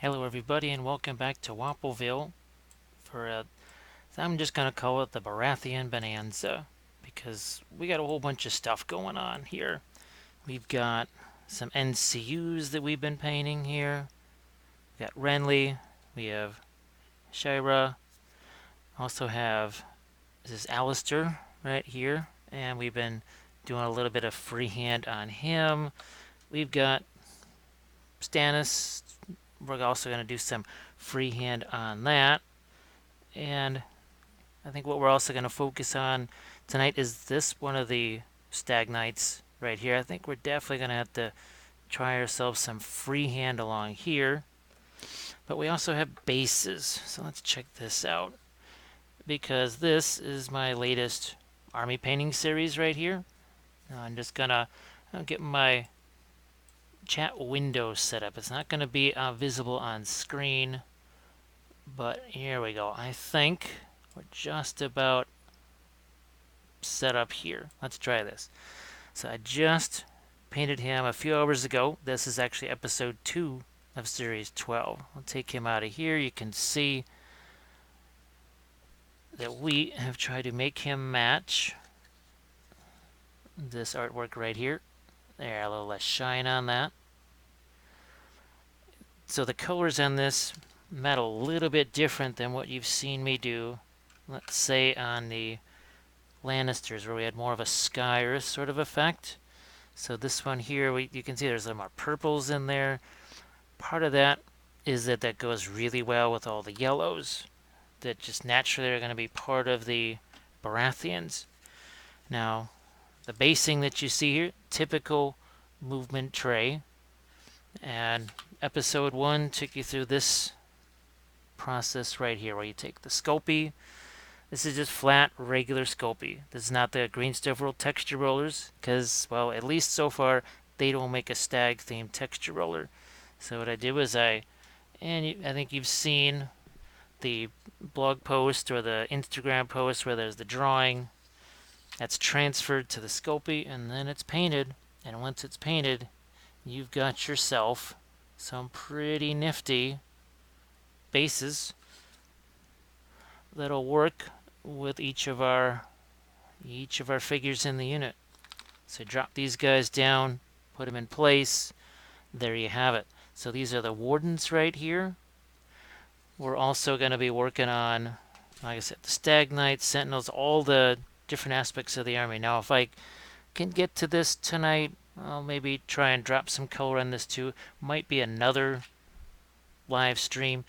Hello everybody and welcome back to Wappleville for I'm just gonna call it the Baratheon Bonanza because we got a whole bunch of stuff going on here. We've got some NCUs that we've been painting here. We got Renly, we have Shira, also have this is Alistair right here, and we've been doing a little bit of freehand on him. We've got Stannis. We're also going to do some freehand on that. And I think what we're also going to focus on tonight is this one of the stag nights right here. I think we're definitely going to have to try ourselves some freehand along here. But we also have bases. So let's check this out. Because this is my latest army painting series right here. I'm just going to get my chat window set up. It's not going to be visible on screen. But here we go. I think we're just about set up here. Let's try this. So I just painted him a few hours ago. This is actually episode 2 of series 12. I'll take him out of here. You can see that we have tried to make him match this artwork right here. There, a little less shine on that. So the colors on this met a little bit different than what you've seen me do, let's say on the Lannisters, where we had more of a sky earth sort of effect. So this one here, you can see there's some more purples in there. Part of that is that goes really well with all the yellows that just naturally are going to be part of the Baratheons. Now, the basing that you see here, typical movement tray. And episode 1 took you through this process right here, where you take the Sculpey. This is just flat, regular Sculpey. This is not the Green Stuff World texture rollers, because, well, at least so far, they don't make a stag-themed texture roller. So what I did was I think you've seen the blog post or the Instagram post where there's the drawing. That's transferred to the Sculpey, and then it's painted. And once it's painted, you've got yourself some pretty nifty bases that'll work with each of our figures in the unit. So drop these guys down, put them in place. There you have it. So these are the wardens right here. We're also going to be working on, like I said, the stag knights, sentinels, all the different aspects of the army. Now, if I can get to this tonight, I'll maybe try and drop some color on this too. Might be another live stream.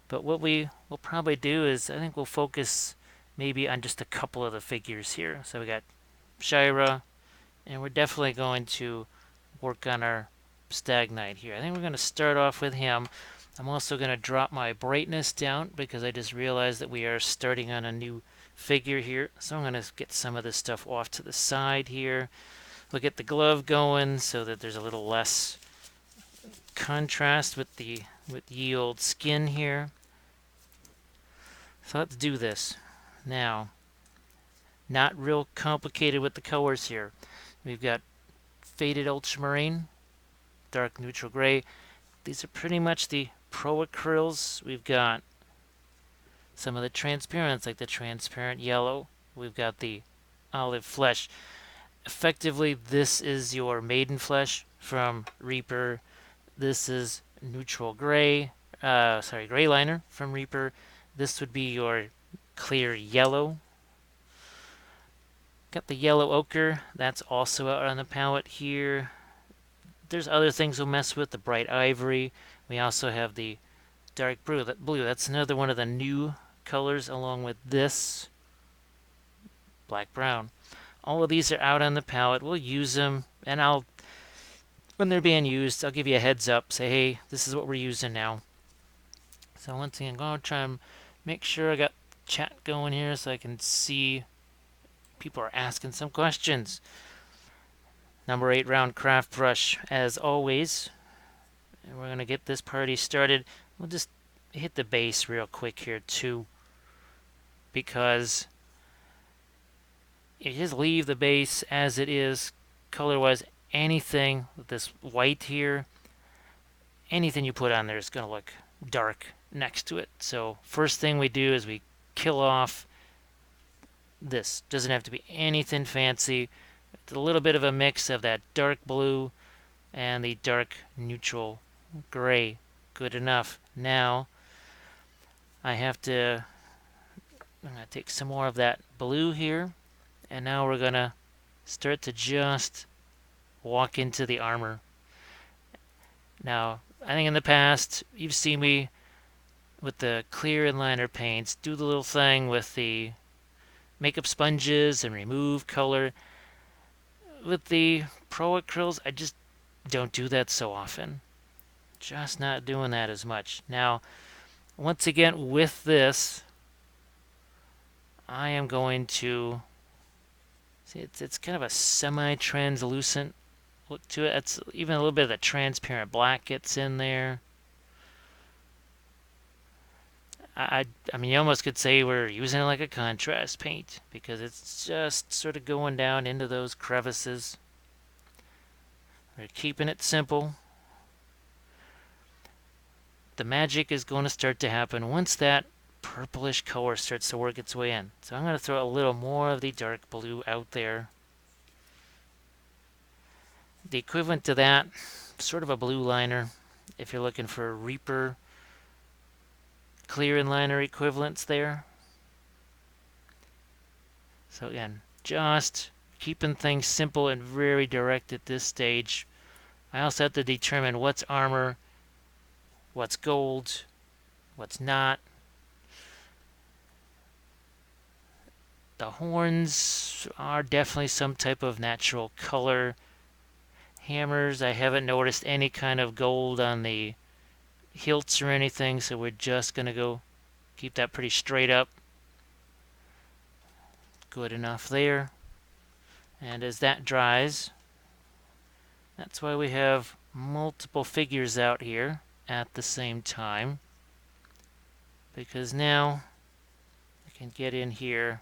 But what we will probably do is I think we'll focus maybe on just a couple of the figures here. So we got Shira, and we're definitely going to work on our stag knight here. I think we're going to start off with him. I'm also going to drop my brightness down because I just realized that we are starting on a new figure here. So I'm going to get some of this stuff off to the side here. We'll get the glove going so that there's a little less contrast with the ye old skin here. So let's do this. Now, not real complicated with the colors here. We've got faded ultramarine, dark neutral gray. These are pretty much the ProAcryls. We've got some of the transparents, like the transparent yellow. We've got the olive flesh. Effectively, this is your maiden flesh from Reaper. This is neutral gray, gray liner from Reaper. This would be your clear yellow. Got the yellow ochre. That's also out on the palette here. There's other things we'll mess with. The bright ivory. We also have the dark blue. That's another one of the new colors, along with this black brown. All of these are out on the palette. We'll use them, and when they're being used, I'll give you a heads up. Say, hey, this is what we're using now. So once again, I'm going to try and make sure I got chat going here so I can see people are asking some questions. Number 8 round craft brush, as always. And we're going to get this party started. We'll just hit the base real quick here, too. Because if you just leave the base as it is, color-wise, anything with this white here, anything you put on there is going to look dark next to it. So first thing we do is we kill off this. Doesn't have to be anything fancy. It's a little bit of a mix of that dark blue and the dark neutral gray. Good enough. Now I'm going to take some more of that blue here, and now we're going to start to just walk into the armor. Now, I think in the past, you've seen me with the clear inliner paints do the little thing with the makeup sponges and remove color. With the ProAcryls, I just don't do that so often. Just not doing that as much. Now, once again, with this, I am going to see it's kind of a semi-translucent look to it. It's even a little bit of the transparent black gets in there. I mean, you almost could say we're using it like a contrast paint because it's just sort of going down into those crevices. We're keeping it simple. The magic is going to start to happen once that purplish color starts to work its way in. So I'm going to throw a little more of the dark blue out there. The equivalent to that, sort of a blue liner, if you're looking for Reaper clear inliner equivalents there. So again, just keeping things simple and very direct at this stage. I also have to determine what's armor, what's gold, what's not. The horns are definitely some type of natural color. Hammers, I haven't noticed any kind of gold on the hilts or anything, so we're just going to go keep that pretty straight up. Good enough there. And as that dries, that's why we have multiple figures out here at the same time, because now I can get in here,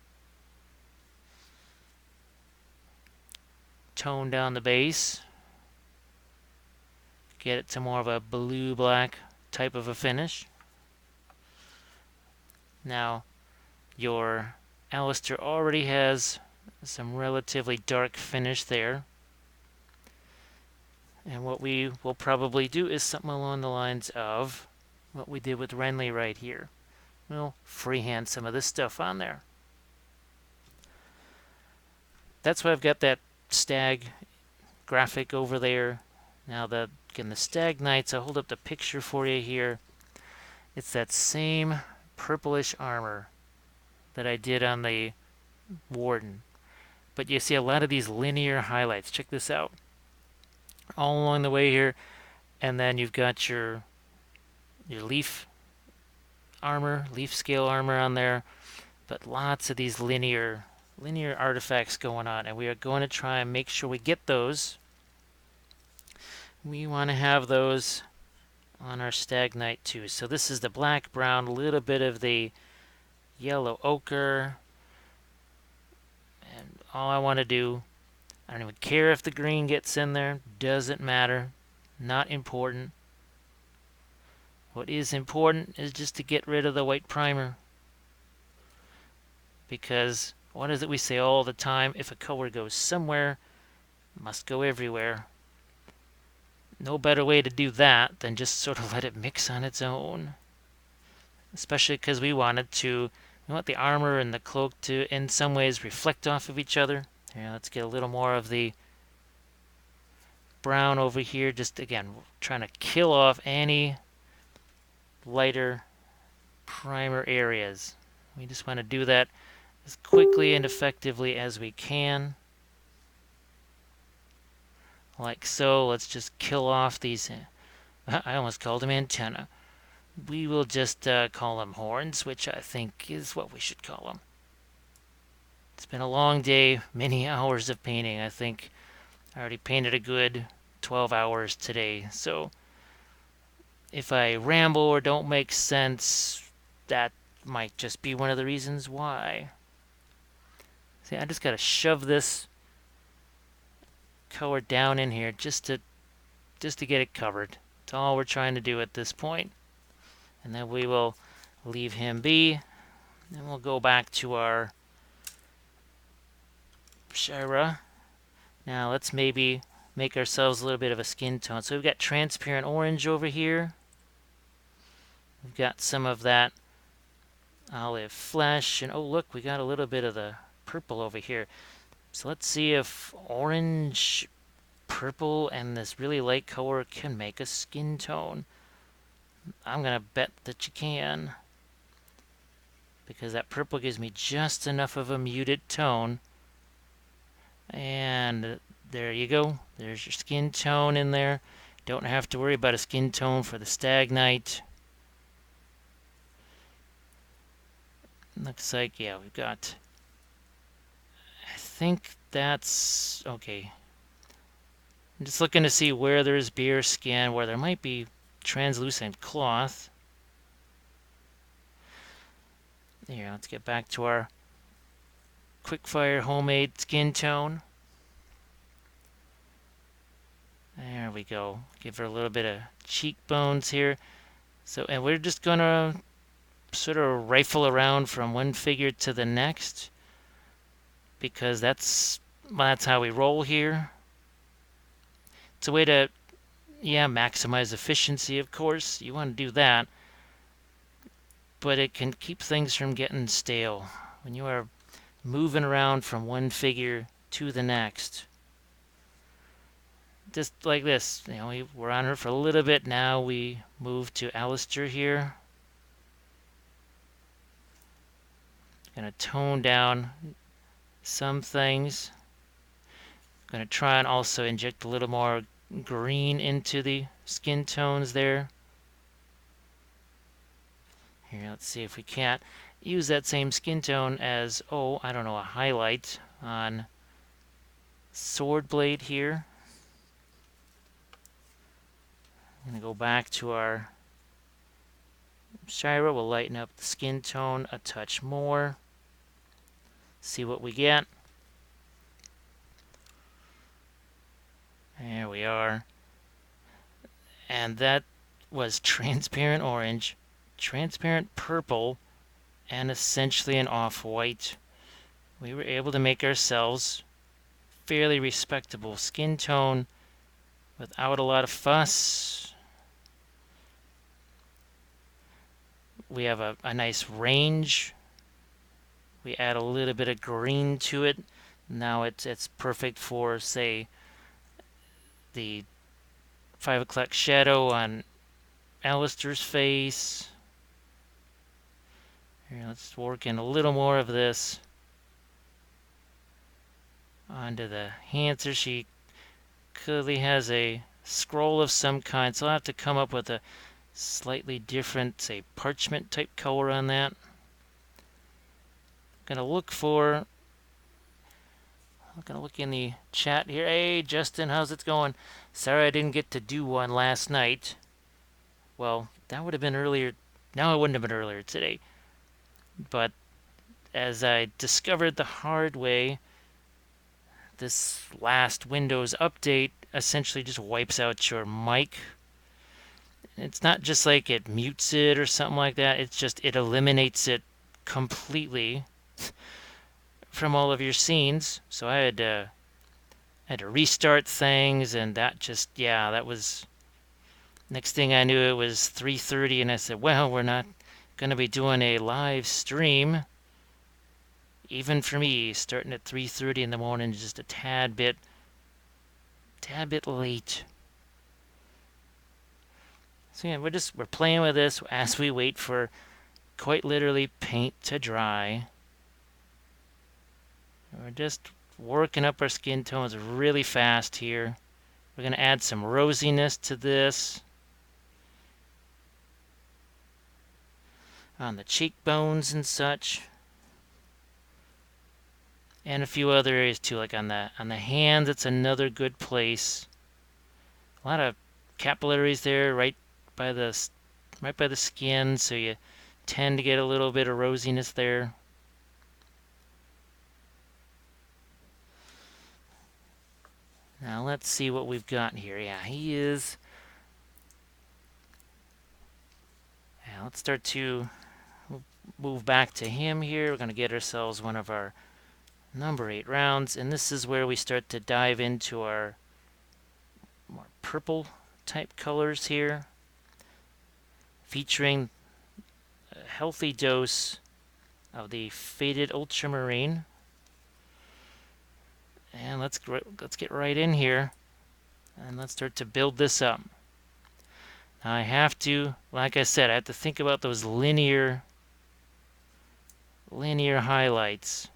tone down the base, get it to more of a blue-black type of a finish. Now, your Alistair already has some relatively dark finish there. And what we will probably do is something along the lines of what we did with Renly right here. We'll freehand some of this stuff on there. That's why I've got that stag graphic over there. Now, again, the stag knights, I'll hold up the picture for you here. It's that same purplish armor that I did on the warden. But you see a lot of these linear highlights. Check this out. All along the way here. And then you've got your leaf armor, leaf scale armor on there. But lots of these linear artifacts going on. And we are going to try and make sure we get those. We want to have those on our stag knight too. So this is the black, brown, a little bit of the yellow ochre. And all I want to do, I don't even care if the green gets in there. Doesn't matter. Not important. What is important is just to get rid of the white primer. Because what is it we say all the time? If a color goes somewhere, it must go everywhere. No better way to do that than just sort of let it mix on its own. Especially because we want the armor and the cloak to, in some ways, reflect off of each other. Here, let's get a little more of the brown over here. Just, again, trying to kill off any lighter primer areas. We just want to do that as quickly and effectively as we can. Like so. Let's just kill off these. I almost called them antenna. We will just call them horns, which I think is what we should call them. It's been a long day, many hours of painting. I think I already painted a good 12 hours today. So if I ramble or don't make sense, that might just be one of the reasons why. See, I just got to shove this color down in here just to get it covered. That's all we're trying to do at this point. And then we will leave him be. Then we'll go back to our Shira. Now let's maybe make ourselves a little bit of a skin tone. So we've got transparent orange over here. We've got some of that olive flesh. And oh, look, we got a little bit of the purple over here. So let's see if orange, purple, and this really light color can make a skin tone. I'm going to bet that you can, because that purple gives me just enough of a muted tone. And there you go. There's your skin tone in there. Don't have to worry about a skin tone for the Stag Knight. Looks like, yeah, we've got... I think that's... okay. I'm just looking to see where there's beer skin, where there might be translucent cloth. Here, let's get back to our quickfire homemade skin tone. There we go. Give her a little bit of cheekbones here. So, and we're just gonna sort of rifle around from one figure to the next, because that's how we roll here. It's a way to, yeah, maximize efficiency, of course. You want to do that. But it can keep things from getting stale when you are moving around from one figure to the next. Just like this, you know, we're on her for a little bit. Now we move to Alistair here. Gonna tone down some things. Gonna try and also inject a little more green into the skin tones there. Here, let's see if we can't use that same skin tone as, oh, I don't know, a highlight on sword blade here. I'm going to go back to our Shira. We'll lighten up the skin tone a touch more. See what we get. There we are. And that was transparent orange, transparent purple, and essentially an off-white. We were able to make ourselves fairly respectable skin tone without a lot of fuss. We have a nice range. We add a little bit of green to it. Now it's perfect for, say, the 5 o'clock shadow on Alistair's face. Here, let's work in a little more of this onto the hands. She clearly has a scroll of some kind, so I'll have to come up with a slightly different, say, parchment type color on that. I'm gonna look in the chat here. Hey Justin, how's it going? Sorry I didn't get to do one last night. Well, that would have been earlier. No, it wouldn't have been earlier today. But as I discovered the hard way, this last Windows update essentially just wipes out your mic. It's not just like it mutes it or something like that. It's just it eliminates it completely from all of your scenes. So I had to restart things, and that just, yeah, that was... Next thing I knew, it was 3:30, and I said, well, we're not going to be doing a live stream. Even for me, starting at 3:30 in the morning, just a tad bit late. So yeah, we're playing with this as we wait for, quite literally, paint to dry. We're just working up our skin tones really fast here. We're going to add some rosiness to this on the cheekbones and such, and a few other areas too, like on the hands. It's another good place. A lot of capillaries there, right by the skin, so you tend to get a little bit of rosiness there. Now let's see what we've got here. Yeah, he is let's start to move back to him here. We're going to get ourselves one of our number 8 rounds, and this is where we start to dive into our more purple type colors here, featuring a healthy dose of the faded ultramarine. And let's get right in here and let's start to build this up. Now I have to, like I said, I have to think about those linear highlights.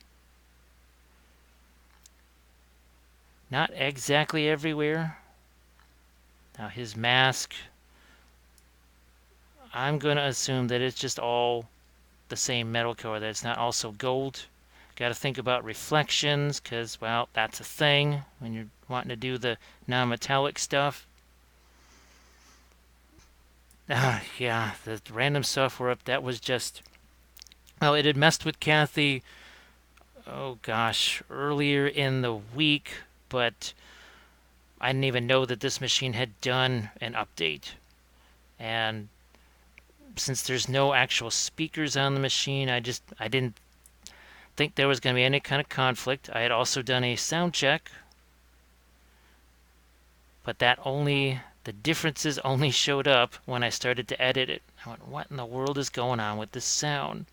Not exactly everywhere. Now his mask, I'm going to assume that it's just all the same metal color, that it's not also gold. Got to think about reflections, because, well, that's a thing when you're wanting to do the non-metallic stuff. Yeah, the random software up, that was just... Well, it had messed with Kathy, oh gosh, earlier in the week, but I didn't even know that this machine had done an update. And since there's no actual speakers on the machine, I didn't think there was going to be any kind of conflict. I had also done a sound check, but the differences only showed up when I started to edit it. I went, what in the world is going on with this sound?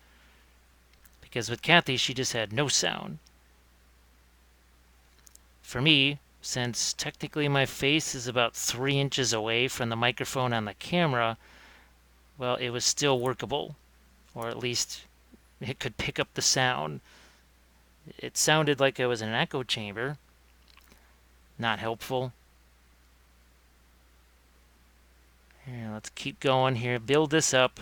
Because with Kathy, she just had no sound. For me, since technically my face is about 3 inches away from the microphone on the camera, well, it was still workable, or at least it could pick up the sound. It sounded like I was in an echo chamber. Not helpful. Here, let's keep going here. Build this up.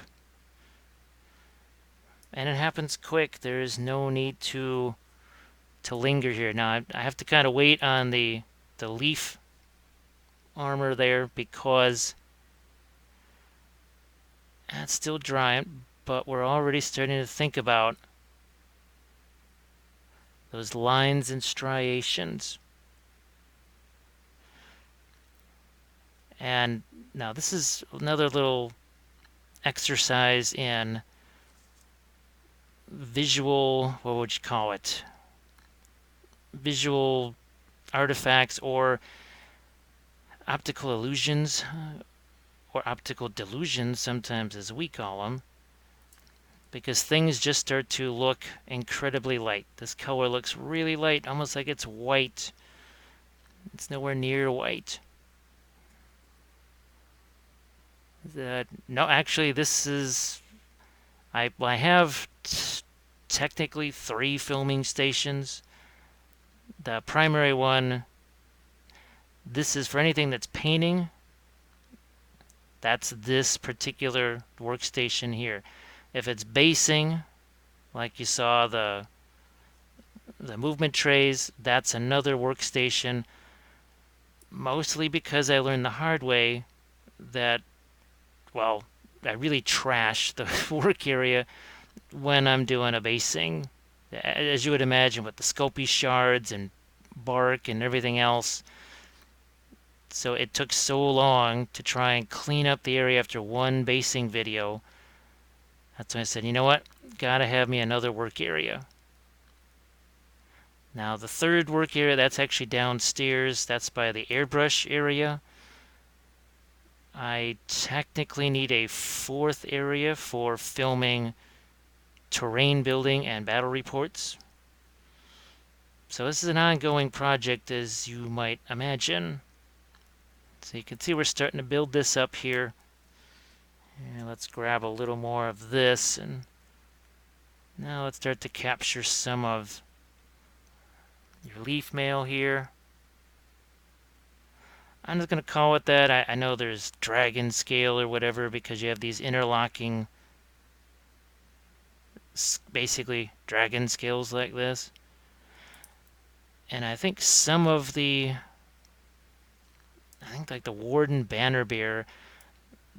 And it happens quick. There is no need to linger here. Now, I have to kind of wait on the leaf armor there because it's still dry, but we're already starting to think about those lines and striations. And now this is another little exercise in visual, what would you call it? Visual artifacts or optical illusions, or optical delusions sometimes as we call them, because things just start to look incredibly light. This color looks really light, almost like it's white. It's nowhere near white. No, actually, this is... I have technically 3 filming stations. The primary one, this is for anything that's painting. That's this particular workstation here. If it's basing, like you saw the movement trays, that's another workstation. Mostly because I learned the hard way that, well, I really trash the work area when I'm doing a basing. As you would imagine, with the Sculpey shards and bark and everything else. So it took so long to try and clean up the area after one basing video. That's when I said, you know what? Gotta have me another work area. Now the third work area, that's actually downstairs. That's by the airbrush area. I technically need a 4th area for filming terrain building and battle reports. So this is an ongoing project, as you might imagine. So you can see we're starting to build this up here. And let's grab a little more of this, and now let's start to capture some of your leaf mail here. I'm just going to call it that. I know there's dragon scale or whatever because you have these interlocking, basically dragon scales like this. And I think some of like the Warden Banner Bear,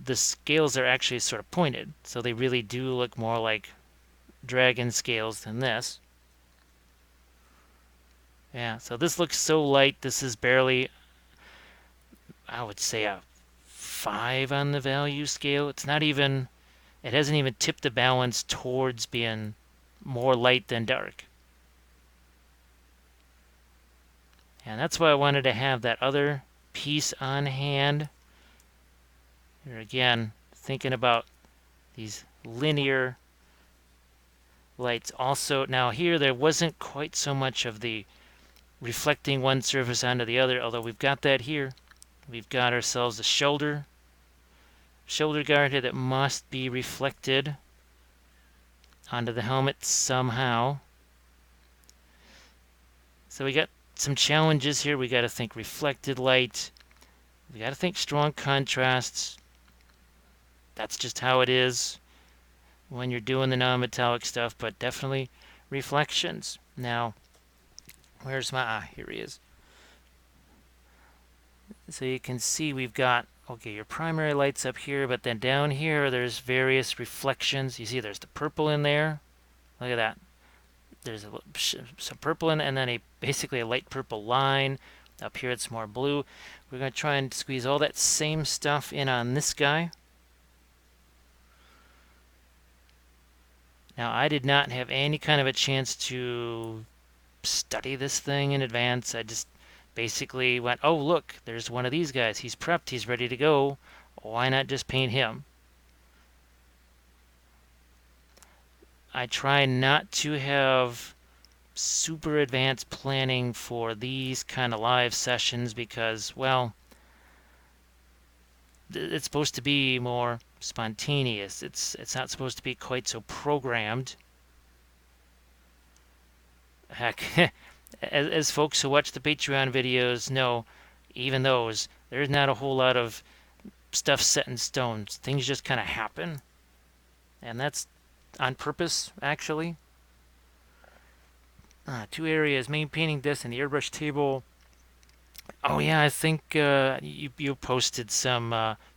the scales are actually sort of pointed. So they really do look more like dragon scales than this. Yeah, so this looks so light. This is barely, I would say, a 5 on the value scale. It's not even It hasn't even tipped the balance towards being more light than dark. And that's why I wanted to have that other piece on hand. Here again, thinking about these linear lights. Also, now here there wasn't quite so much of the reflecting one surface onto the other, although we've got that here. We've got ourselves a shoulder guard here that must be reflected onto the helmet somehow. So we got some challenges here. We got to think reflected light. We got to think strong contrasts. That's just how it is when you're doing the non-metallic stuff, but definitely reflections. Now, where's my... here he is. So you can see we've got, okay, your primary lights up here, but then down here there's various reflections. You see there's the purple in there. Look at that. There's some purple in, and then basically a light purple line. Up here it's more blue. We're going to try and squeeze all that same stuff in on this guy. Now, I did not have any kind of a chance to study this thing in advance. I just basically went, oh, look, there's one of these guys. He's prepped. He's ready to go. Why not just paint him? I try not to have super advanced planning for these kind of live sessions because, well, it's supposed to be more spontaneous. It's not supposed to be quite so programmed. Heck, as folks who watch the Patreon videos know, even those, there's not a whole lot of stuff set in stone. Things just kind of happen. And that's on purpose, actually. Two areas, main painting this and the airbrush table. Oh yeah, I think you posted some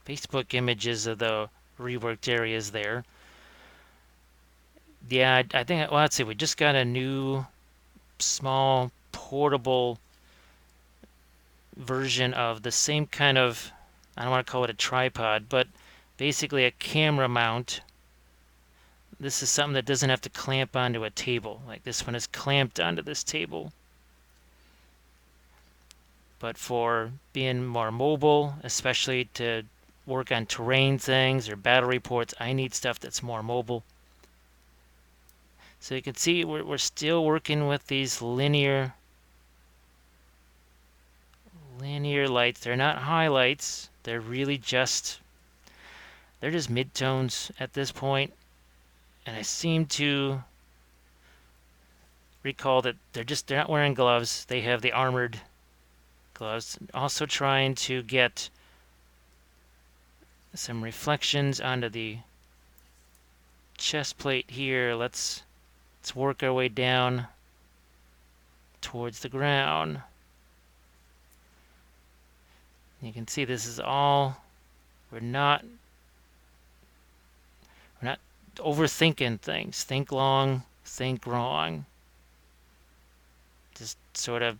Facebook images of the reworked areas there. Yeah, I think, well, let's see, we just got a new small portable version of the same kind of, I don't want to call it a tripod, but basically a camera mount. This is something that doesn't have to clamp onto a table. Like this one is clamped onto this table. But for being more mobile, especially to work on terrain things or battle reports, I need stuff that's more mobile. So you can see we're still working with these linear lights. They're not highlights. They're really just, they're just midtones at this point. And I seem to recall that they're not wearing gloves. They have the armored gloves. Also trying to get some reflections onto the chest plate here. Let's work our way down towards the ground. You can see this is all, we're not overthinking things. Think long, think wrong. Just sort of,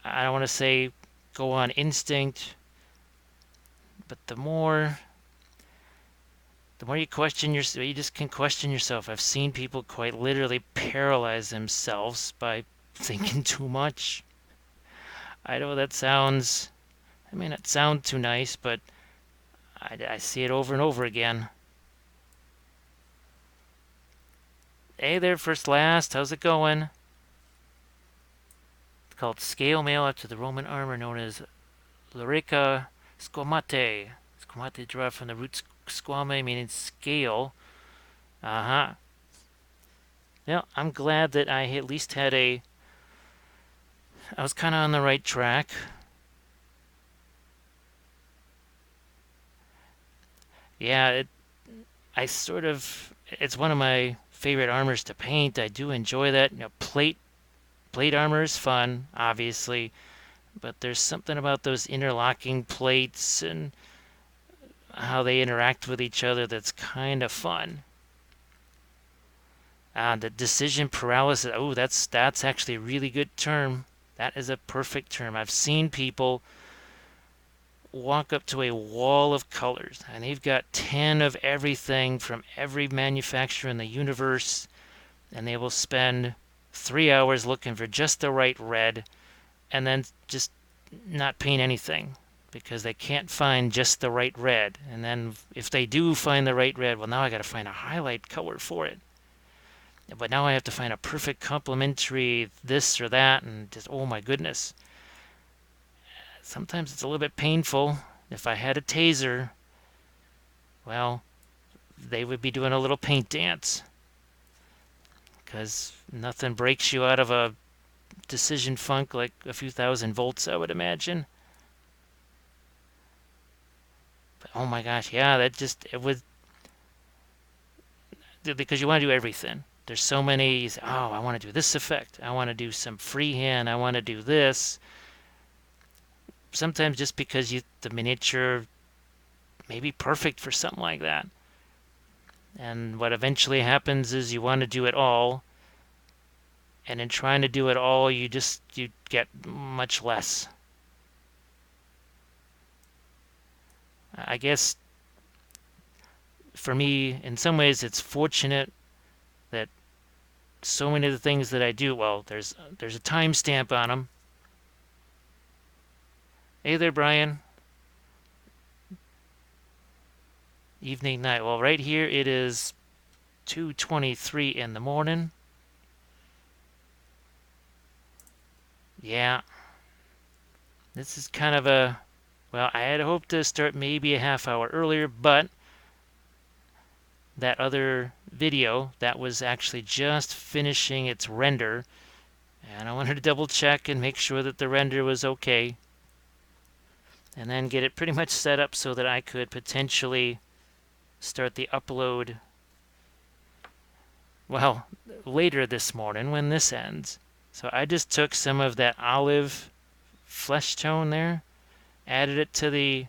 I don't want to say go on instinct, but the more you question yourself, you just can question yourself. I've seen people quite literally paralyze themselves by thinking too much. I know that sounds, I may not sound too nice, but I see it over and over again. Hey there, First Last. How's it going? It's called scale mail after the Roman armor known as Lorica squamate. Squamate derived from the root squame, meaning scale. Yeah, I'm glad that I at least had I was kind of on the right track. Yeah, it's one of my favorite armors to paint. I do enjoy that. Plate armor is fun, obviously, but there's something about those interlocking plates and how they interact with each other that's kind of fun. The decision paralysis. Oh, that's actually a really good term. That is a perfect term. I've seen people walk up to a wall of colors, and they've got 10 of everything from every manufacturer in the universe, and they will spend 3 hours looking for just the right red, and then just not paint anything because they can't find just the right red. And then if they do find the right red, well, now I got to find a highlight color for it. But now I have to find a perfect complementary this or that, and just, oh my goodness. Sometimes it's a little bit painful. If I had a taser, well, they would be doing a little paint dance, because nothing breaks you out of a decision funk like a few thousand volts, I would imagine. But oh my gosh, yeah, it was, because you want to do everything. There's so many, oh, I want to do this effect. I want to do some freehand. I want to do this. Sometimes just because the miniature may be perfect for something like that. And what eventually happens is you want to do it all. And in trying to do it all, you get much less. I guess for me, in some ways, it's fortunate that so many of the things that I do, well, there's a timestamp on them. Hey there, Brian. Evening, night. Well, right here it is 2:23 in the morning. Yeah. This is kind of a, well, I had hoped to start maybe a half hour earlier, but that other video, that was actually just finishing its render, and I wanted to double check and make sure that the render was okay, and then get it pretty much set up so that I could potentially start the upload, well, later this morning when this ends. So I just took some of that olive flesh tone there, added it to the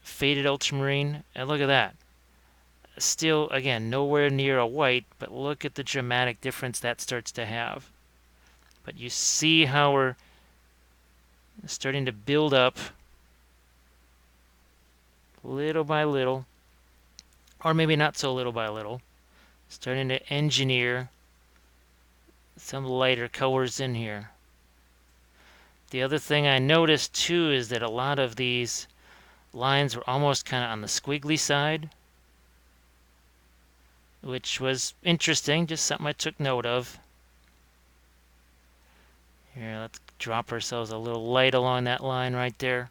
faded ultramarine, and look at that. Still, again, nowhere near a white, but look at the dramatic difference that starts to have. But you see how we're starting to build up little by little, or maybe not so little by little, starting to engineer some lighter colors in here. The other thing I noticed too is that a lot of these lines were almost kind of on the squiggly side, which was interesting, just something I took note of. Here, let's drop ourselves a little light along that line right there.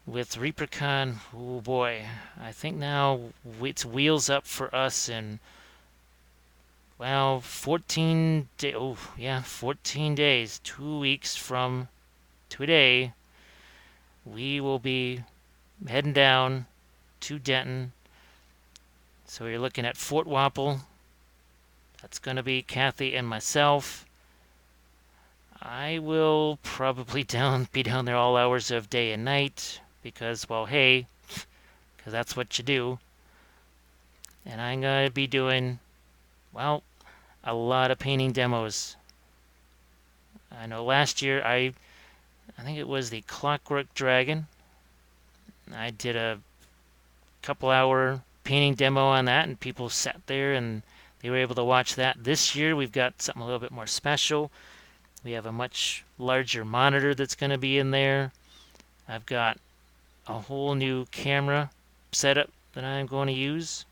With Reapercon, oh boy, I think now it's wheels up for us in, well, 14 days. Oh, yeah, 14 days, 2 weeks from today, we will be heading down to Denton. So you're looking at Fort Wapple. That's going to be Kathy and myself. I will probably be down there all hours of day and night because, well, hey, because that's what you do. And I'm going to be doing, well, a lot of painting demos. I know last year I think it was the Clockwork Dragon. I did a couple-hour painting demo on that, and people sat there and they were able to watch that. This year we've got something a little bit more special. We have a much larger monitor that's going to be in there. I've got a whole new camera setup that I'm going to use.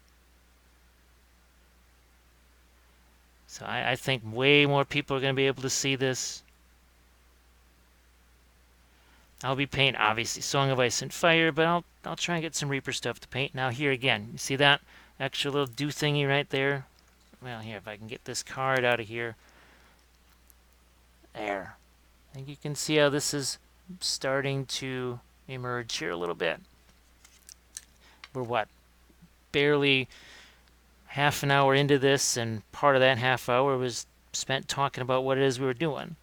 So I think way more people are going to be able to see this. I'll be painting, obviously, Song of Ice and Fire, but I'll try and get some Reaper stuff to paint. Now here again, you see that extra little do thingy right there? Well, here, if I can get this card out of here. There. I think you can see how this is starting to emerge here a little bit. We're what? Barely half an hour into this, and part of that half hour was spent talking about what it is we were doing.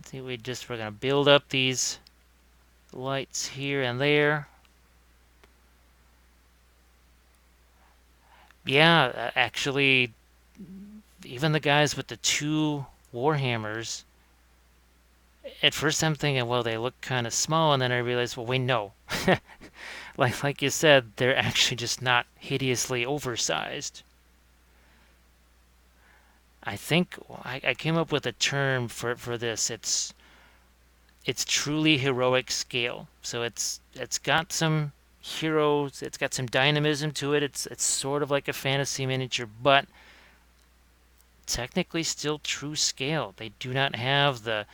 See, we're going to build up these lights here and there. Yeah, actually, even the guys with the 2 Warhammers, at first I'm thinking, well, they look kind of small, and then I realized, well, wait, no. like you said, they're actually just not hideously oversized. I think I came up with a term for this. It's truly heroic scale. So it's got some heroes, it's got some dynamism to it. It's sort of like a fantasy miniature, but technically still true scale. They do not have the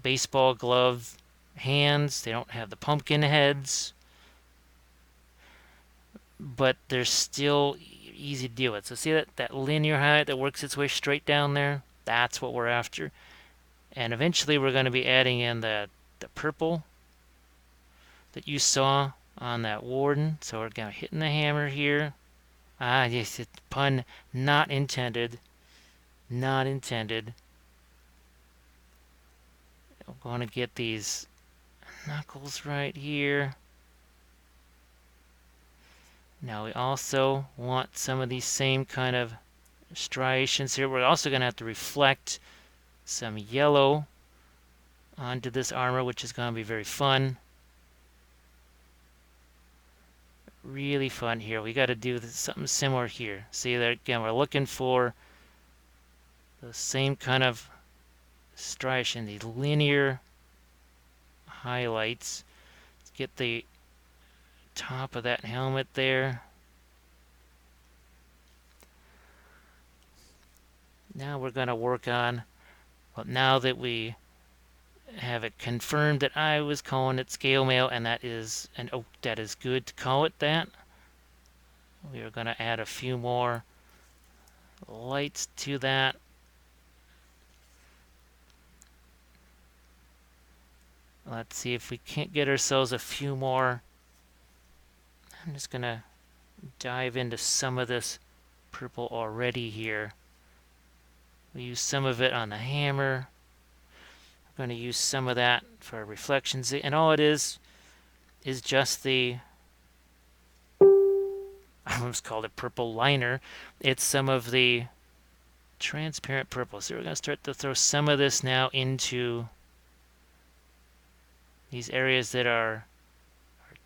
baseball glove hands. They don't have the pumpkin heads, but they're still easy to deal with. So see that linear height that works its way straight down there? That's what we're after. And eventually we're going to be adding in the purple that you saw on that warden. So we're going to hitting the hammer here. Ah, yes, pun not intended. Not intended. I'm going to get these knuckles right here. Now we also want some of these same kind of striations here. We're also going to have to reflect some yellow onto this armor, which is going to be very fun. Really fun here. We got to do something similar here. See there again, we're looking for the same kind of striation, these linear highlights. Let's get the top of that helmet there. Now we're going to work on, well, now that we have it confirmed that I was calling it scale mail, and that is that is good to call it that. We are going to add a few more lights to that. Let's see if we can't get ourselves a few more. I'm just going to dive into some of this purple already here. We use some of it on the hammer. We're going to use some of that for reflections. And all it is just the, I almost called it purple liner. It's some of the transparent purple. So we're going to start to throw some of this now into these areas that are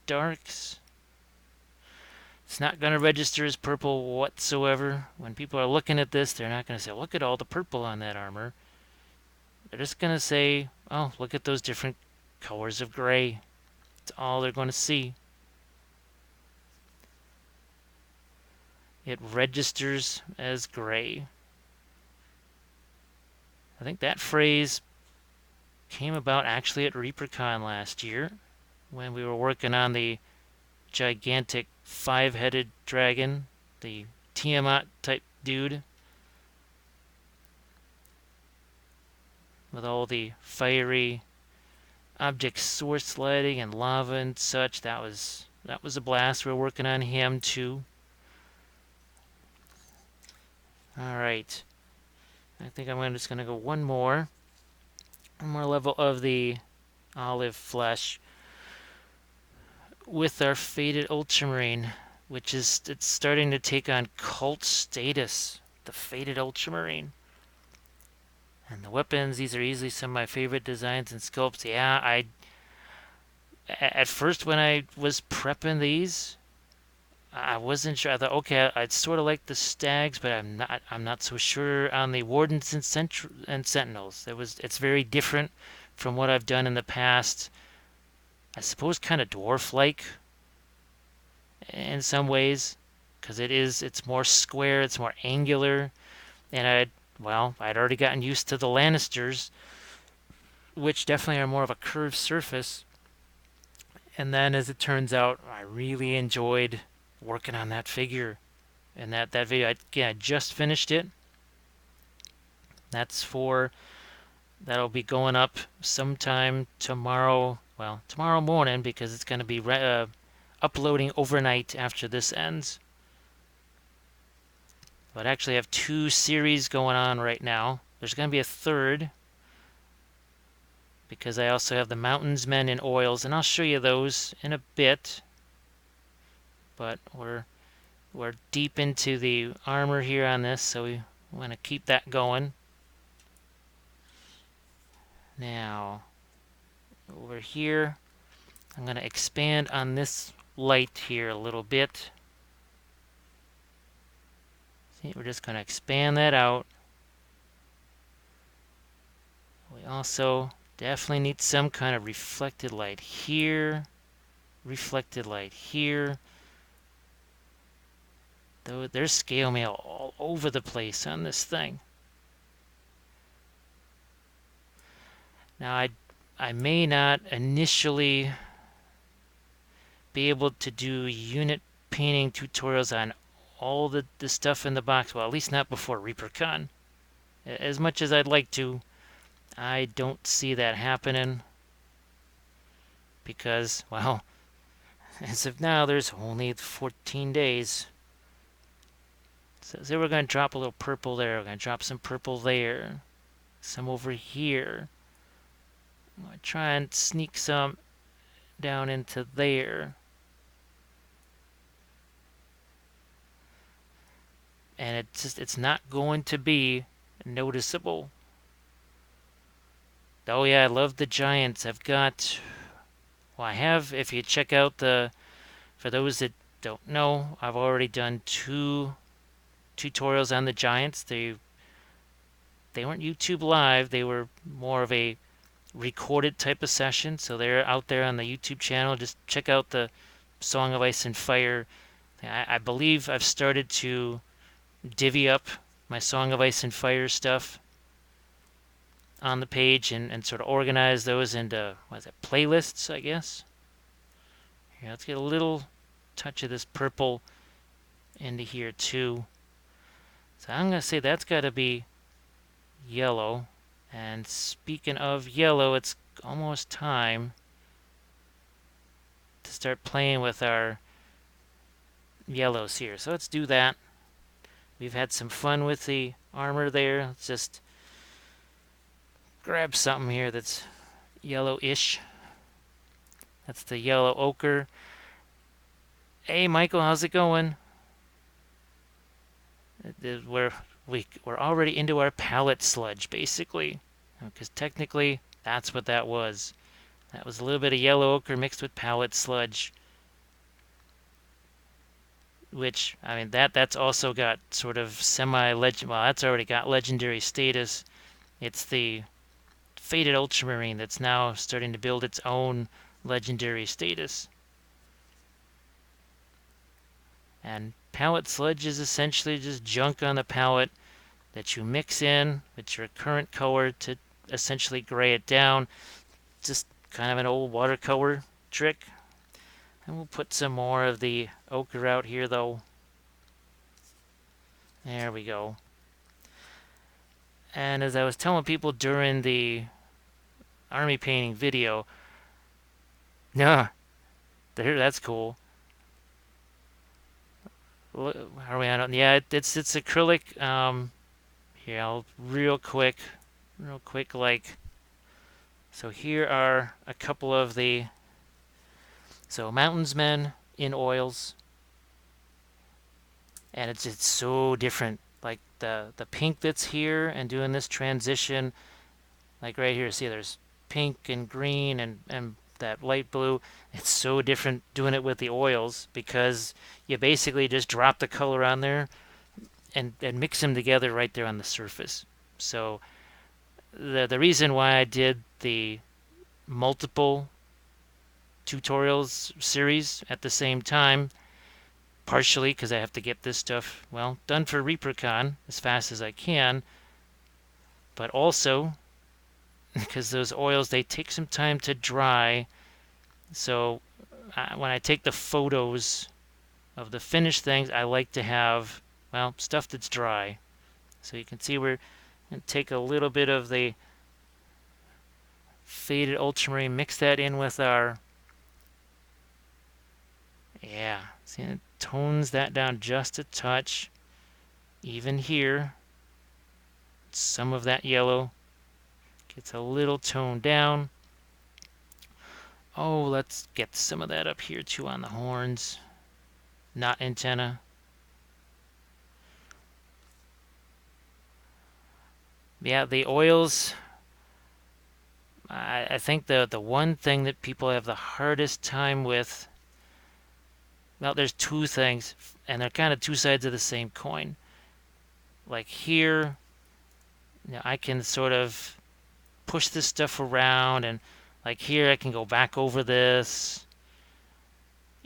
darks. It's not going to register as purple whatsoever. When people are looking at this, they're not going to say, look at all the purple on that armor. They're just going to say, oh, look at those different colors of gray. That's all they're going to see. It registers as gray. I think that phrase came about actually at ReaperCon last year when we were working on the gigantic 5-headed dragon, the Tiamat type dude, with all the fiery object source lighting and lava and such. That was a blast. We're working on him too. All right, I think I'm just gonna go one more level of the olive flesh with our faded ultramarine, which is, it's starting to take on cult status, the faded ultramarine. And the weapons, these are easily some of my favorite designs and sculpts. Yeah, at first when I was prepping these, I wasn't sure. I thought, okay, I'd sort of like the stags, but I'm not so sure on the wardens and sentinels. It's very different from what I've done in the past. I suppose kind of dwarf-like in some ways, because it's more square, it's more angular, and I'd already gotten used to the Lannisters, which definitely are more of a curved surface. And then, as it turns out, I really enjoyed working on that figure. And that video, I just finished it. That'll be going up sometime tomorrow. Well, tomorrow morning, because it's going to be uploading overnight after this ends. But I actually have 2 series going on right now. There's going to be a third, because I also have the Mountains Men in oils, and I'll show you those in a bit. But we're deep into the armor here on this, so I want to keep that going. Now, over here, I'm going to expand on this light here a little bit. See, we're just going to expand that out. We also definitely need some kind of reflected light here, reflected light here. Though there's scale mail all over the place on this thing. Now I may not initially be able to do unit painting tutorials on all the stuff in the box. Well, at least not before ReaperCon. As much as I'd like to, I don't see that happening. Because, well, as of now, there's only 14 days. So we're going to drop a little purple there. We're going to drop some purple there. Some over here. I'm going to try and sneak some down into there. And it's not going to be noticeable. Oh yeah, I love the giants. I've got, well, I have, if you check out the, for those that don't know, I've already done 2 tutorials on the giants. They weren't YouTube live. They were more of a recorded type of session. So they're out there on the YouTube channel. Just check out the Song of Ice and Fire. I believe I've started to divvy up my Song of Ice and Fire stuff on the page and sort of organize those into, what is it, playlists, I guess. Here, let's get a little touch of this purple into here too. So I'm going to say that's got to be yellow. And speaking of yellow, it's almost time to start playing with our yellows here. So let's do that. We've had some fun with the armor there. Let's just grab something here that's yellow-ish. That's the yellow ochre. Hey, Michael, how's it going? We're already into our palette sludge, basically. Because technically, that's what that was. That was a little bit of yellow ochre mixed with palette sludge. Which, I mean, that's also got sort of semi-legend... Well, that's already got legendary status. It's the Faded Ultramarine that's now starting to build its own legendary status. And palette sludge is essentially just junk on the palette that you mix in with your current color to essentially gray it down. Just kind of an old watercolor trick. And we'll put some more of the ochre out here, though. There we go. And as I was telling people during the army painting video, yeah, that's cool. Are we on? Yeah, it's acrylic. Here, I'll real quick, like. So here are a couple of the. So Mountains Men in oils, and it's so different. Like the pink that's here and doing this transition, like right here. See, there's pink and green and that light blue. It's so different doing it with the oils because you basically just drop the color on there and mix them together right there on the surface. So the reason why I did the multiple tutorials series at the same time, partially because I have to get this stuff, well, done for ReaperCon as fast as I can, but also because those oils, they take some time to dry. So when I take the photos of the finished things, I like to have, well, stuff that's dry. So you can see we're going to take a little bit of the Faded Ultramarine, mix that in with our, yeah, see, it tones that down just a touch. Even here, some of that yellow gets a little toned down. Oh, let's get some of that up here too on the horns. Not antenna. Yeah, the oils, I think the one thing that people have the hardest time with, well, there's two things, and they're kind of two sides of the same coin. Like here, I can sort of push this stuff around, and like here I can go back over this.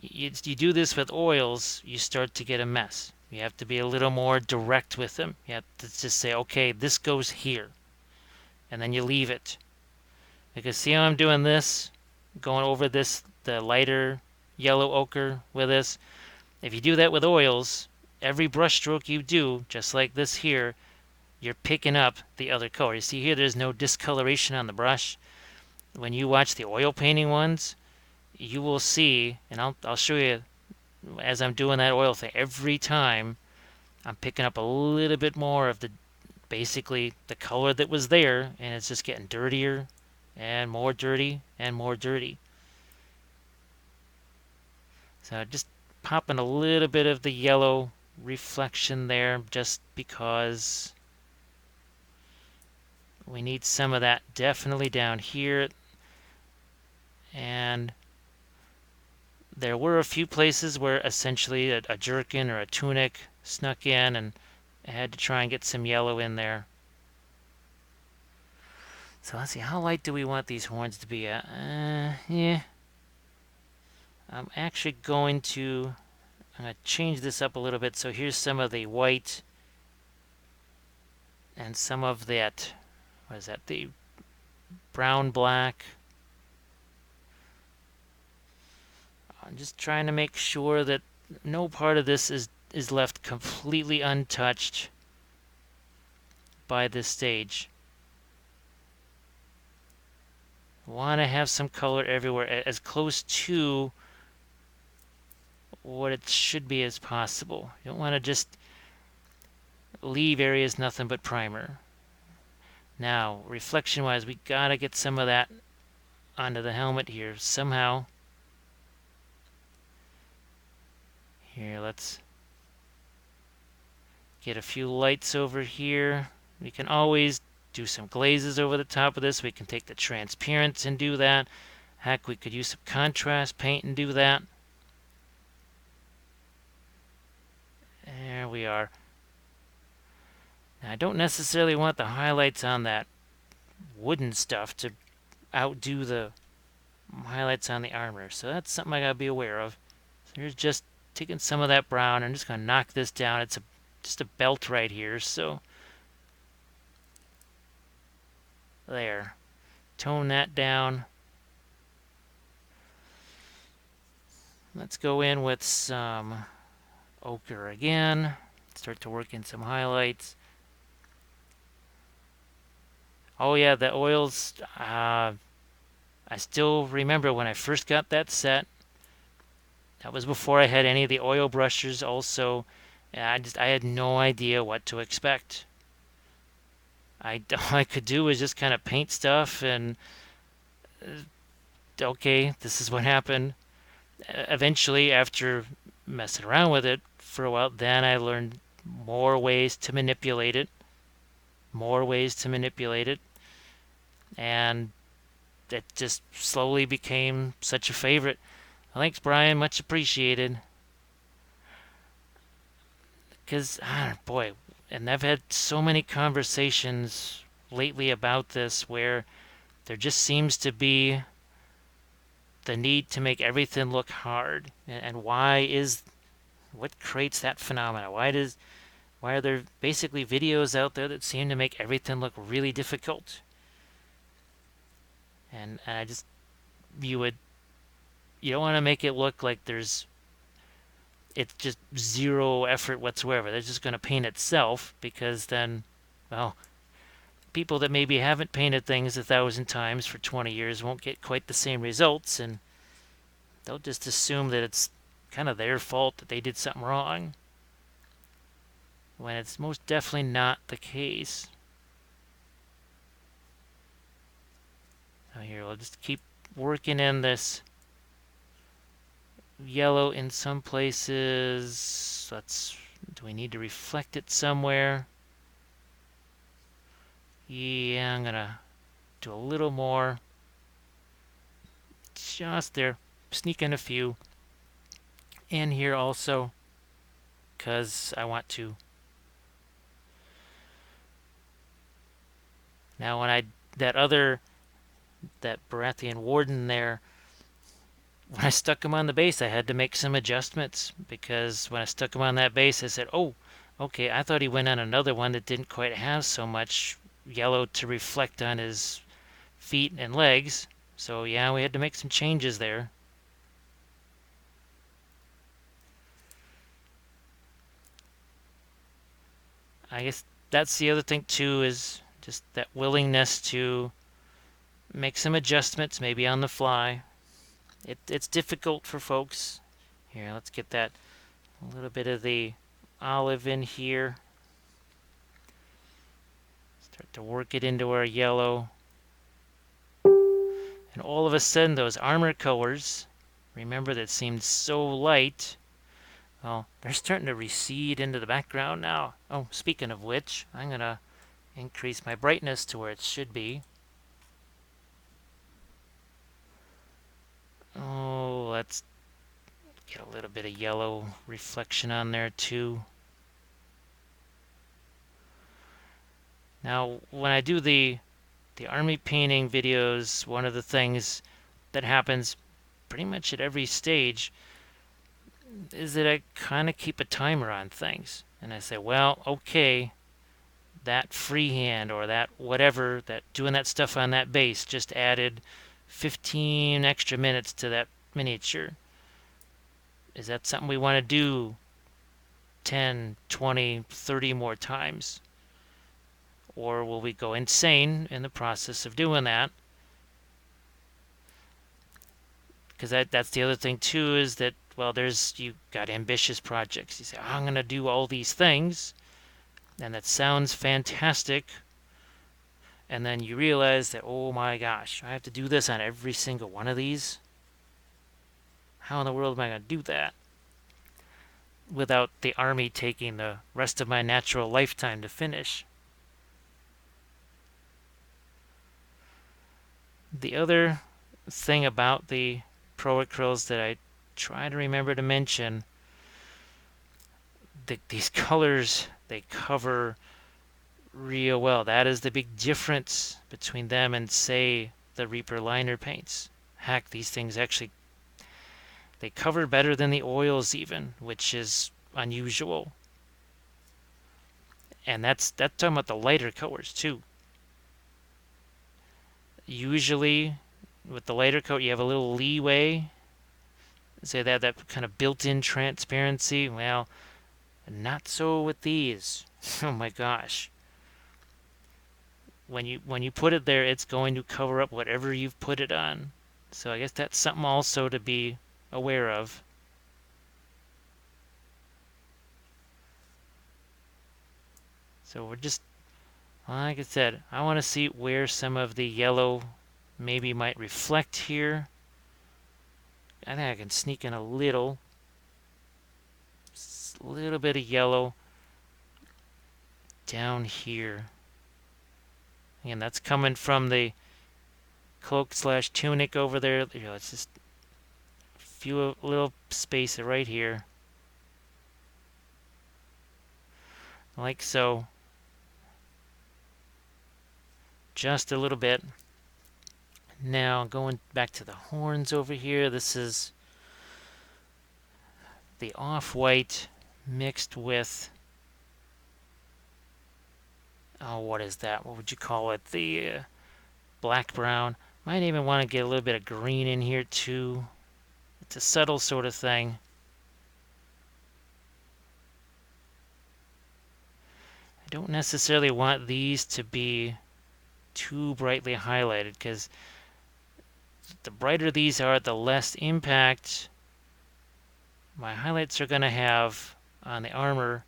You do this with oils, you start to get a mess. You have to be a little more direct with them. You have to just say, okay, this goes here, and then you leave it. Because see how I'm doing this, going over this, the lighter yellow ochre with this. If you do that with oils, every brush stroke you do, just like this here, you're picking up the other color. You see here, there's no discoloration on the brush. When you watch the oil painting ones, you will see, and I'll show you as I'm doing that oil thing. Every time I'm picking up a little bit more of the basically the color that was there, and it's just getting dirtier and more dirty and more dirty. So just popping a little bit of the yellow reflection there just because we need some of that definitely down here. And there were a few places where essentially a jerkin or a tunic snuck in, and I had to try and get some yellow in there. So let's see, how light do we want these horns to be at? Yeah. I'm actually going to change this up a little bit. So here's some of the white and some of that, what is that, the brown black. I'm just trying to make sure that no part of this is left completely untouched by this stage. Want to have some color everywhere, as close to what it should be as possible. You don't want to just leave areas nothing but primer. Now, reflection-wise, we gotta get some of that onto the helmet here somehow. Here, let's get a few lights over here. We can always do some glazes over the top of this. We can take the transparents and do that. Heck, we could use some contrast paint and do that. There we are. Now, I don't necessarily want the highlights on that wooden stuff to outdo the highlights on the armor. So that's something I gotta be aware of. So here's just taking some of that brown. I'm just gonna knock this down. It's just a belt right here. So there. Tone that down. Let's go in with some ochre again. Start to work in some highlights. Oh yeah, the oils. I still remember when I first got that set. That was before I had any of the oil brushers also. I had no idea what to expect. All I could do was just kind of paint stuff and okay, this is what happened. Eventually, after messing around with it for a while, then I learned more ways to manipulate it. And it just slowly became such a favorite. Thanks, Brian. Much appreciated. Because, boy, and I've had so many conversations lately about this where there just seems to be the need to make everything look hard. And what creates that phenomena? Why are there basically videos out there that seem to make everything look really difficult? And I just, you don't want to make it look like it's just zero effort whatsoever. They're just going to paint itself, because then, well, people that maybe haven't painted things 1,000 times for 20 years won't get quite the same results, and they'll just assume that it's kind of their fault that they did something wrong, when it's most definitely not the case. So here, we'll just keep working in this yellow in some places. Do we need to reflect it somewhere? Yeah, I'm gonna do a little more. Just there. Sneak in a few in here also, because I want to. Now when that Baratheon warden there, when I stuck him on the base, I had to make some adjustments, because when I stuck him on that base, I said, oh, okay, I thought he went on another one that didn't quite have so much yellow to reflect on his feet and legs. So yeah, we had to make some changes there. I guess that's the other thing too, is just that willingness to make some adjustments, maybe on the fly. It's difficult for folks. Here, let's get that a little bit of the olive in here. Start to work it into our yellow. And all of a sudden, those armor colors, remember that seemed so light, well, they're starting to recede into the background now. Oh, speaking of which, I'm going to increase my brightness to where it should be. Oh, let's get a little bit of yellow reflection on there too. Now, when I do the army painting videos, one of the things that happens pretty much at every stage is that I kind of keep a timer on things. And I say, well, okay, that freehand or that whatever, that doing that stuff on that base just added 15 extra minutes to that miniature. Is that something we want to do 10, 20, 30 more times? Or will we go insane in the process of doing that? Because that's the other thing too, is that, well, you got ambitious projects. You say, oh, I'm going to do all these things, and that sounds fantastic. And then you realize that, oh my gosh, I have to do this on every single one of these. How in the world am I going to do that without the army taking the rest of my natural lifetime to finish? The other thing about the ProAcryls that I try to remember to mention, these colors, they cover real well. That is the big difference between them and, say, the Reaper liner paints. Heck, these things actually, they cover better than the oils even, which is unusual. And that's talking about the lighter colors too. Usually with the lighter coat you have a little leeway, say that kind of built-in transparency. Well, not so with these. Oh my gosh. When you put it there, it's going to cover up whatever you've put it on. So I guess that's something also to be aware of. So we're just, like I said, I want to see where some of the yellow maybe might reflect here. I think I can sneak in a little bit of yellow down here. And that's coming from the cloak slash tunic over there. It's just a little space right here. Like so. Just a little bit. Now going back to the horns over here, this is the off-white mixed with, oh, what is that? What would you call it? The black-brown. Might even want to get a little bit of green in here too. It's a subtle sort of thing. I don't necessarily want these to be too brightly highlighted, because the brighter these are, the less impact my highlights are going to have on the armor.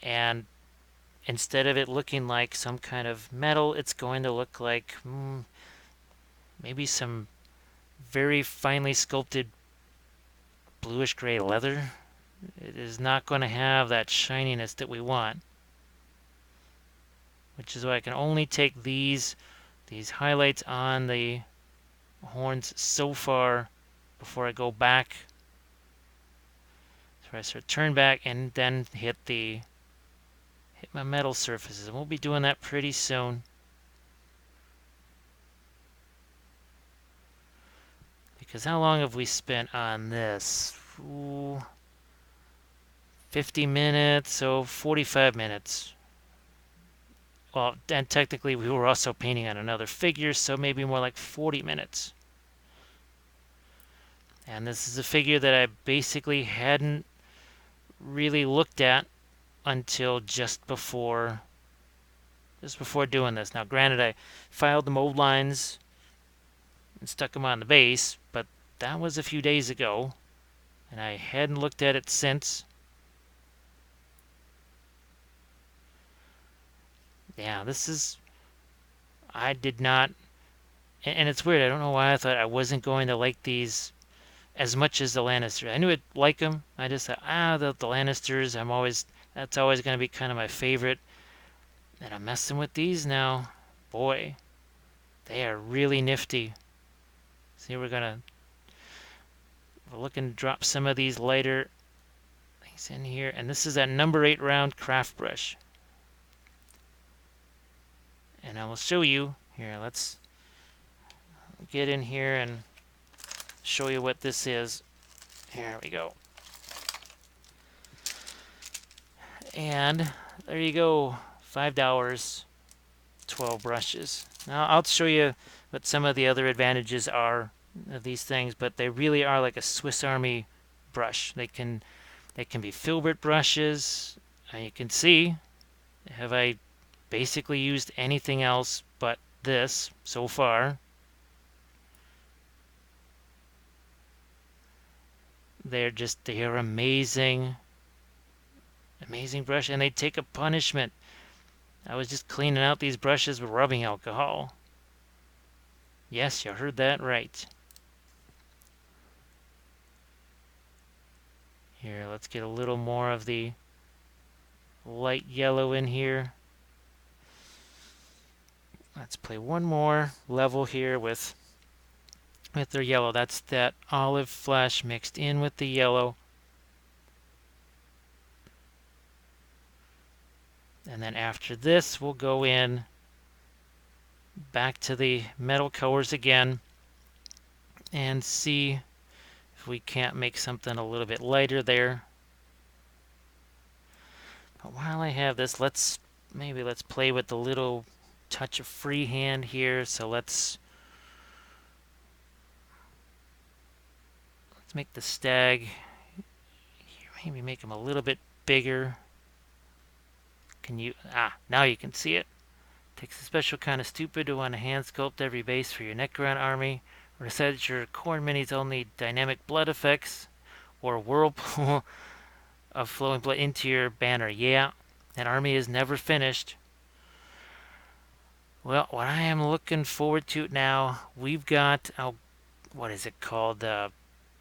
And instead of it looking like some kind of metal, it's going to look like maybe some very finely sculpted bluish gray leather. It is not going to have that shininess that we want. which is why I can only take these highlights on the horns so far before I go back. So I sort of turn back and then hit my metal surfaces. And we'll be doing that pretty soon. Because how long have we spent on this? Ooh, 50 minutes, so 45 minutes. Well, and technically we were also painting on another figure, so maybe more like 40 minutes. And this is a figure that I basically hadn't really looked at until just before doing this. Now, granted, I filed the mold lines and stuck them on the base, but that was a few days ago, and I hadn't looked at it since. Yeah, I did not, and it's weird, I don't know why I thought I wasn't going to like these as much as the Lannisters. I knew I'd like them, I just thought, the Lannisters, that's always going to be kind of my favorite, and I'm messing with these now. Boy, they are really nifty. See, we're looking to drop some of these lighter things in here, and this is that number 8 round craft brush. And I will show you here. Let's get in here and show you what this is. Here we go. And there you go. $5, 12 brushes. Now I'll show you what some of the other advantages are of these things, but they really are like a Swiss Army brush. They can be filbert brushes. And you can see, have I basically used anything else but this so far? They're amazing brush, and they take a punishment. I was just cleaning out these brushes with rubbing alcohol. Yes, you heard that right. Here, let's get a little more of the light yellow in here. Let's play one more level here with their yellow. That's that olive flesh mixed in with the yellow. And then after this, we'll go in back to the metal colors again and see if we can't make something a little bit lighter there. But while I have this, let's play with the little touch of freehand here. So let's make the stag, maybe make him a little bit bigger. Now you can see it. Takes a special kind of stupid to want to hand sculpt every base for your Necron army, or set your corn minis only dynamic blood effects, or whirlpool of flowing blood into your banner. Yeah, that army is never finished. Well, what I am looking forward to now, we've got, what is it called?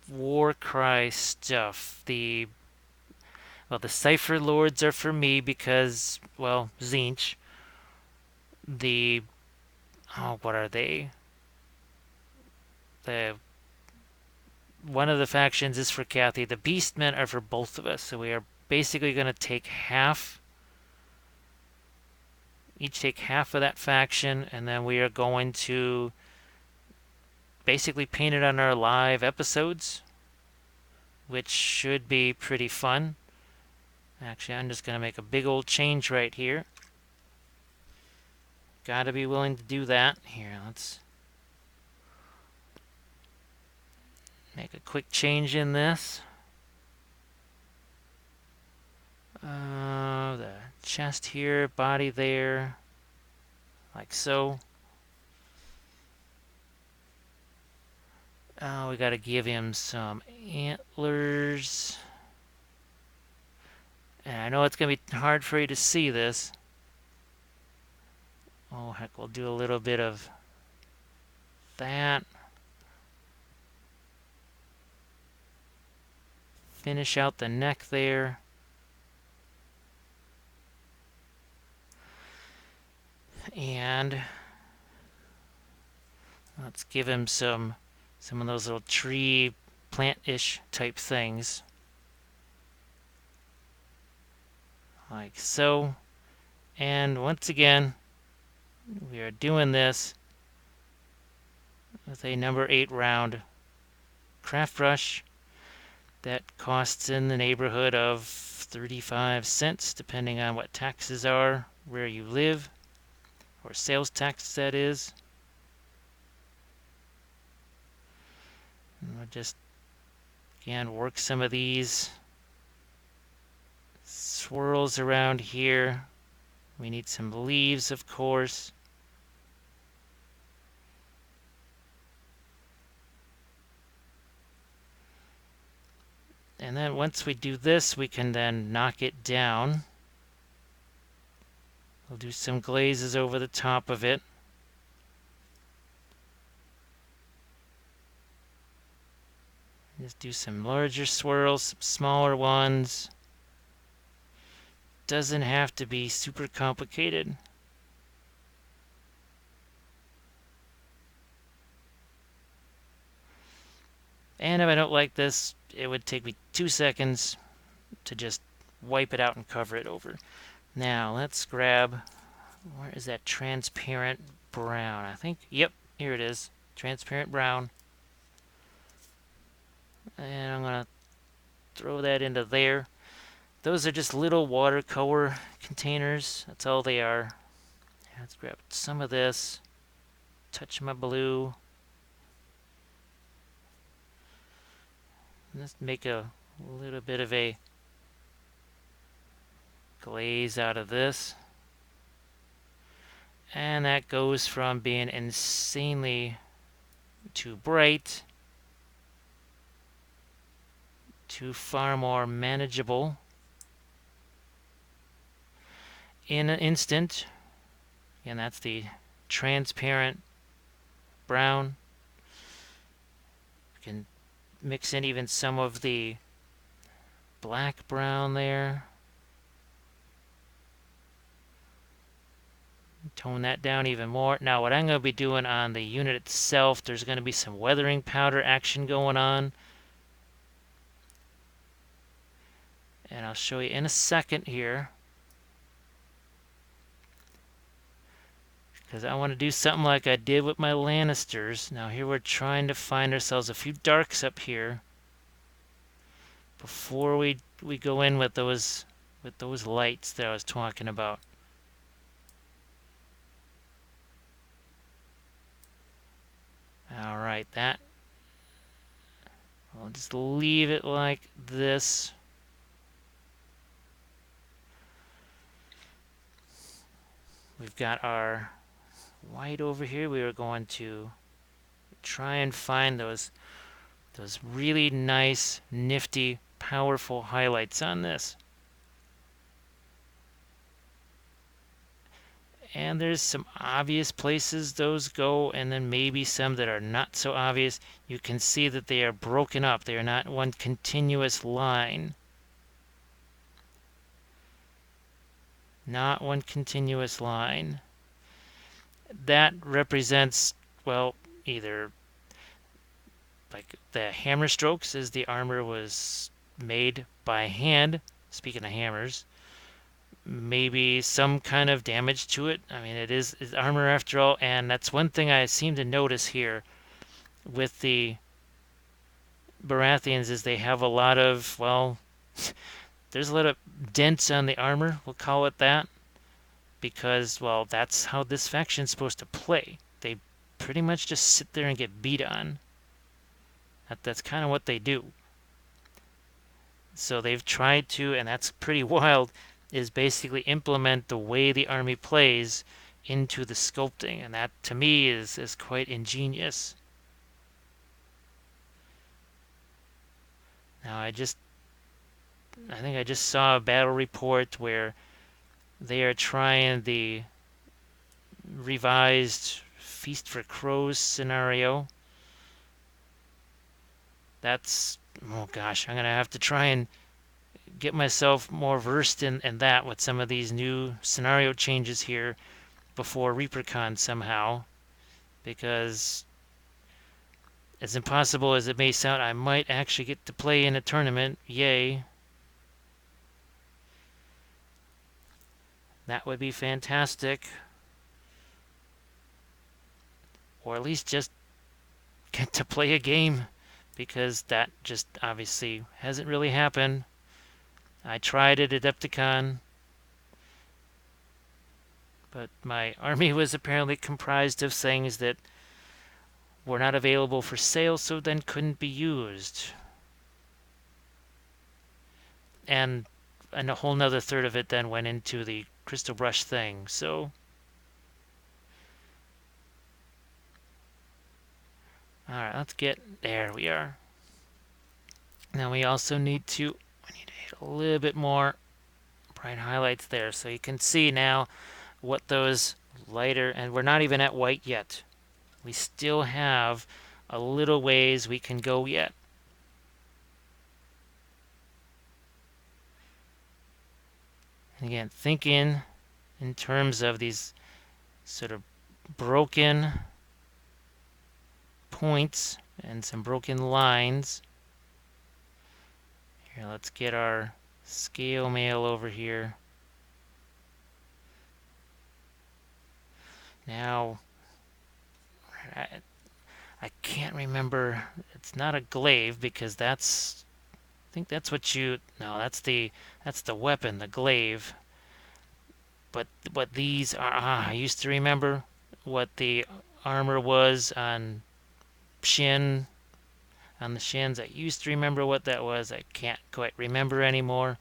Warcry stuff. The Cypher Lords are for me because, well, Tzeentch. What are they? One of the factions is for Kathy. The Beastmen are for both of us. So we are basically going to take each take half of that faction, and then we are going to basically paint it on our live episodes, which should be pretty fun. Actually, I'm just going to make a big old change right here. Gotta be willing to do that. Here, let's make a quick change in this. The chest here, body there, like so. We gotta give him some antlers. And I know it's gonna be hard for you to see this. Oh, heck, we'll do a little bit of that. Finish out the neck there. And let's give him some of those little tree plant-ish type things. Like so. And once again, we are doing this with a number 8 round craft brush that costs in the neighborhood of 35 cents, depending on what taxes are, where you live, or sales tax that is. And we'll just, again, work some of these swirls around here. We need some leaves, of course. And then once we do this, we can then knock it down. We'll do some glazes over the top of it. Just do some larger swirls, some smaller ones. Doesn't have to be super complicated. And if I don't like this, it would take me 2 seconds to just wipe it out and cover it over. Now let's grab, where is that transparent brown? I think, yep, here it is. Transparent brown. And I'm going to throw that into there. Those are just little watercolor containers. That's all they are. Let's grab some of this. Touch my blue. Let's make a little bit of a glaze out of this. And that goes from being insanely too bright to far more manageable in an instant. And that's the transparent brown. We can mix in even some of the black brown there. Tone that down even more. Now what I'm going to be doing on the unit itself, there's going to be some weathering powder action going on. And I'll show you in a second here. Because I want to do something like I did with my Lannisters. Now here we're trying to find ourselves a few darks up here before we go in with those lights that I was talking about. Alright, that I'll just leave it like this. We've got our white over here. We are going to try and find those really nice, nifty, powerful highlights on this. And there's some obvious places those go, and then maybe some that are not so obvious. You can see that they are broken up. They are not one continuous line. Not one continuous line. That represents, well, either like the hammer strokes as the armor was made by hand. Speaking of hammers, maybe some kind of damage to it. I mean, it's armor after all, and that's one thing I seem to notice here with the Baratheons is they have a lot of, well, there's a lot of dents on the armor, we'll call it that, because, well, that's how this faction's supposed to play. They pretty much just sit there and get beat on. That's kind of what they do. So they've tried to, and that's pretty wild, is basically implement the way the army plays into the sculpting, and that to me is quite ingenious. Now I think I just saw a battle report where they are trying the revised Feast for Crows scenario. That's, oh gosh, I'm gonna have to try and get myself more versed in that with some of these new scenario changes here. before ReaperCon somehow, because as impossible as it may sound, I might actually get to play in a tournament. Yay. That would be fantastic. Or at least just get to play a game, because that just obviously hasn't really happened. I tried it at Adepticon, but my army was apparently comprised of things that were not available for sale, so then couldn't be used. And a whole nother third of it then went into the crystal brush thing. So alright, let's get there. We are. Now we also need to hit a little bit more bright highlights there, so you can see now what those lighter, and we're not even at white yet. We still have a little ways we can go yet. And again, thinking in terms of these sort of broken points and some broken lines. Here, let's get our scale mail over here. Now, I can't remember. It's not a glaive, because that's, I think that's what you, no, that's the weapon, the glaive. But what these are, I used to remember what the armor was on the shins. I used to remember what that was. I can't quite remember anymore.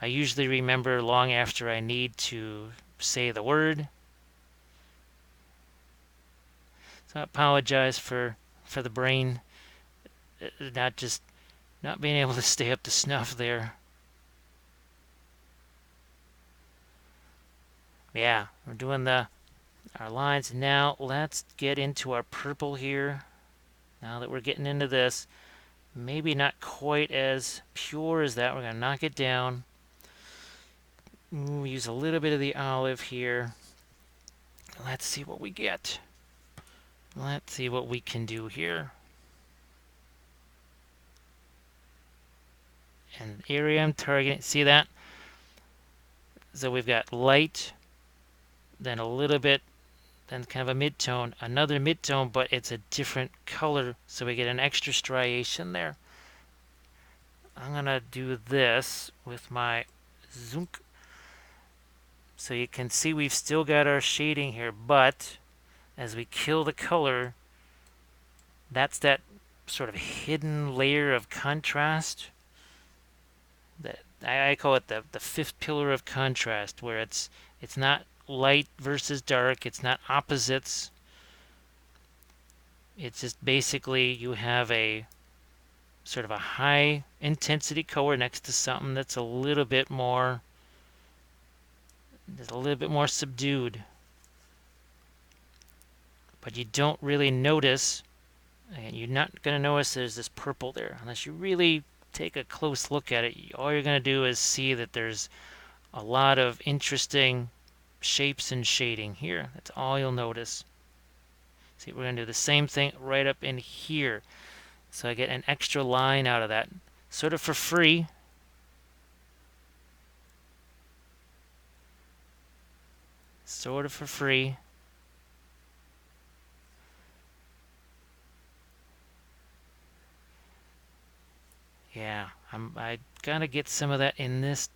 I usually remember long after I need to say the word. So I apologize for the brain not being able to stay up to snuff there. Yeah, we're doing our lines. Now let's get into our purple here. Now that we're getting into this, maybe not quite as pure as that. We're going to knock it down. Ooh, use a little bit of the olive here. Let's see what we get. Let's see what we can do here. And the area I'm targeting, see that? So we've got light, then a little bit, then kind of a mid-tone, another mid-tone, but it's a different color, so we get an extra striation there. I'm going to do this with my Zunk. So you can see we've still got our shading here, but as we kill the color, that's that sort of hidden layer of contrast. That I call it the fifth pillar of contrast, where it's not light versus dark, it's not opposites. It's just basically you have a sort of a high intensity color next to something that's a little bit more subdued. But you don't really notice, and you're not going to notice there's this purple there unless you really take a close look at it. All you're going to do is see that there's a lot of interesting shapes and shading here. That's all you'll notice. See, we're going to do the same thing right up in here. So I get an extra line out of that, sort of for free. Sort of for free. Yeah, I gotta get some of that in this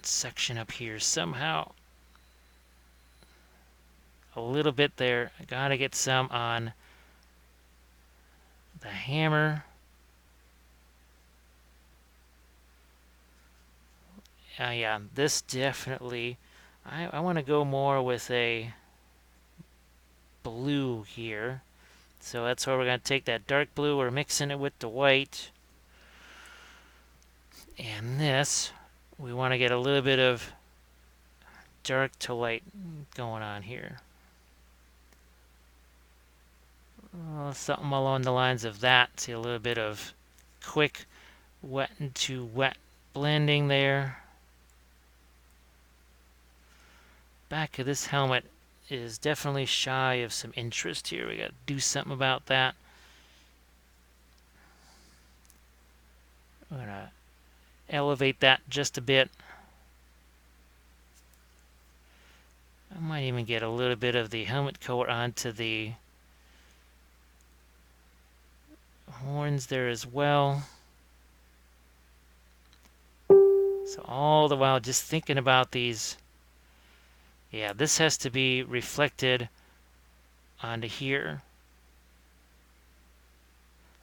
section up here somehow. A little bit there. I gotta get some on the hammer. Yeah, this definitely, I want to go more with a blue here. So that's where we're going to take that dark blue, we're mixing it with the white. And this, we want to get a little bit of dark to light going on here. Something along the lines of that. See a little bit of quick wet into wet blending there. back of this helmet is definitely shy of some interest here. We got to do something about that. I'm going to elevate that just a bit. I might even get a little bit of the helmet coat onto the horns there as well. So all the while just thinking about these. Yeah, this has to be reflected onto here.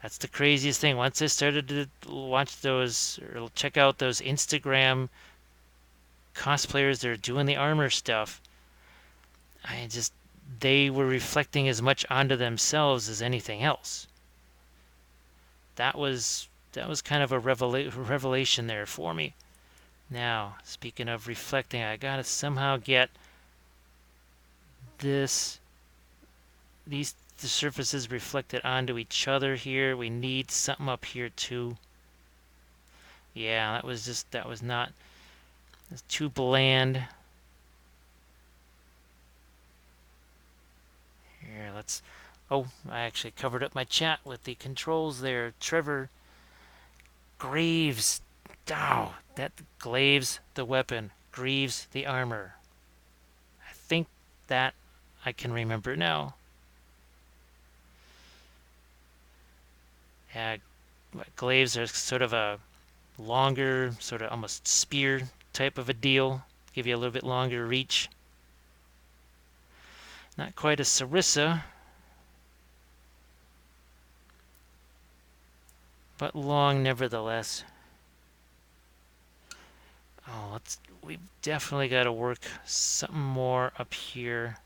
That's the craziest thing. Once I started to watch those, or check out those Instagram cosplayers that are doing the armor stuff, they were reflecting as much onto themselves as anything else. That was kind of a revelation there for me. Now, speaking of reflecting, I gotta somehow get the surfaces reflected onto each other here. We need something up here too. Yeah, that was not, it's too bland. Here, oh, I actually covered up my chat with the controls there. Trevor Graves. Oh, that Glaves the weapon, Greaves the armor. I think that I can remember now. Yeah, Glaves are sort of a longer, sort of almost spear type of a deal. Give you a little bit longer reach. Not quite a Sarissa, but long nevertheless. Oh, we've definitely got to work something more up here.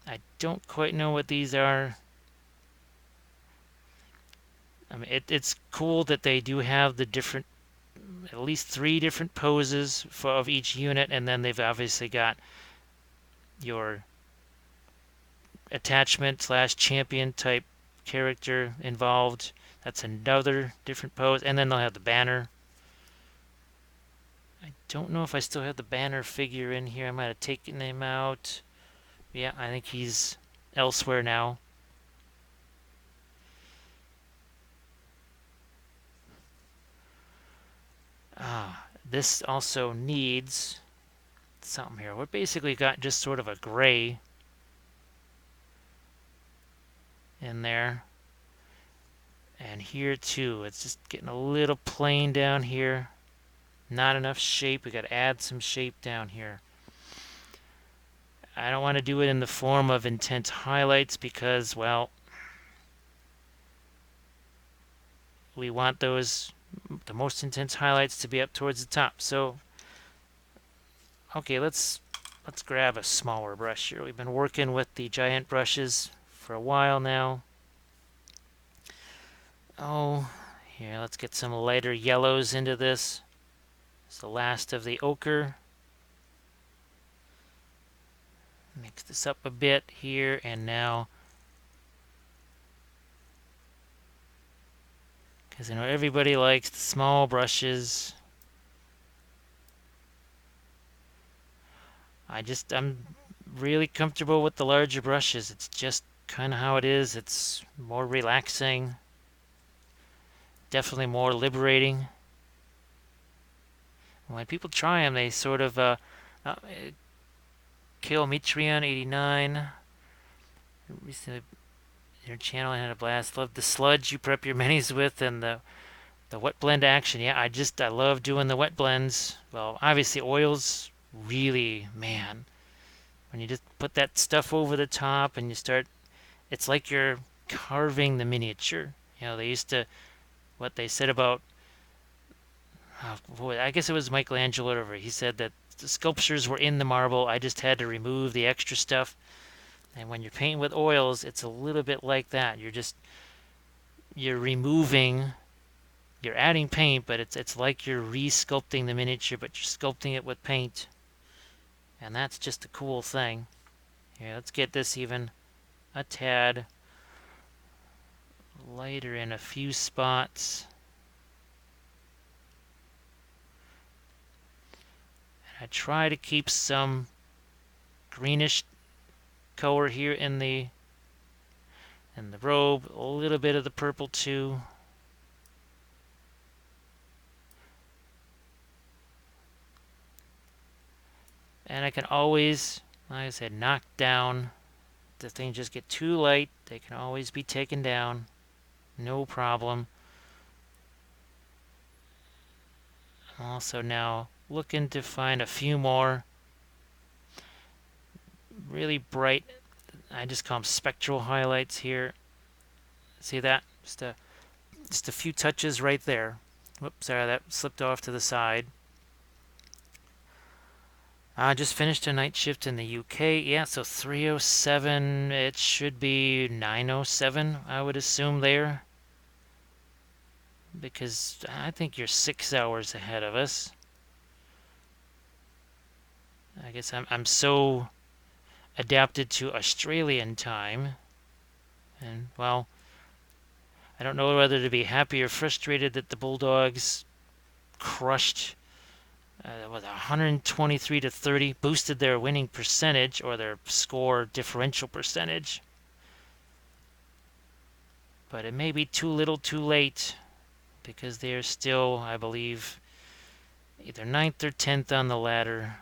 I don't quite know what these are. I mean, it's cool that they do have the different, at least 3 different poses of each unit, and then they've obviously got your attachment / champion type character involved. That's another different pose, and then they'll have the banner. I don't know if I still have the banner figure in here. I might have taken him out. Yeah, I think he's elsewhere now. This also needs something here. We've basically got just sort of a gray in there. And here too, it's just getting a little plain down here. Not enough shape. We got to add some shape down here. I don't want to do it in the form of intense highlights because, well, we want the most intense highlights to be up towards the top. So, okay, let's grab a smaller brush here. We've been working with the giant brushes for a while now. Oh, here, let's get some lighter yellows into this. It's the last of the ochre. Mix this up a bit here, and now, because I know everybody likes the small brushes. I'm really comfortable with the larger brushes. It's just kind of how it is. It's more relaxing. Definitely more liberating. When people try them, they sort of Kill Mitrion89. Recently, your channel had a blast. Love the sludge you prep your minis with, and the wet blend action. Yeah, I love doing the wet blends. Well, obviously oils really, man. When you just put that stuff over the top and you start, it's like you're carving the miniature. You know, they used to, what they said about, I guess it was Michelangelo or whatever. He said that the sculptures were in the marble. I just had to remove the extra stuff. And when you're painting with oils, it's a little bit like that. You're removing, you're adding paint, but it's like you're re-sculpting the miniature, but you're sculpting it with paint. And that's just a cool thing. Here, let's get this even a tad lighter in a few spots. I try to keep some greenish color here in the robe, a little bit of the purple too. And I can always, like I said, knock down. If the things just get too light, they can always be taken down. No problem. I'm also now looking to find a few more really bright, I just call them spectral highlights here. See that? Just a few touches right there. Whoops, sorry, that slipped off to the side. I just finished a night shift in the UK. Yeah, so 3:07. It should be 9:07, I would assume there. Because I think you're 6 hours ahead of us. I guess I'm so adapted to Australian time. And, well, I don't know whether to be happy or frustrated that the Bulldogs crushed with 123 to 30, boosted their winning percentage or their score differential percentage. But it may be too little too late because they're still, I believe, either 9th or 10th on the ladder,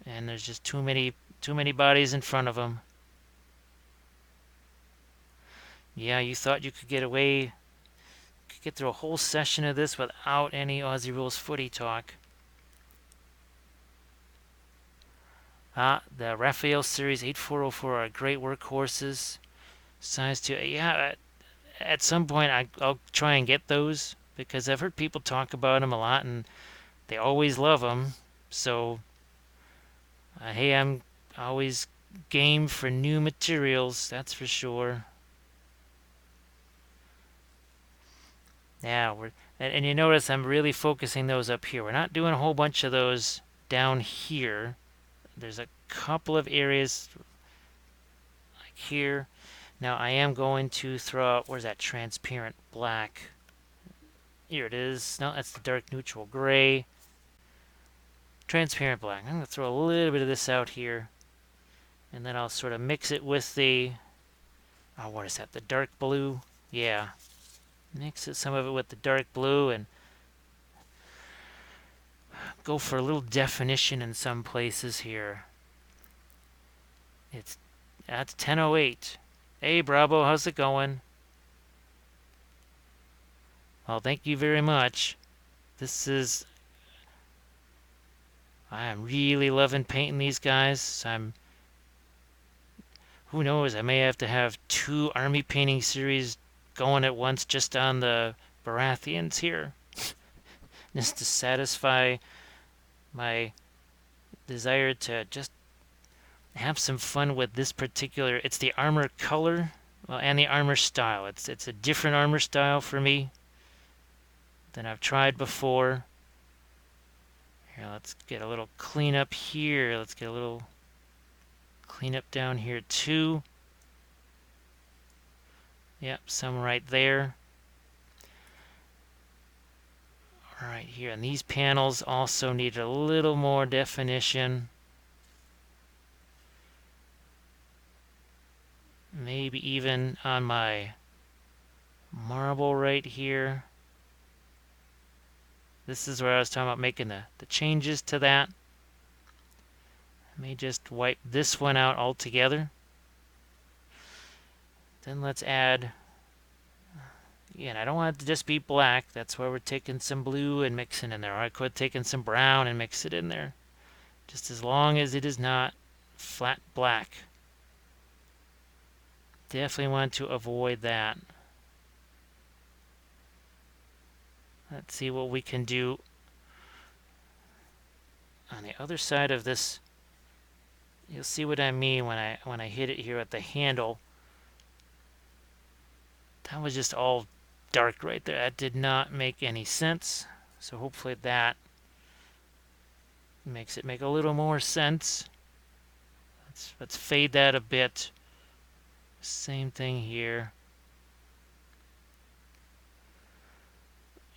and there's just too many bodies in front of them. Yeah, you thought you could get away, could get through a whole session of this without any Aussie Rules footy talk. The Raphael Series 8404 are great workhorses. Size 2. Yeah, at some point I'll try and get those because I've heard people talk about them a lot and they always love them. So, hey, I'm always game for new materials, that's for sure. Yeah, and you notice I'm really focusing those up here. We're not doing a whole bunch of those down here. There's a couple of areas like here. Now I am going to throw out, where's that transparent black? Here it is. No, that's the dark neutral gray. Transparent black. I'm going to throw a little bit of this out here. And then I'll sort of mix it with the, oh, what is that? The dark blue? Yeah. Mix some of it with the dark blue and go for a little definition in some places here. That's 10:08. Hey, Bravo, how's it going? Well, thank you very much. I am really loving painting these guys. Who knows, I may have to have 2 army painting series going at once just on the Baratheons here. Just to satisfy my desire to just have some fun with this particular, it's the armor color, well, and the armor style. It's a different armor style for me than I've tried before. Here, let's get a little cleanup here. Let's get a little cleanup down here too. Yep, some right there. All right, here, and these panels also need a little more definition. Maybe even on my marble right here. This is where I was talking about making the changes to that. I may just wipe this one out altogether. Then let's add, again, I don't want it to just be black. That's why we're taking some blue and mixing in there. Or I could take in some brown and mix it in there. Just as long as it is not flat black. Definitely want to avoid that. Let's see what we can do on the other side of this. You'll see what I mean when I hit it here at the handle. That was just all dark right there. That did not make any sense. So hopefully that makes it make a little more sense. Let's fade that a bit. Same thing here.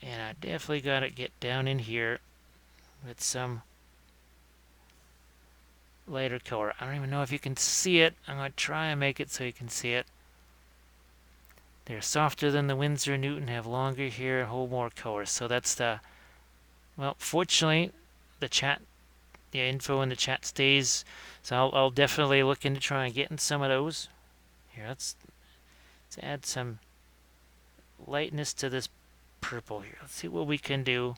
And I definitely got to get down in here with some lighter color. I don't even know if you can see it. I'm going to try and make it so you can see it. They're softer than the Winsor Newton, have longer hair, hold more color. So that's the, well, fortunately, the chat, the info in the chat stays. So I'll definitely look into trying getting some of those. Here, let's add some lightness to this purple here. Let's see what we can do.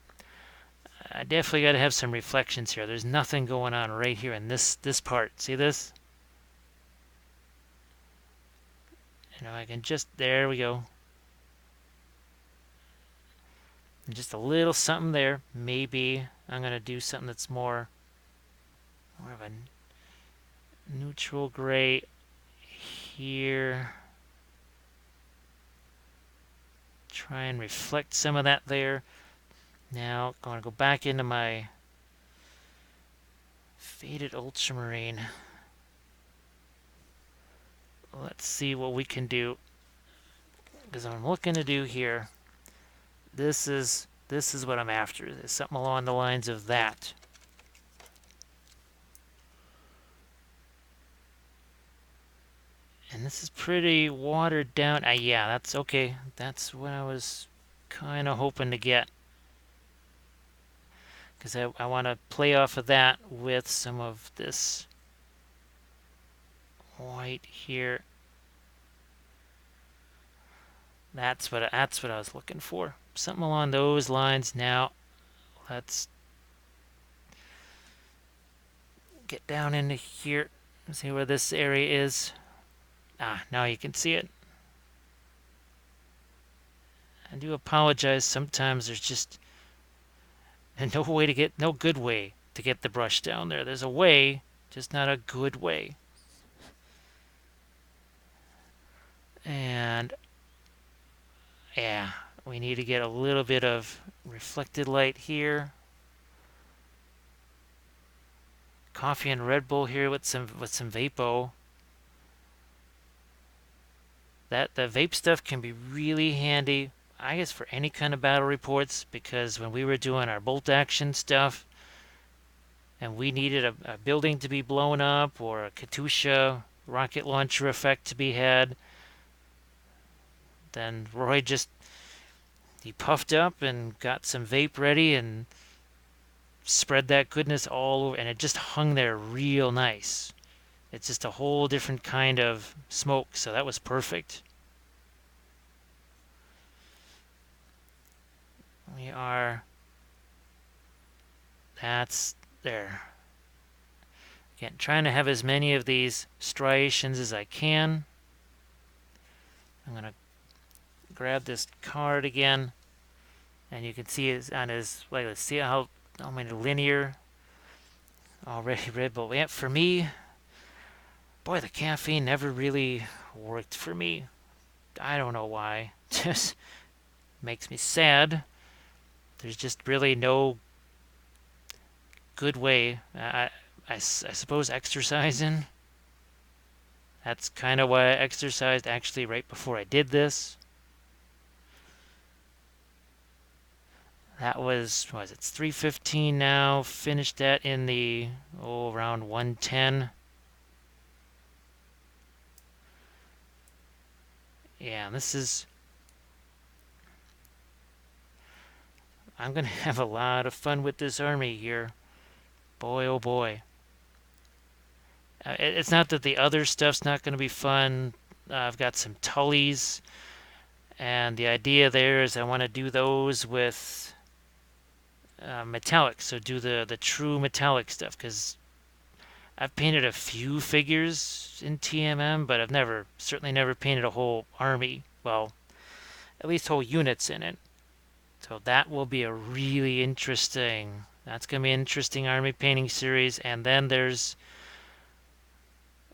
I definitely got to have some reflections here. There's nothing going on right here in this part. See this? You know, I can just, there we go. And just a little something there. Maybe I'm going to do something that's more of a neutral gray here. Try and reflect some of that there. Now, I'm going to go back into my faded ultramarine. Let's see what we can do. Because what I'm looking to do here, this is what I'm after. There's something along the lines of that. And this is pretty watered down. Yeah, that's okay. That's what I was kind of hoping to get. Because I want to play off of that with some of this white here. That's what I was looking for. Something along those lines. Now, let's get down into here and see where this area is. Now you can see it. I do apologize. Sometimes there's just no good way to get the brush down there. There's a way, just not a good way. And yeah, we need to get a little bit of reflected light here. Coffee and Red Bull here with some vapo. The vape stuff can be really handy, I guess, for any kind of battle reports, because when we were doing our bolt action stuff and we needed a building to be blown up or a Katusha rocket launcher effect to be had, then Roy he puffed up and got some vape ready and spread that goodness all over, and it just hung there real nice. It's just a whole different kind of smoke, so that was perfect. That's there. Again, trying to have as many of these striations as I can. I'm going to grab this card again, and you can see it on his, let's see how many linear already red, but yeah, for me, boy, the caffeine never really worked for me. I don't know why. Just makes me sad. There's just really no good way. I suppose exercising. That's kind of why I exercised actually right before I did this. That was, it's 3:15 now. Finished that in the, around 1:10. Yeah, this is, I'm going to have a lot of fun with this army here. Boy, oh boy. It's not that the other stuff's not going to be fun. I've got some Tullys, and the idea there is I want to do those with metallic, so do the true metallic stuff, because I've painted a few figures in TMM, but I've certainly never painted a whole army. Well, at least whole units in it. So that will be a really interesting, that's going to be an interesting army painting series. And then there's,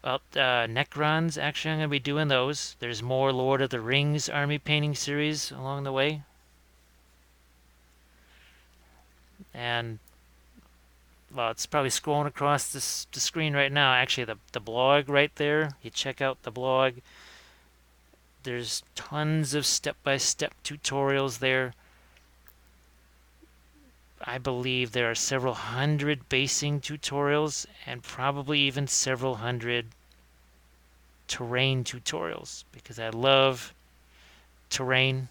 well, Necrons, actually I'm going to be doing those. There's more Lord of the Rings army painting series along the way. And, well, it's probably scrolling across the screen right now. Actually, the blog right there, you check out the blog. There's tons of step-by-step tutorials there. I believe there are several hundred basing tutorials and probably even several hundred terrain tutorials, because I love terrain.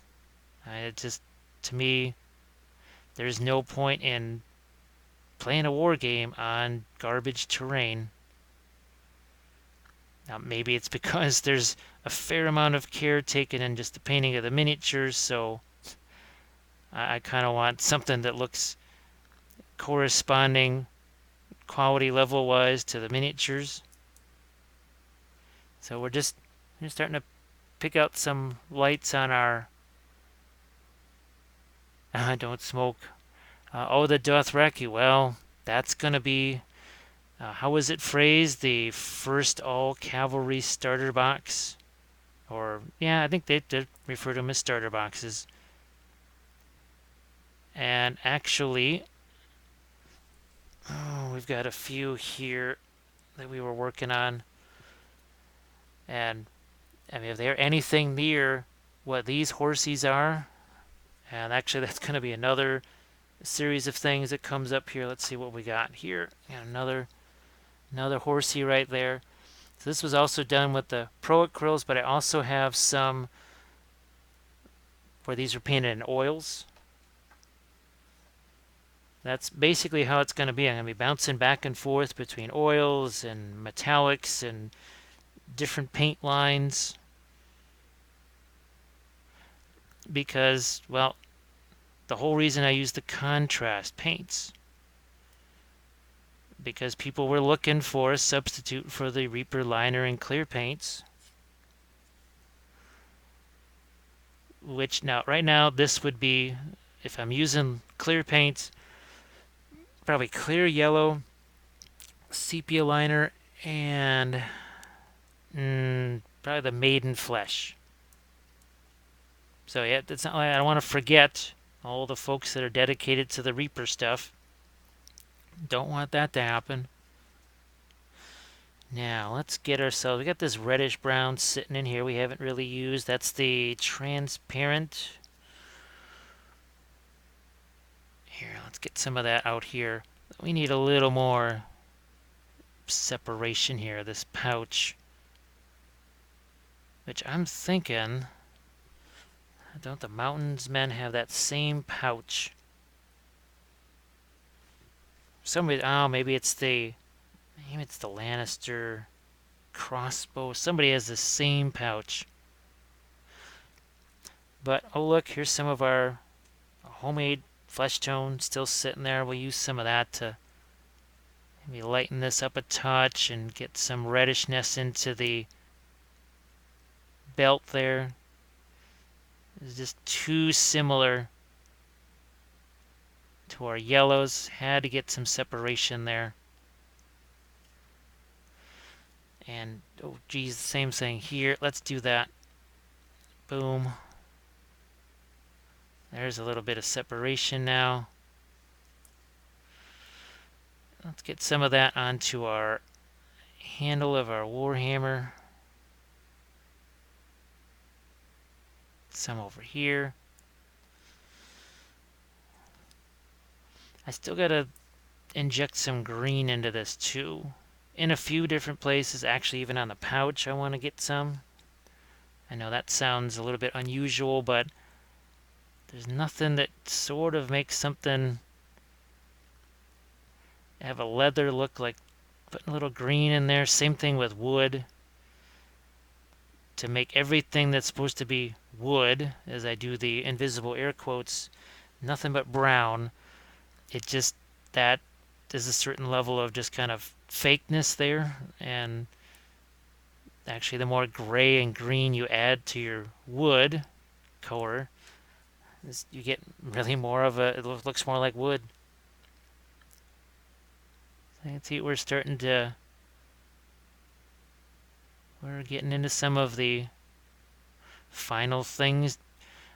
It just, to me, there's no point in playing a war game on garbage terrain. Now, maybe it's because there's a fair amount of care taken in just the painting of the miniatures, so I kind of want something that looks corresponding quality level wise to the miniatures. So we're starting to pick out some lights on our don't smoke. Oh, the Dothraki. Well, that's going to be, how was it phrased? The first all cavalry starter box? Or, yeah, I think they did refer to them as starter boxes. And actually, we've got a few here that we were working on. And, I mean, if they're anything near what these horsies are, and actually that's going to be another series of things that comes up here. Let's see what we got here. And another horsey right there. So this was also done with the ProAcryls, but I also have some where these are painted in oils. That's basically how it's going to be. I'm going to be bouncing back and forth between oils and metallics and different paint lines because, well, the whole reason I use the contrast paints, because people were looking for a substitute for the Reaper liner and clear paints, which now right now this would be, if I'm using clear paints, probably clear yellow, sepia liner, and probably the maiden flesh. So yeah, it's not like I don't want to forget all the folks that are dedicated to the Reaper stuff. Don't want that to happen. Now let's get ourselves, we got this reddish brown sitting in here we haven't really used. That's the transparent. Here, let's get some of that out here. We need a little more separation here, this pouch. Which I'm thinking, don't the Mountains Men have that same pouch? Somebody, oh, maybe it's the Lannister crossbow. Somebody has the same pouch. But, oh look, here's some of our homemade flesh tone still sitting there. We'll use some of that to maybe lighten this up a touch and get some reddishness into the belt there. It's just too similar to our yellows. Had to get some separation there. And, oh geez, the same thing here. Let's do that. Boom. There's a little bit of separation now. Let's get some of that onto our handle of our Warhammer. Some over here. I still gotta inject some green into this too. In a few different places, actually even on the pouch I want to get some. I know that sounds a little bit unusual, but there's nothing that sort of makes something have a leather look like putting a little green in there. Same thing with wood. To make everything that's supposed to be wood, as I do the invisible air quotes, nothing but brown. It just, that there's a certain level of just kind of fakeness there, and actually the more gray and green you add to your wood color, you get really more of a, it looks more like wood. So you can see we're getting into some of the final things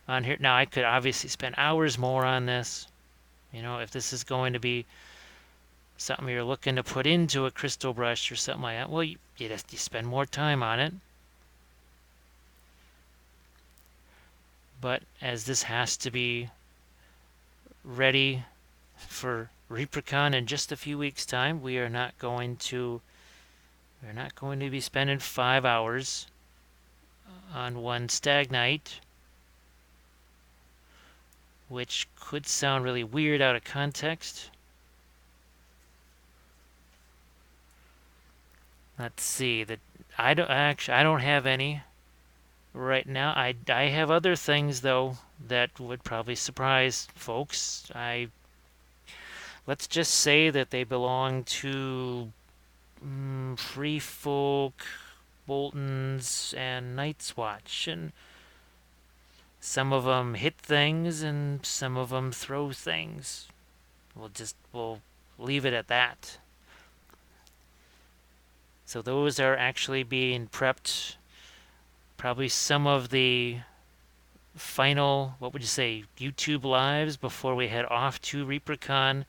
on here. Now I could obviously spend hours more on this. You know, if this is going to be something you're looking to put into a crystal brush or something like that, well, you spend more time on it. But as this has to be ready for ReaperCon in just a few weeks' time. We're not going to be spending 5 hours on one stag night, which could sound really weird out of context. Let's see. I don't have any right now. I have other things though that would probably surprise folks. Let's just say that they belong to Free Folk, Boltons, and Night's Watch, and some of them hit things and some of them throw things. We'll leave it at that. So those are actually being prepped. Probably some of the final, what would you say, YouTube lives before we head off to ReaperCon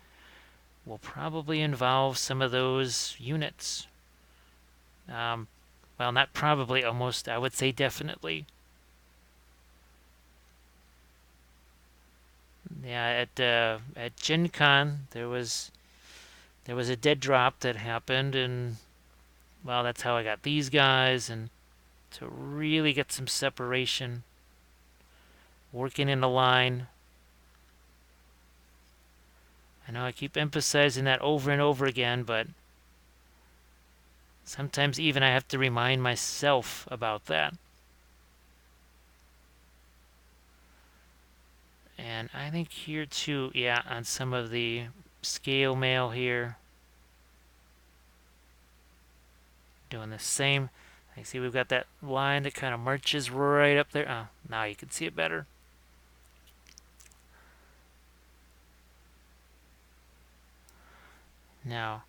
will probably involve some of those units. Well, not probably, almost, I would say definitely. Yeah, at Gen Con there was a dead drop that happened, and well, that's how I got these guys, and to really get some separation, working in a line. I know I keep emphasizing that over and over again, but sometimes even I have to remind myself about that. And I think here too, yeah, on some of the scale mail here, doing the same. I see we've got that line that kind of marches right up there. Oh, now you can see it better. Now,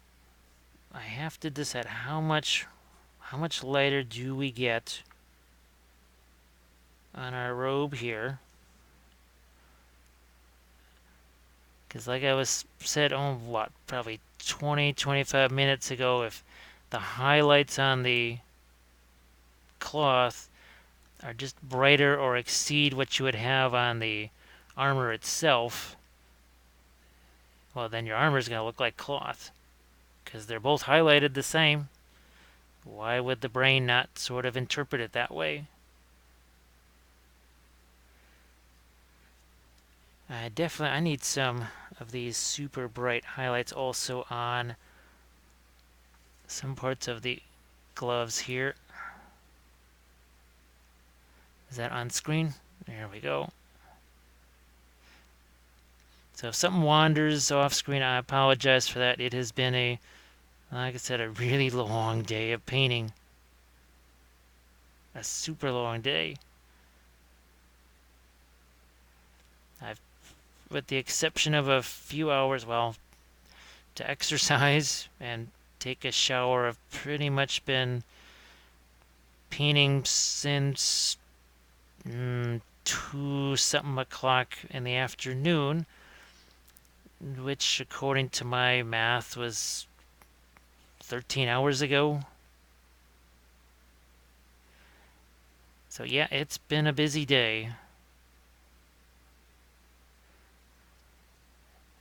I have to decide how much lighter do we get on our robe here. Because like I said, probably 20, 25 minutes ago, if the highlights on the cloth are just brighter or exceed what you would have on the armor itself, well, then your armor is going to look like cloth. Because they're both highlighted the same. Why would the brain not sort of interpret it that way? I need some of these super bright highlights also on some parts of the gloves here. Is that on screen? There we go. So if something wanders off screen, I apologize for that. It has been like I said, a really long day of painting. A super long day. With the exception of a few hours, well, to exercise and take a shower, I've pretty much been painting since 2-something o'clock in the afternoon, which according to my math was 13 hours ago. So yeah, it's been a busy day.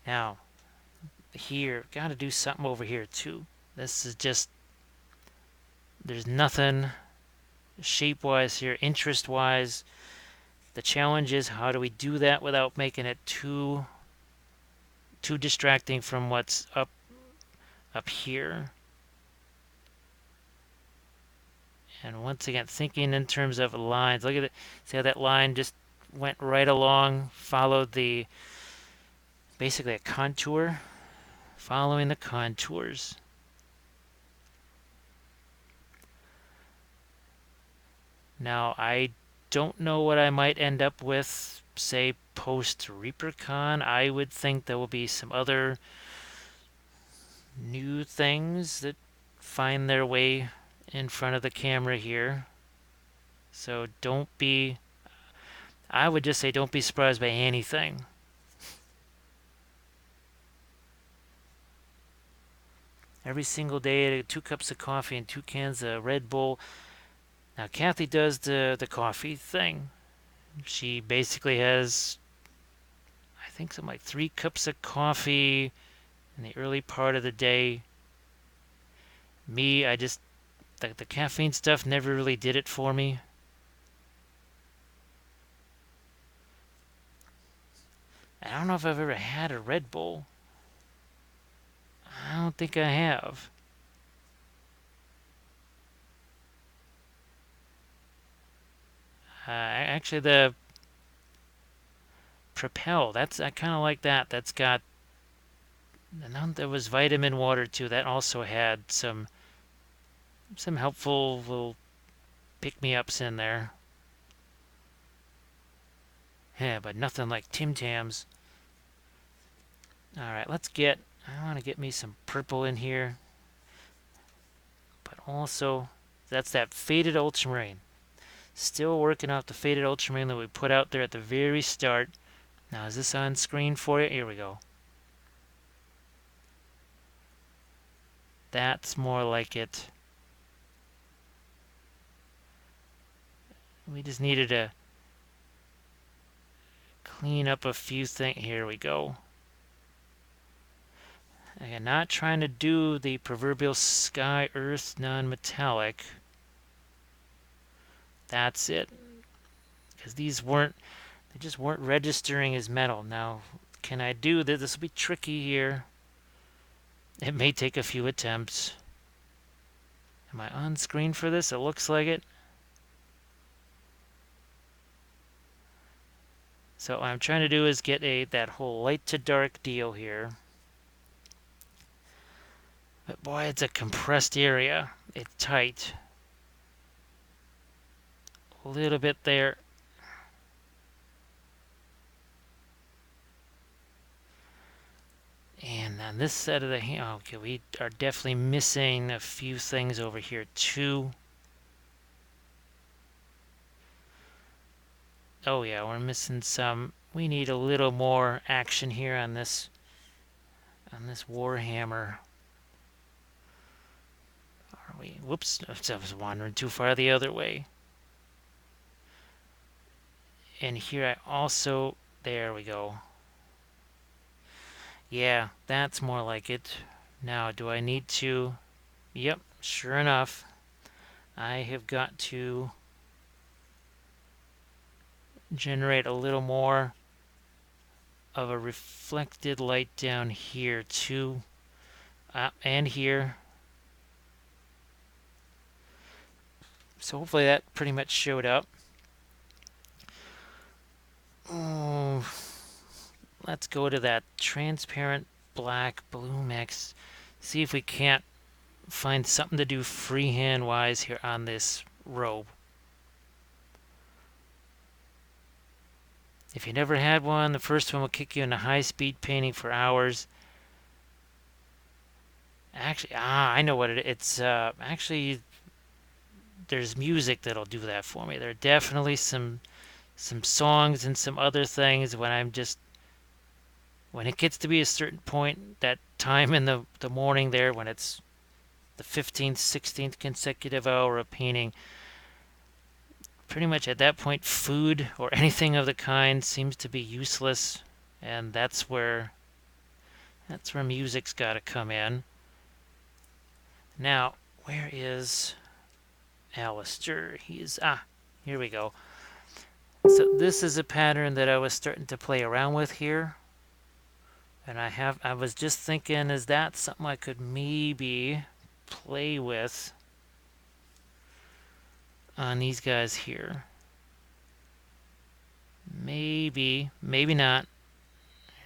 Now, here, gotta do something over here too. This is just, there's nothing shape-wise here, interest-wise. The challenge is how do we do that without making it too distracting from what's up here. And once again, thinking in terms of lines. Look at it. See how that line just went right along, followed basically a contour, following the contours. Now, I don't know what I might end up with, say, post ReaperCon. I would think there will be some other new things that find their way in front of the camera here. So I would just say don't be surprised by anything. Every single day, 2 cups of coffee and 2 cans of Red Bull. Now, Kathy does the coffee thing. She basically has, I think something like 3 cups of coffee in the early part of the day. Me, I just, the caffeine stuff never really did it for me. I don't know if I've ever had a Red Bull. I don't think I have. Actually, the Propel, I kind of like that. That's got, there was vitamin water too. That also had some helpful little pick-me-ups in there. Yeah, but nothing like Tim Tams. All right, I want to get me some purple in here. But also, that's that faded ultramarine. Still working off the faded ultramarine that we put out there at the very start. Now, is this on screen for you? Here we go. That's more like it. We just needed to clean up a few things. Here we go. Again, not trying to do the proverbial sky earth non-metallic. That's it. Because they just weren't registering as metal. Now, can I do this? This will be tricky here. It may take a few attempts. Am I on screen for this? It looks like it. So what I'm trying to do is get that whole light to dark deal here. But boy, it's a compressed area. It's tight. A little bit there. And on this side of the hand, okay, we are definitely missing a few things over here too. Oh yeah, we're missing some. We need a little more action here on this Warhammer. Are we? Whoops, I was wandering too far the other way. And here I also, there we go. Yeah, that's more like it. Now, do I need to? Yep, sure enough, I have got to generate a little more of a reflected light down here too, and here. So hopefully that pretty much showed up. Oh, let's go to that transparent black blue mix. See if we can't find something to do freehand wise here on this robe. If you never had one, the first one will kick you into high-speed painting for hours. Actually, I know what it is. It's actually, there's music that'll do that for me. There are definitely some songs and some other things when it gets to be a certain point, that time in the morning there, when it's the 15th, 16th consecutive hour of painting, pretty much at that point, food or anything of the kind seems to be useless, and that's where music's got to come in. Now, where is Alistair? Here we go. So this is a pattern that I was starting to play around with here, and I was just thinking, is that something I could maybe play with on these guys here? Maybe not.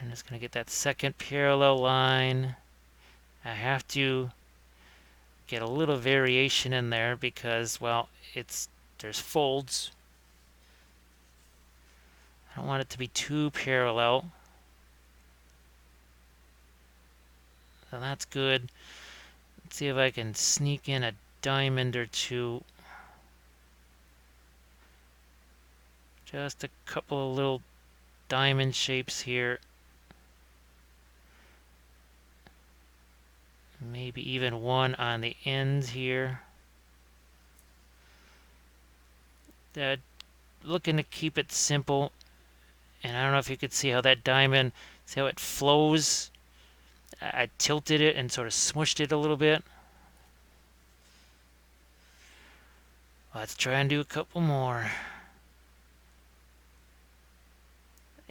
I'm just going to get that second parallel line. I have to get a little variation in there because, well, there's folds. I don't want it to be too parallel. So that's good. Let's see if I can sneak in a diamond or two. Just a couple of little diamond shapes here. Maybe even one on the ends here. Looking to keep it simple And I don't know if you could see how that diamond, see how it flows. I tilted it and sort of smushed it a little bit. Let's try and do a couple more.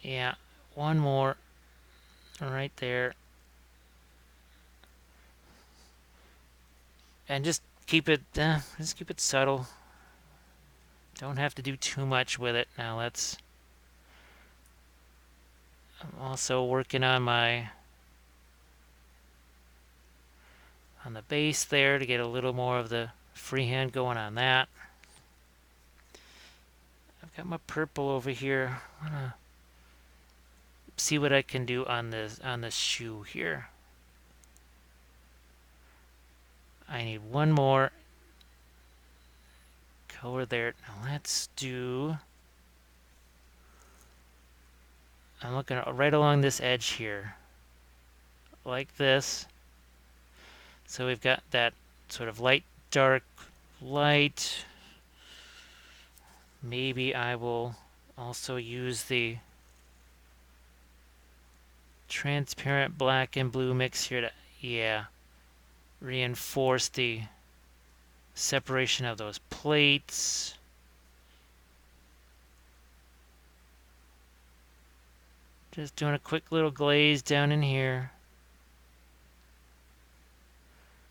Yeah, one more right there. And just keep it subtle. Don't have to do too much with it. Now I'm also working on the base there to get a little more of the freehand going on that. I've got my purple over here. I'm gonna see what I can do on this shoe here. I need one more color there. Now let's do. I'm looking right along this edge here, like this. So we've got that sort of light, dark, light. Maybe I will also use the transparent black and blue mix here to, yeah, reinforce the separation of those plates. Just doing a quick little glaze down in here,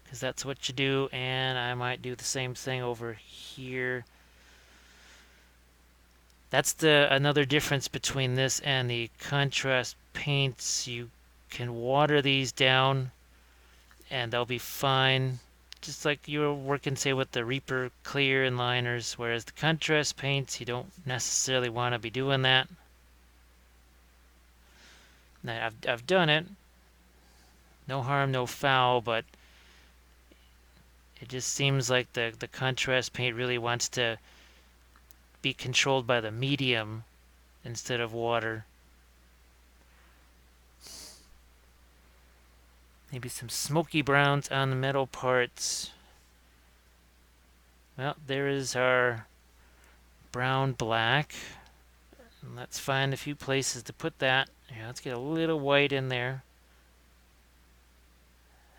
because that's what you do. And I might do the same thing over here. That's another difference between this and the contrast paints. You can water these down and they'll be fine, just like you were working, say, with the Reaper clear and liners, whereas the contrast paints, you don't necessarily want to be doing that. Now, I've done it. No harm, no foul, but it just seems like the contrast paint really wants to be controlled by the medium instead of water. Maybe some smoky browns on the metal parts. Well, there is our brown black. And let's find a few places to put that. Here, let's get a little white in there.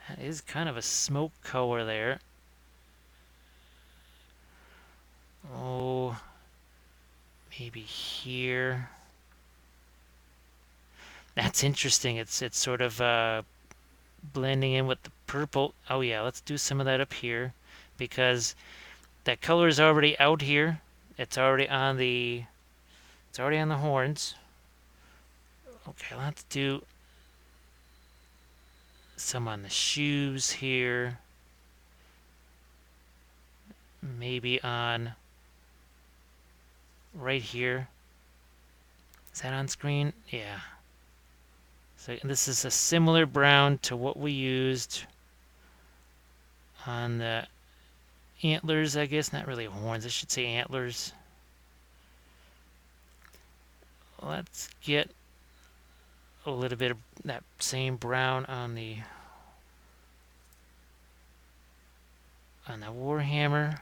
That is kind of a smoke color there. Oh, maybe here. That's interesting. It's sort of blending in with the purple. Oh yeah, let's do some of that up here, because that color is already out here. It's already on the horns. Okay, let's do some on the shoes here. Maybe on right here. Is that on screen? Yeah. So this is a similar brown to what we used on the antlers, I guess. Not really horns, I should say antlers. Let's get a little bit of that same brown on the Warhammer.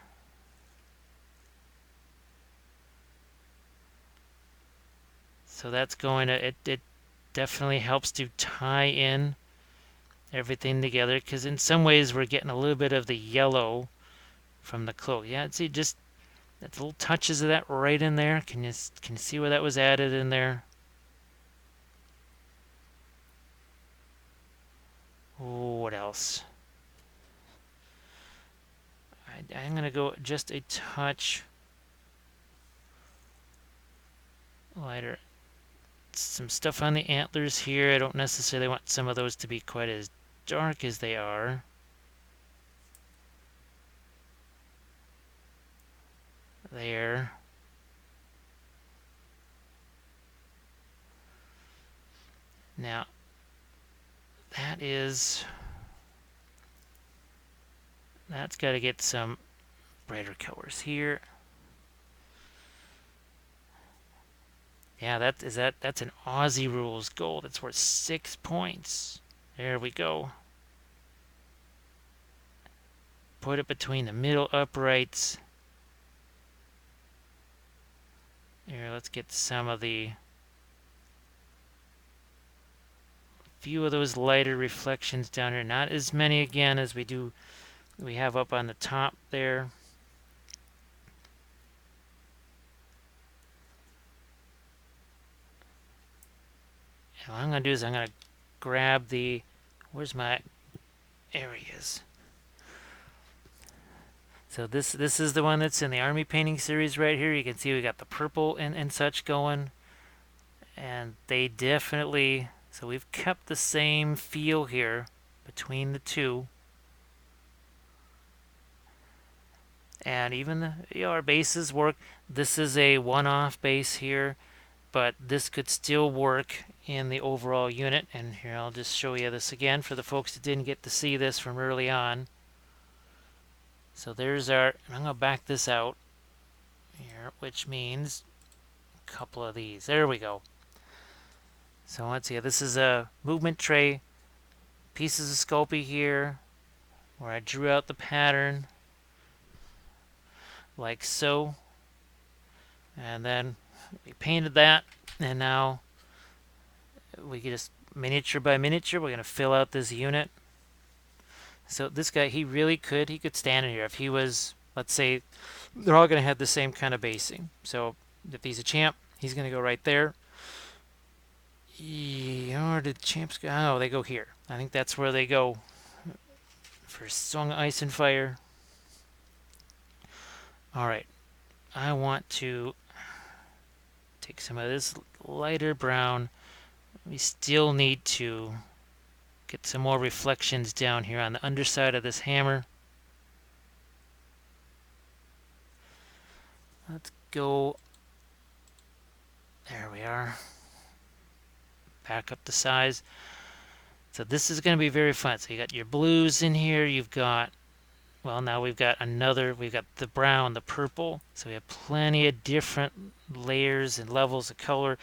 So that's going to, it definitely helps to tie in everything together, because in some ways we're getting a little bit of the yellow from the cloak. Yeah, see, just that little touches of that right in there. Can you see where that was added in there? Oh, what else? I'm gonna go just a touch lighter. Some stuff on the antlers here. I don't necessarily want some of those to be quite as dark as they are. There. Now, that's got to get some brighter colors here. Yeah, that's an Aussie Rules gold. It's worth 6 points. There we go. Put it between the middle uprights. Here, let's get some of the few of those lighter reflections down here. Not as many again as we have up on the top there. And what I'm going to do is I'm going to grab the, where's my areas? So this is the one that's in the army painting series right here. You can see we got the purple and such going. And they definitely, so we've kept the same feel here between the two. And even our bases work. This is a one-off base here, but this could still work in the overall unit. And here, I'll just show you this again for the folks that didn't get to see this from early on. So there's our, and I'm going to back this out here, which means a couple of these. There we go. So let's see, this is a movement tray, pieces of Sculpey here, where I drew out the pattern, like so. And then we painted that, and now we can just miniature by miniature, we're going to fill out this unit. So this guy, he could stand in here. If he was, let's say, they're all going to have the same kind of basing. So if he's a champ, he's going to go right there. Or did champs go? Oh, they go here. I think that's where they go for Song Ice and Fire. Alright, I want to take some of this lighter brown. We still need to get some more reflections down here on the underside of this hammer. Let's go. There we are. Back up the size. So this is going to be very fun. So you got your blues in here. You've got, well, now we've got the brown, the purple. So we have plenty of different layers and levels of color.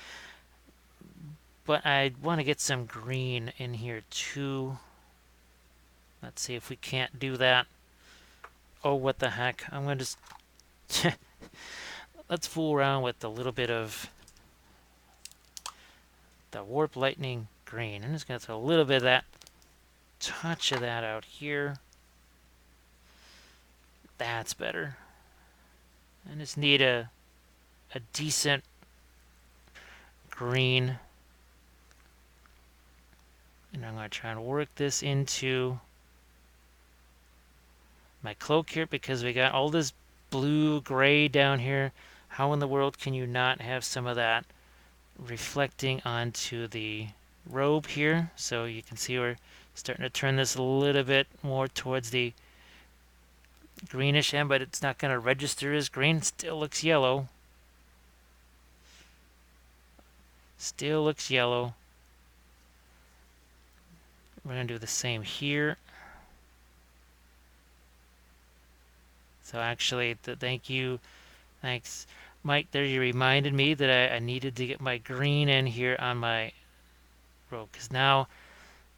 But I want to get some green in here too. Let's see if we can't do that. Oh, what the heck. I'm going to just... Let's fool around with a little bit of the Warp Lightning green. I'm just going to throw a little bit of that, touch of that out here. That's better. I just need a decent green. And I'm going to try and work this into my cloak here, because we got all this blue gray down here. How in the world can you not have some of that reflecting onto the robe here? So you can see we're starting to turn this a little bit more towards the greenish end, but it's not going to register as green. Still looks yellow. Still looks yellow. We're going to do the same here. So actually, thanks, Mike, there you reminded me that I needed to get my green in here on my robe. Because now,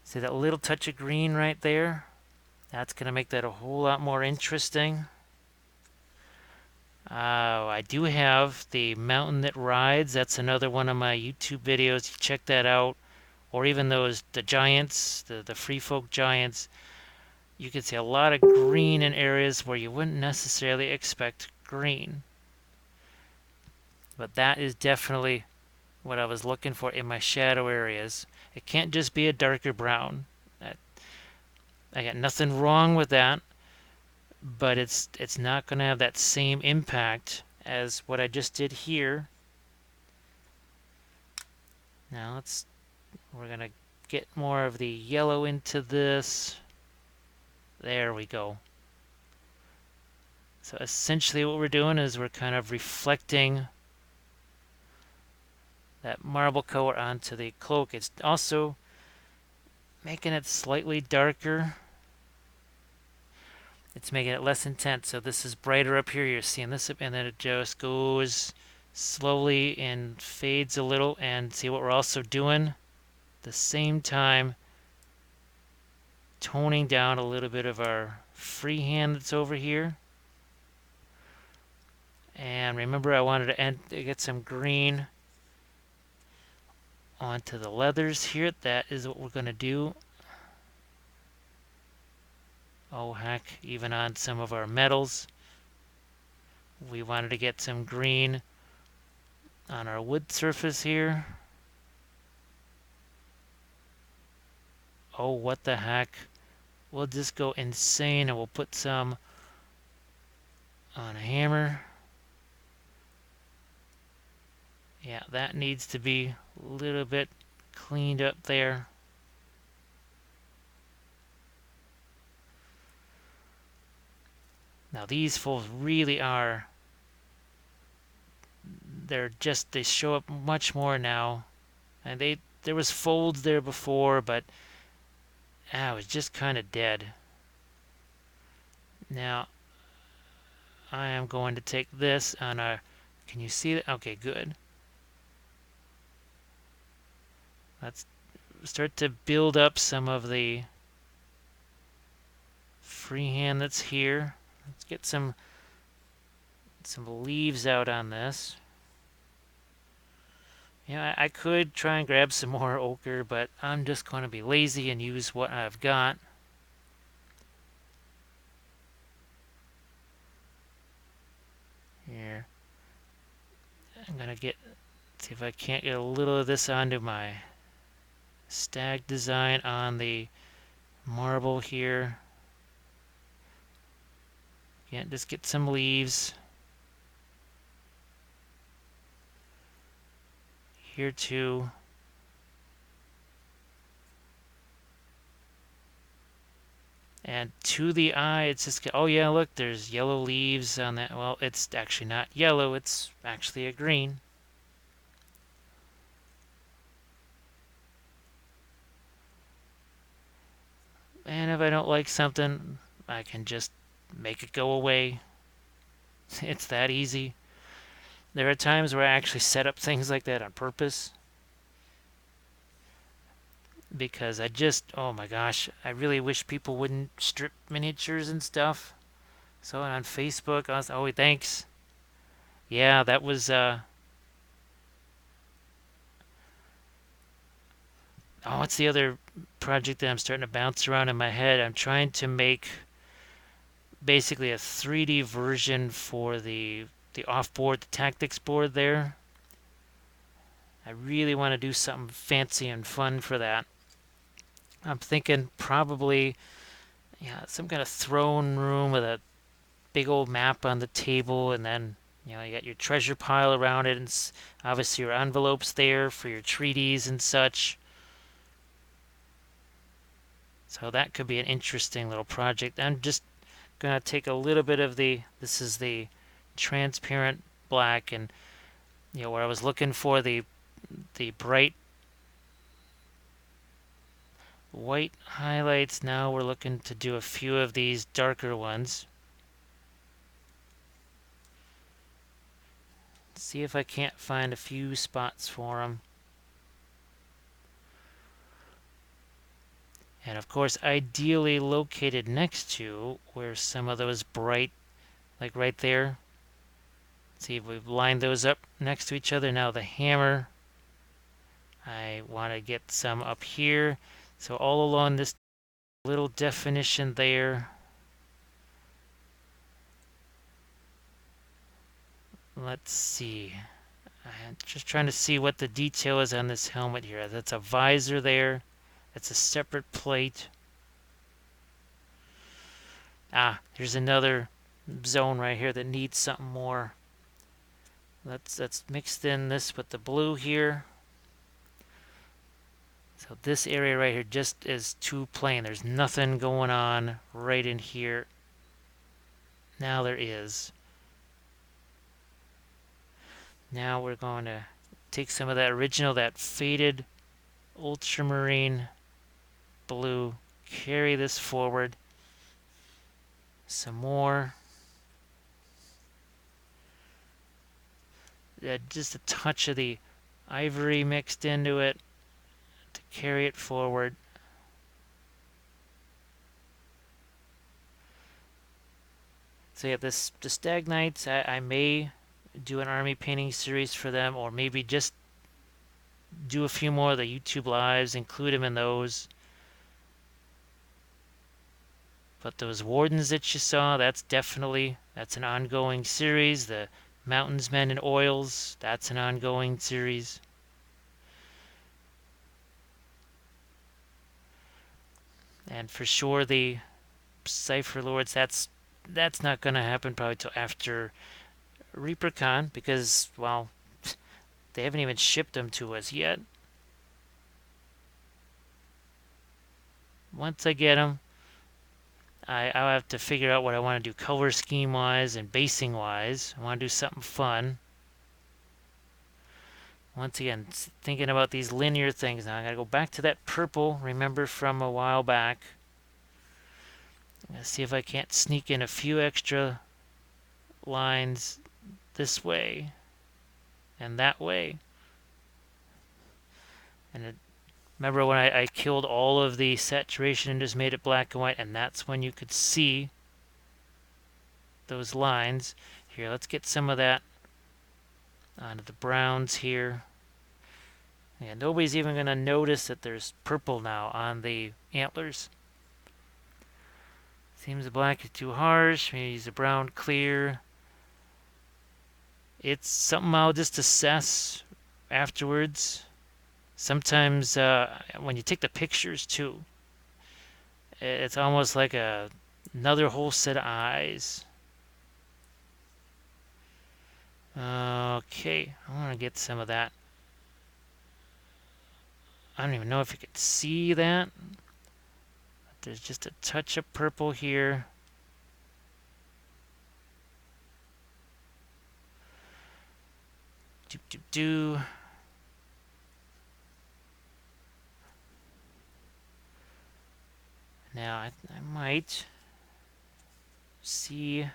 see that little touch of green right there? That's going to make that a whole lot more interesting. I do have the Mountain That Rides. That's another one of my YouTube videos. You check that out. Or even the giants, the free folk giants. You can see a lot of green in areas where you wouldn't necessarily expect green. But that is definitely what I was looking for in my shadow areas. It can't just be a darker brown. I got nothing wrong with that, but it's not going to have that same impact as what I just did here. Now we're going to get more of the yellow into this. There we go. So essentially what we're doing is we're kind of reflecting that marble color onto the cloak. It's also making it slightly darker. It's making it less intense. So this is brighter up here. You're seeing this, and then it just goes slowly and fades a little. And see what we're also doing? At the same time, toning down a little bit of our freehand that's over here. And remember, I wanted to get some green onto the leathers here. That is what we're going to do. Oh heck, even on some of our metals. We wanted to get some green on our wood surface here. Oh, what the heck. We'll just go insane and we'll put some on a hammer. Yeah, that needs to be a little bit cleaned up there. Now these fools really are, they show up much more now. And there was folds there before, but it was just kind of dead. Now I am going to take this on a, can you see that? Okay, good. Let's start to build up some of the freehand that's here. Let's get some leaves out on this. Yeah, I could try and grab some more ochre, but I'm just going to be lazy and use what I've got. Here. I'm going to see if I can't get a little of this onto my stag design on the marble here. Can't just get some leaves. Here too. And to the eye, it's just, oh yeah, look, there's yellow leaves on that. Well, it's actually not yellow, it's actually a green. And if I don't like something, I can just make it go away. It's that easy. There are times where I actually set up things like that on purpose. Because oh my gosh, I really wish people wouldn't strip miniatures and stuff. So on Facebook, I was, oh, thanks. Yeah, that was, oh, what's the other project that I'm starting to bounce around in my head? I'm trying to make basically a 3D version for the off-board, the tactics board there. I really want to do something fancy and fun for that. I'm thinking probably, yeah, some kind of throne room with a big old map on the table, and then you got your treasure pile around it, and obviously your envelopes there for your treaties and such. So that could be an interesting little project. I'm just gonna take a little bit of this is the transparent black, and where I was looking for the bright white highlights, now we're looking to do a few of these darker ones. See if I can't find a few spots for them. And of course, ideally located next to where some of those bright, like right there. See if we've lined those up next to each other. Now the hammer, I want to get some up here. So all along this little definition there. Let's see. I'm just trying to see what the detail is on this helmet here. That's a visor there. That's a separate plate. Here's another zone right here that needs something more. Let's mix in this with the blue here. So this area right here just is too plain. There's nothing going on right in here. Now there is. Now we're going to take some of that original, that faded ultramarine blue, carry this forward. Some more. Just a touch of the ivory mixed into it to carry it forward. So yeah, the Stag Knights, I may do an army painting series for them, or maybe just do a few more of the YouTube lives, include them in those. But those wardens that you saw, that's an ongoing series. The Mountains Men in Oils, that's an ongoing series. And for sure the Cypher Lords, that's not going to happen probably till after ReaperCon, because, well, they haven't even shipped them to us yet. Once I get them, I'll have to figure out what I want to do color scheme wise and basing wise. I want to do something fun. Once again, thinking about these linear things now. I gotta go back to that purple, remember from a while back. I'm gonna see if I can't sneak in a few extra lines this way and that way. And remember when I killed all of the saturation and just made it black and white, and that's when you could see those lines. Here, let's get some of that onto the browns here. Yeah, nobody's even going to notice that there's purple now on the antlers. Seems the black is too harsh. Maybe use a brown clear. It's something I'll just assess afterwards. Sometimes when you take the pictures too, it's almost like another whole set of eyes. Okay, I want to get some of that. I don't even know if you could see that. But there's just a touch of purple here. Do. Now I might see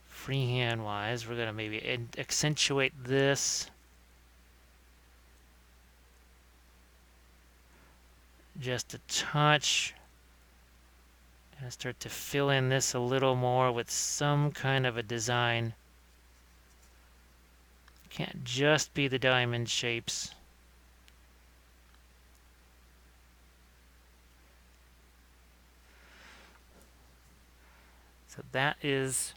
freehand wise. We're gonna maybe accentuate this. Just a touch. Gonna start to fill in this a little more with some kind of a design. Can't just be the diamond shapes. So that's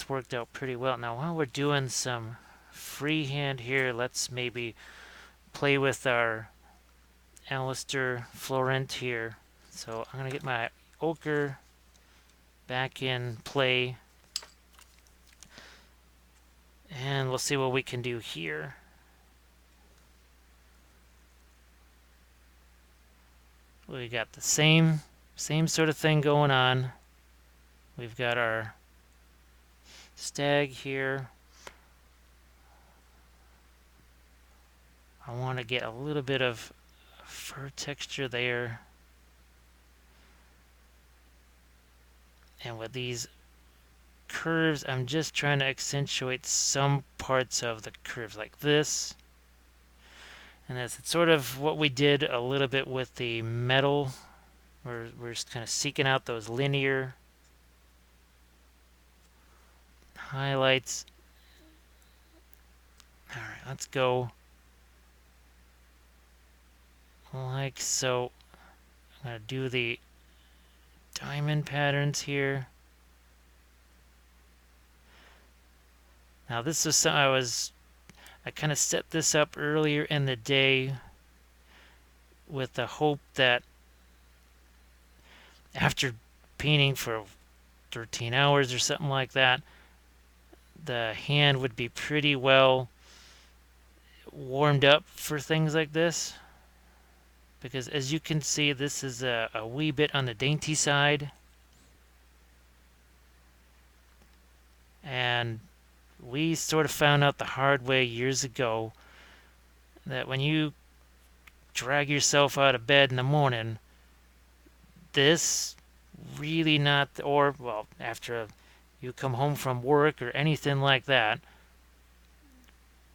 worked out pretty well. Now while we're doing some freehand here, let's maybe play with our Alistair Florent here. So I'm going to get my ochre back in play. And we'll see what we can do here. We got the same sort of thing going on. We've got our stag here. I want to get a little bit of fur texture there. And with these curves, I'm just trying to accentuate some parts of the curves like this. And that's sort of what we did a little bit with the metal. We're just kind of seeking out those linear highlights. All right, let's go like so. I'm going to do the diamond patterns here. Now this is something I kind of set this up earlier in the day with the hope that after painting for 13 hours or something like that, the hand would be pretty well warmed up for things like this. Because as you can see, this is a wee bit on the dainty side. And we sort of found out the hard way years ago that when you drag yourself out of bed in the morning, this really not, or well, after you come home from work or anything like that,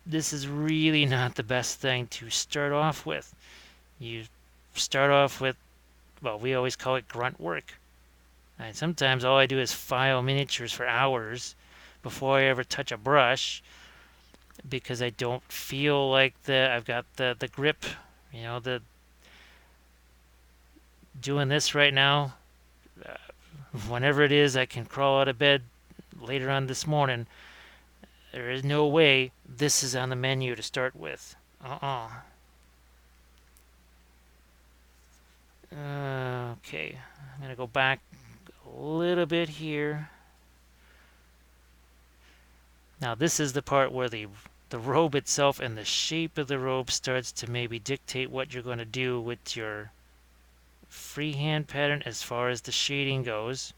this is really not the best thing to start off with. You start off with, well, we always call it grunt work. And sometimes all I do is file miniatures for hours before I ever touch a brush. because I don't feel like I've got the grip, the doing this right now. Uh, Whenever it is, I can crawl out of bed later on this morning. There is no way this is on the menu to start with. Okay, I'm gonna go back a little bit here. Now this is the part where the robe itself and the shape of the robe starts to maybe dictate what you're going to do with your freehand pattern as far as the shading goes.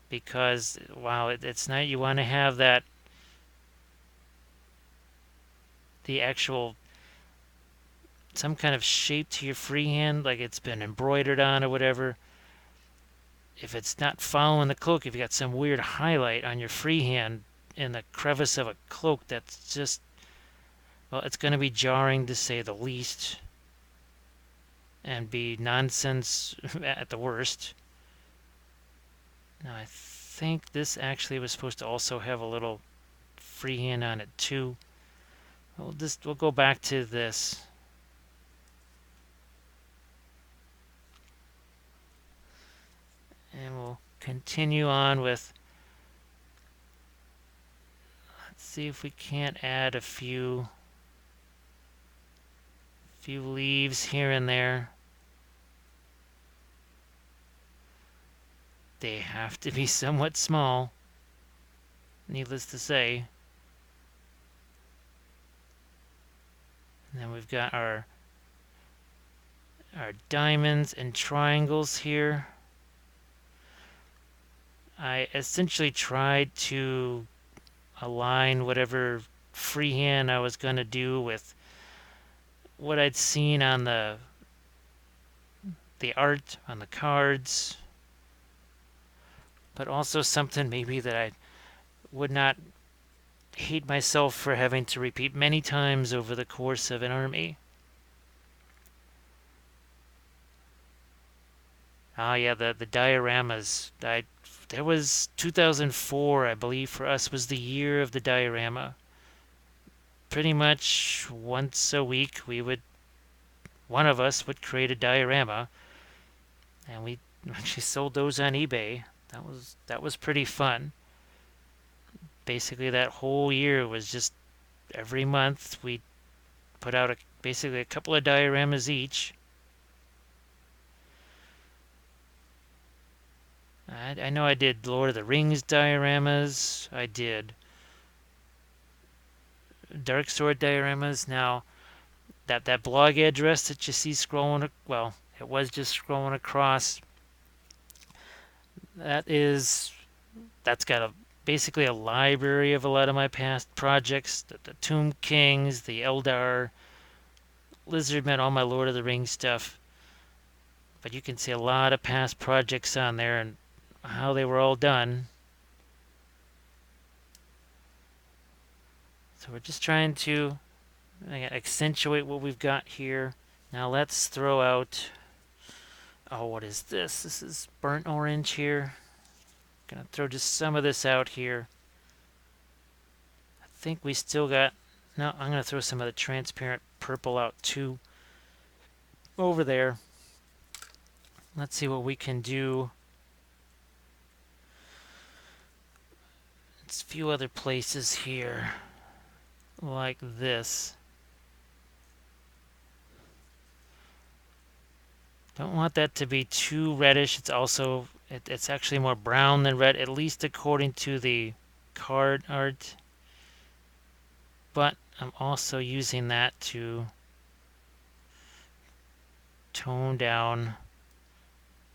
Because wow, it's not, you want to have that, the actual, some kind of shape to your freehand, like it's been embroidered on or whatever. If it's not following the cloak, if you got some weird highlight on your freehand in the crevice of a cloak, that's just, well, it's going to be jarring to say the least, and be nonsense at the worst. Now I think this actually was supposed to also have a little freehand on it too. We'll go back to this. And we'll continue on with, let's see if we can't add a few leaves here and there. They have to be somewhat small, needless to say. And then we've got our diamonds and triangles here. I essentially tried to align whatever freehand I was going to do with what I'd seen on the art on the cards, but also something maybe that I would not hate myself for having to repeat many times over the course of an army. Oh yeah, the dioramas. There was 2004, I believe, for us was the year of the diorama. Pretty much once a week, one of us would create a diorama, and we actually sold those on eBay. That was pretty fun. Basically, that whole year was just every month we put out basically a couple of dioramas each. I know I did Lord of the Rings dioramas. I did Dark Sword dioramas. Now, that blog address that you see scrolling, well, it was just scrolling across. That's got basically a library of a lot of my past projects. The Tomb Kings, the Eldar, Lizardmen, all my Lord of the Rings stuff. But you can see a lot of past projects on there and how they were all done. So we're just trying to accentuate what we've got here. Now let's throw out, oh, what is this? This is burnt orange here. Gonna throw just some of this out here. I think we still got, no, I'm gonna throw some of the transparent purple out too over there. Let's see what we can do. It's a few other places here like this. Don't want that to be too reddish. It's actually more brown than red, at least according to the card art. But I'm also using that to tone down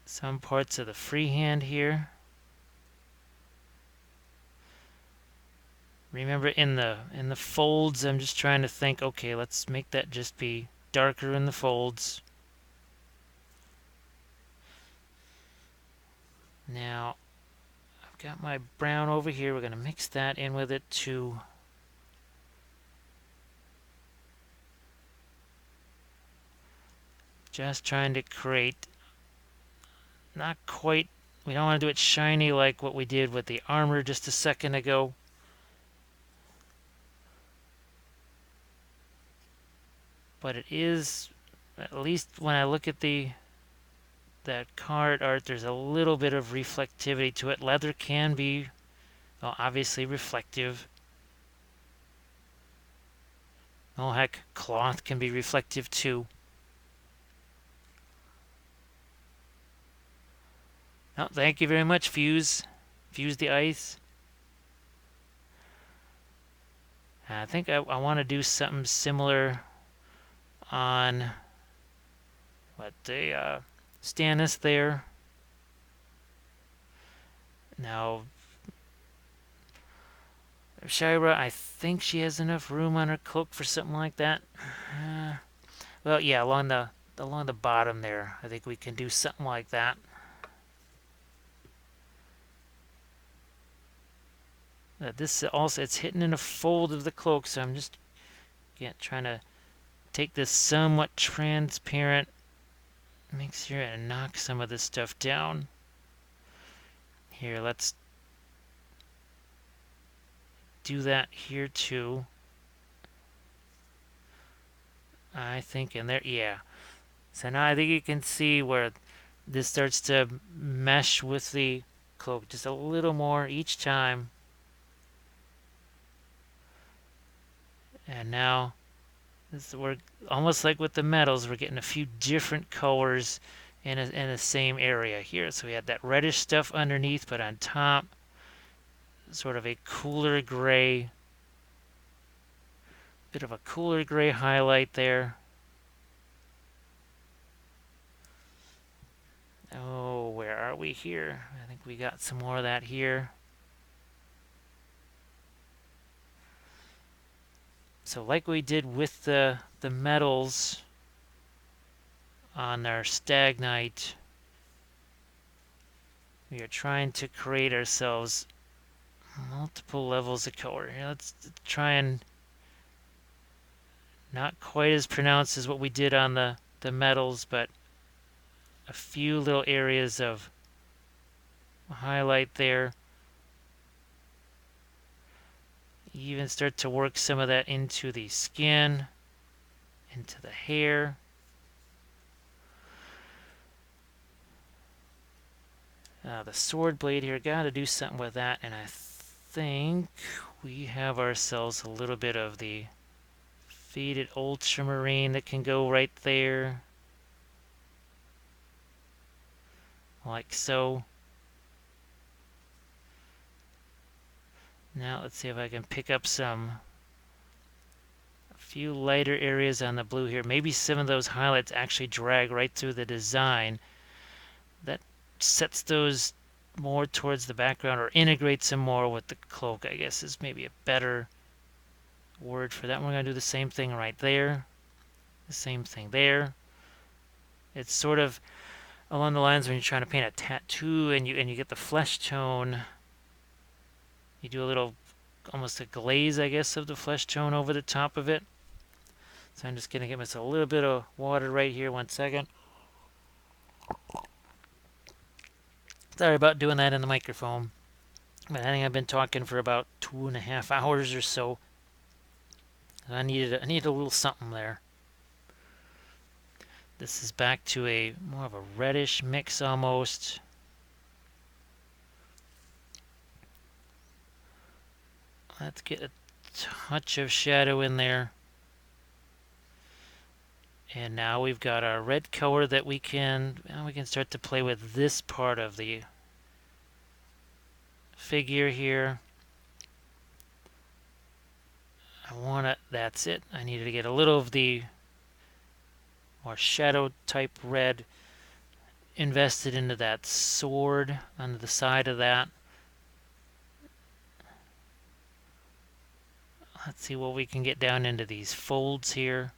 some parts of the freehand here. Remember, in the folds, I'm just trying to think, okay, let's make that just be darker in the folds. Now, I've got my brown over here. We're going to mix that in with it too. Just trying to create not quite We don't want to do it shiny like what we did with the armor just a second ago. But it is, at least when I look at that card art, there's a little bit of reflectivity to it. Leather can be, well, obviously reflective. Oh heck, cloth can be reflective too. Oh, thank you very much, Fuse. Fuse the ice. I think I want to do something similar on what the Stannis there. Now, Shira, I think she has enough room on her cloak for something like that. Well, yeah, along the bottom there, I think we can do something like that. This also, it's hidden in a fold of the cloak, so I'm just trying to take this somewhat transparent, make sure I knock some of this stuff down. Here, let's do that here too. I think in there, yeah. So now I think you can see where this starts to mesh with the cloak just a little more each time. And now, we're almost like with the metals, we're getting a few different colors in the same area here. So we had that reddish stuff underneath, but on top, sort of a cooler gray, bit of a cooler gray highlight there. Oh, where are we here? I think we got some more of that here. So like we did with the metals on our Stagnite, we are trying to create ourselves multiple levels of color. Here, let's try and not quite as pronounced as what we did on the metals, but a few little areas of highlight there. Even start to work some of that into the skin, into the hair. The sword blade here, got to do something with that, and I think we have ourselves a little bit of the faded ultramarine that can go right there, like so. Now let's see if I can pick up a few lighter areas on the blue here. Maybe some of those highlights actually drag right through the design. That sets those more towards the background, or integrates them more with the cloak, I guess is maybe a better word for that. We're going to do the same thing right there. The same thing there. It's sort of along the lines when you're trying to paint a tattoo and you get the flesh tone. You do a little, almost a glaze, I guess, of the flesh tone over the top of it. So I'm just going to get myself a little bit of water right here. 1 second. Sorry about doing that in the microphone. But I think I've been talking for about 2.5 hours or so. I needed a little something there. This is back to a more of a reddish mix almost. Let's get a touch of shadow in there. And now we've got our red color that we can start to play with this part of the figure here. That's it. I needed to get a little of the more shadow type red invested into that sword on the side of that. Let's see what we can get down into these folds here.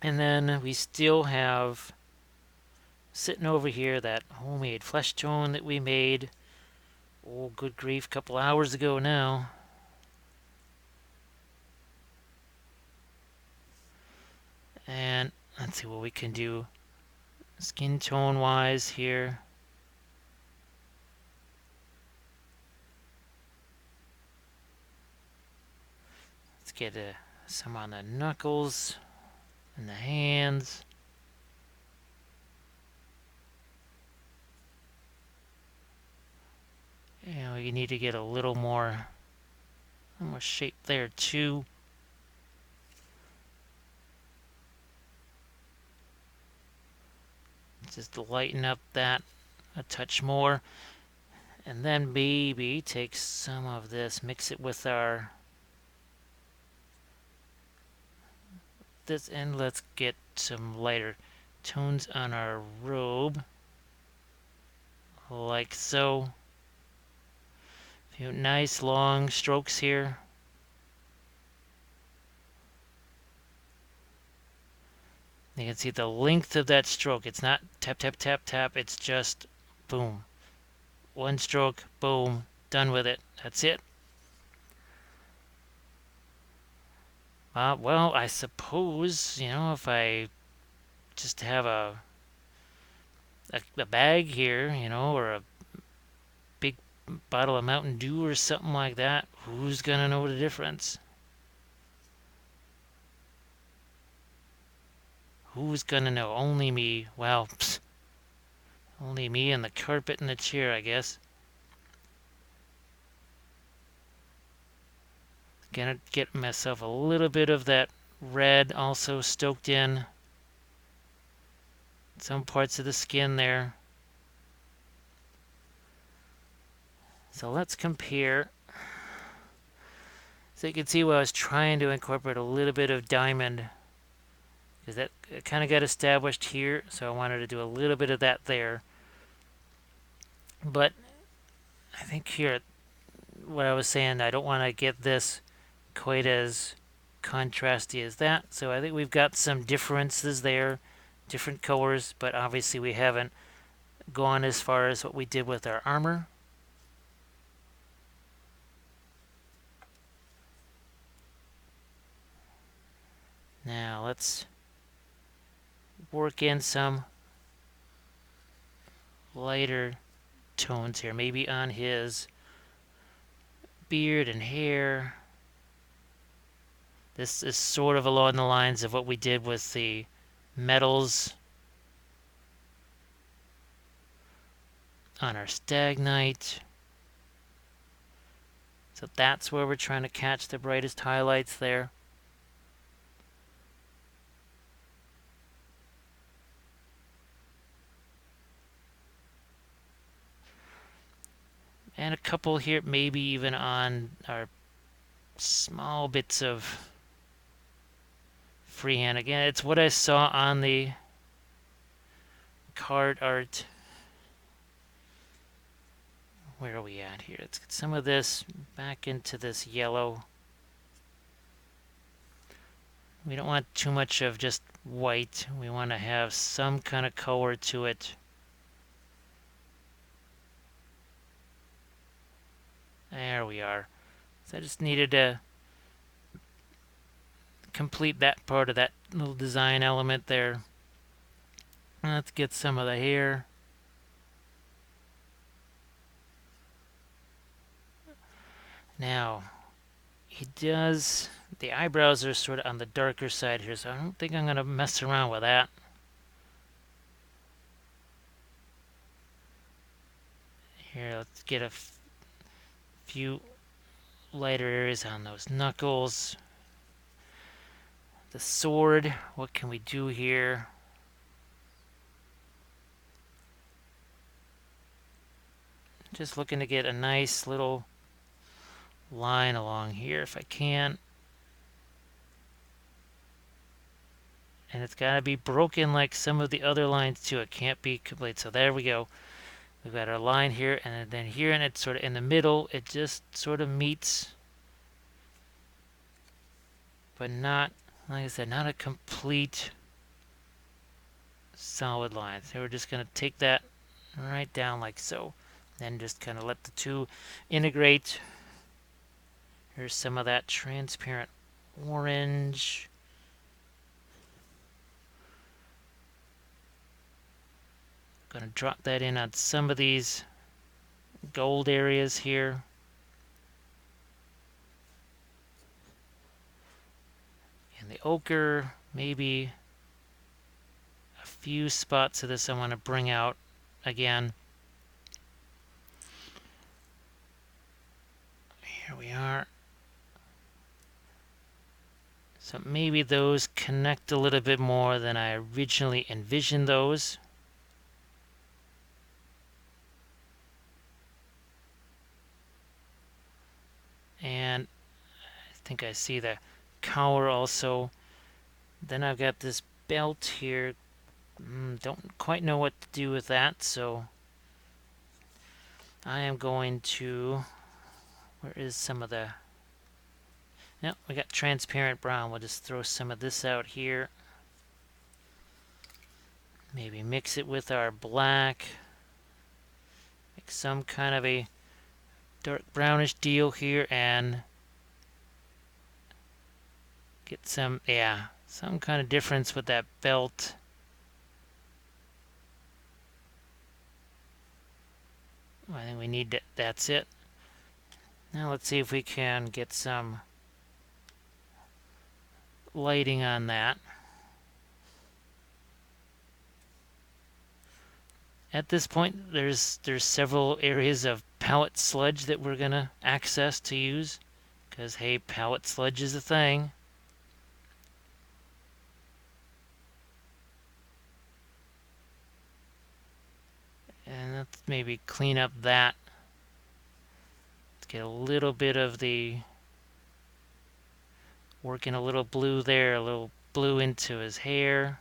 And then we still have sitting over here that homemade flesh tone that we made, oh good grief, a couple hours ago now. And let's see what we can do skin tone wise here. get some on the knuckles and the hands. And we need to get a little more shape there too. Just lighten up that a touch more. And then maybe take some of this, mix it with our this, and let's get some lighter tones on our robe, like so. A few nice long strokes here. You can see the length of that stroke. It's not tap, tap, tap, tap. It's just boom. One stroke, boom, done with it. That's it. Well, I suppose, if I just have a bag here, or a big bottle of Mountain Dew or something like that, who's gonna know the difference? Who's gonna know? Only me. Well, only me and the carpet and the chair, I guess. Gonna get myself a little bit of that red also stoked in some parts of the skin there. So let's compare. So you can see where I was trying to incorporate a little bit of diamond, because that kind of got established here, so I wanted to do a little bit of that there. But I think here, what I was saying, I don't want to get this quite as contrasty as that. So I think we've got some differences there, different colors, but obviously we haven't gone as far as what we did with our armor. Now let's work in some lighter tones here, maybe on his beard and hair. This is sort of along the lines of what we did with the metals on our Stag Knight. So that's where we're trying to catch the brightest highlights there. And a couple here, maybe even on our small bits of freehand. Again, it's what I saw on the card art. Where are we at here? Let's get some of this back into this yellow. We don't want too much of just white. We want to have some kind of color to it. There we are. So I just needed to complete that part of that little design element there. Let's get some of the hair. Now, he does, the eyebrows are sort of on the darker side here, so I don't think I'm going to mess around with that. Here, let's get a few lighter areas on those knuckles. The sword, what can we do here? Just looking to get a nice little line along here if I can. And it's got to be broken like some of the other lines too. It can't be complete. So there we go. We've got our line here, and then here, and it's sort of in the middle. It just sort of meets, but not, like I said, not a complete solid line. So we're just going to take that right down like so. Then just kind of let the two integrate. Here's some of that transparent orange. Going to drop that in on some of these gold areas here. And the ochre, maybe a few spots of this I want to bring out again. Here we are. So maybe those connect a little bit more than I originally envisioned those. And I think I see the cowl also. Then I've got this belt here. Don't quite know what to do with that, so I am going to... Where is some of the... Yep, we got transparent brown. We'll just throw some of this out here. Maybe mix it with our black. Make some kind of a dark brownish deal here and get some, some kind of difference with that belt. I think we need that. That's it. Now let's see if we can get some lighting on that. At this point, there's several areas of palette sludge that we're gonna access to use, because hey, palette sludge is a thing. And let's maybe clean up that. Let's get a little bit of the working a little blue there, a little blue into his hair.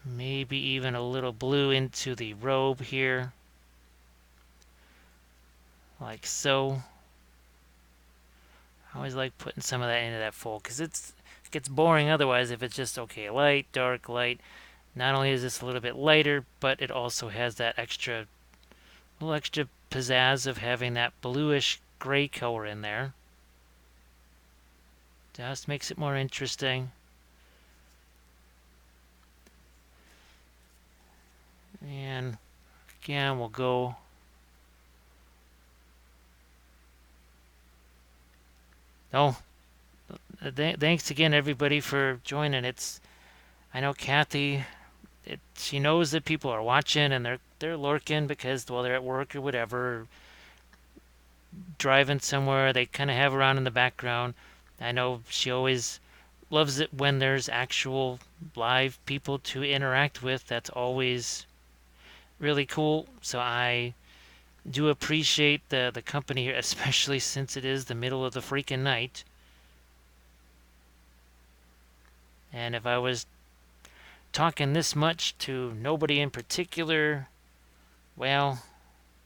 Maybe even a little blue into the robe here. Like so. I always like putting some of that into that fold because it gets boring otherwise if it's just okay, light, dark, light. Not only is this a little bit lighter, but it also has that little extra pizzazz of having that bluish gray color in there. Just makes it more interesting. And again, we'll go thanks again everybody for joining. I know Kathy, she knows that people are watching and they're lurking because they're at work or whatever, driving somewhere. They kind of have her on in the background. I know she always loves it when there's actual live people to interact with. That's always really cool. So I do appreciate the company here, especially since it is the middle of the freaking night. And if I was talking this much to nobody in particular, well,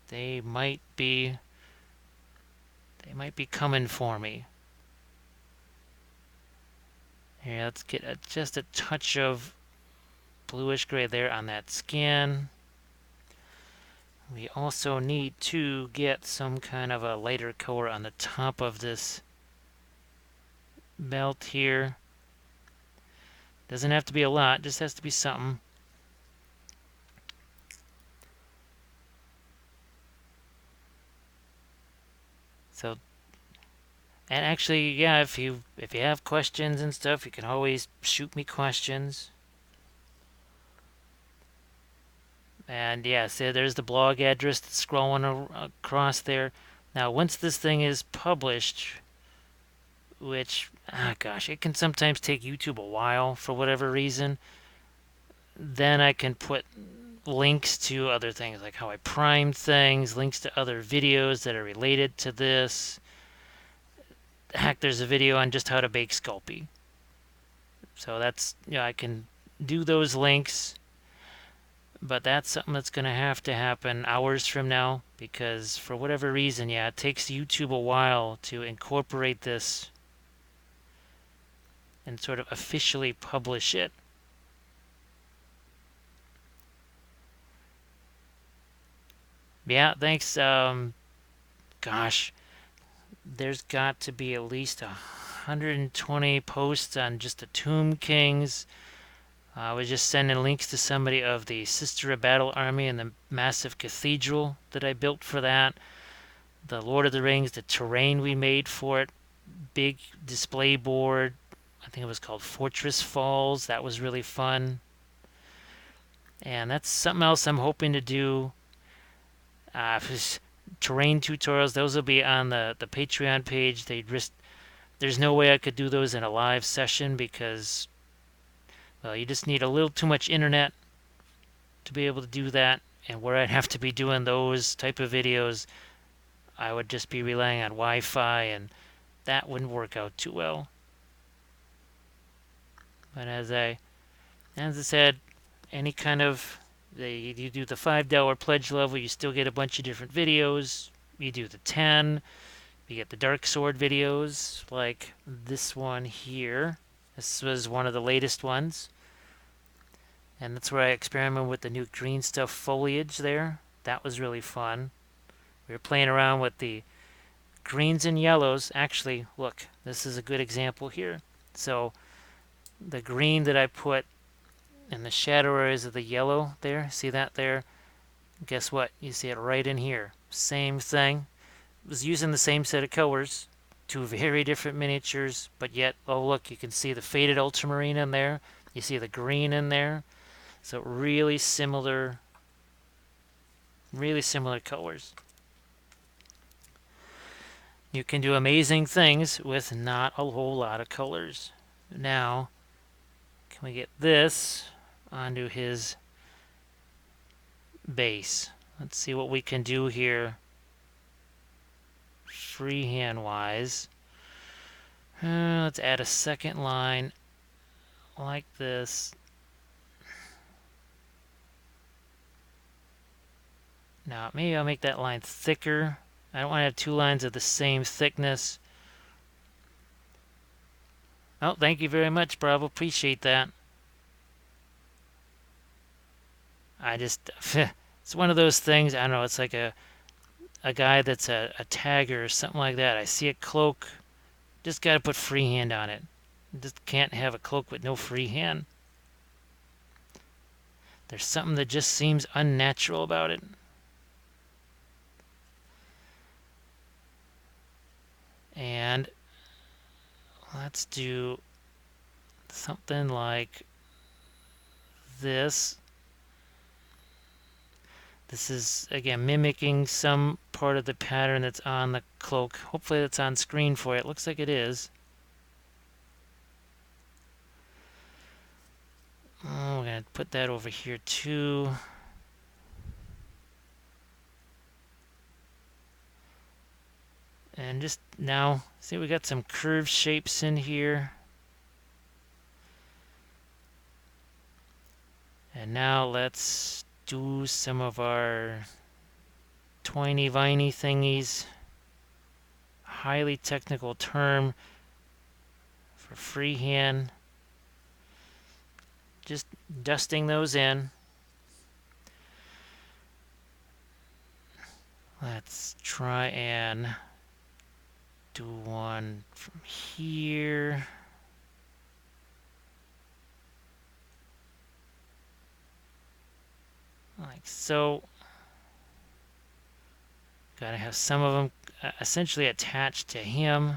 they might be coming for me. Here, let's get just a touch of bluish gray there on that skin. We also need to get some kind of a lighter color on the top of this belt here. Doesn't have to be a lot, just has to be something. So, and actually, yeah, if you have questions and stuff, you can always shoot me questions. And yeah, so there's the blog address that's scrolling across there. Now, once this thing is published, which, gosh, it can sometimes take YouTube a while for whatever reason, then I can put links to other things, like how I primed things, links to other videos that are related to this. Heck, there's a video on just how to bake Sculpting. So that's, I can do those links. But that's something that's going to happen hours from now, because for whatever reason, it takes YouTube a while to incorporate this and sort of officially publish it. Yeah, thanks. Gosh, there's got to be at least 120 posts on just the Tomb Kings. I was just sending links to somebody of the Sister of Battle army and the massive cathedral that I built for that. The Lord of the Rings, the terrain we made for it. big display board. I think it was called Fortress Falls. That was really fun. And that's something else I'm hoping to do. Terrain tutorials, those will be on the Patreon page. There's no way I could do those in a live session because, well, you just need a little too much internet to be able to do that. And where I'd have to be doing those type of videos, I would just be relying on Wi-Fi, and that wouldn't work out too well. But as I said, any kind of you do the $5 pledge level, you still get a bunch of different videos. You do the 10, you get the Dark Sword videos, like this one here. This was one of the latest ones. And that's where I experimented with the new green stuff foliage there. That was really fun. We were playing around with the greens and yellows. Actually, look, this is a good example here. So the green that I put in the shadow areas of the yellow there, see that there? Guess what? You see it right in here. Same thing. It was using the same set of colors. Two very different miniatures, but yet, oh look, you can see the faded ultramarine in there. You see the green in there. So really similar colors. You can do amazing things with not a whole lot of colors. Now, can we get this onto his base? Let's see what we can do here freehand wise. Let's add a second line like this. Now, maybe I'll make that line thicker. I don't want to have two lines of the same thickness. Oh, thank you very much, Bravo. Appreciate that. It's one of those things, I don't know, it's like a guy that's a tagger or something like that. I see a cloak, just got to put freehand on it. Just can't have a cloak with no freehand. There's something that just seems unnatural about it. And let's do something like this. This is, again, mimicking some part of the pattern that's on the cloak. Hopefully that's on screen for you. It looks like it is. Oh, we're going to put that over here too. And just now, see, we got some curved shapes in here. And now let's do some of our twiny-viney thingies. Highly technical term for freehand. Just dusting those in. Let's try and do one from here. Like so. Gotta have some of them essentially attached to him.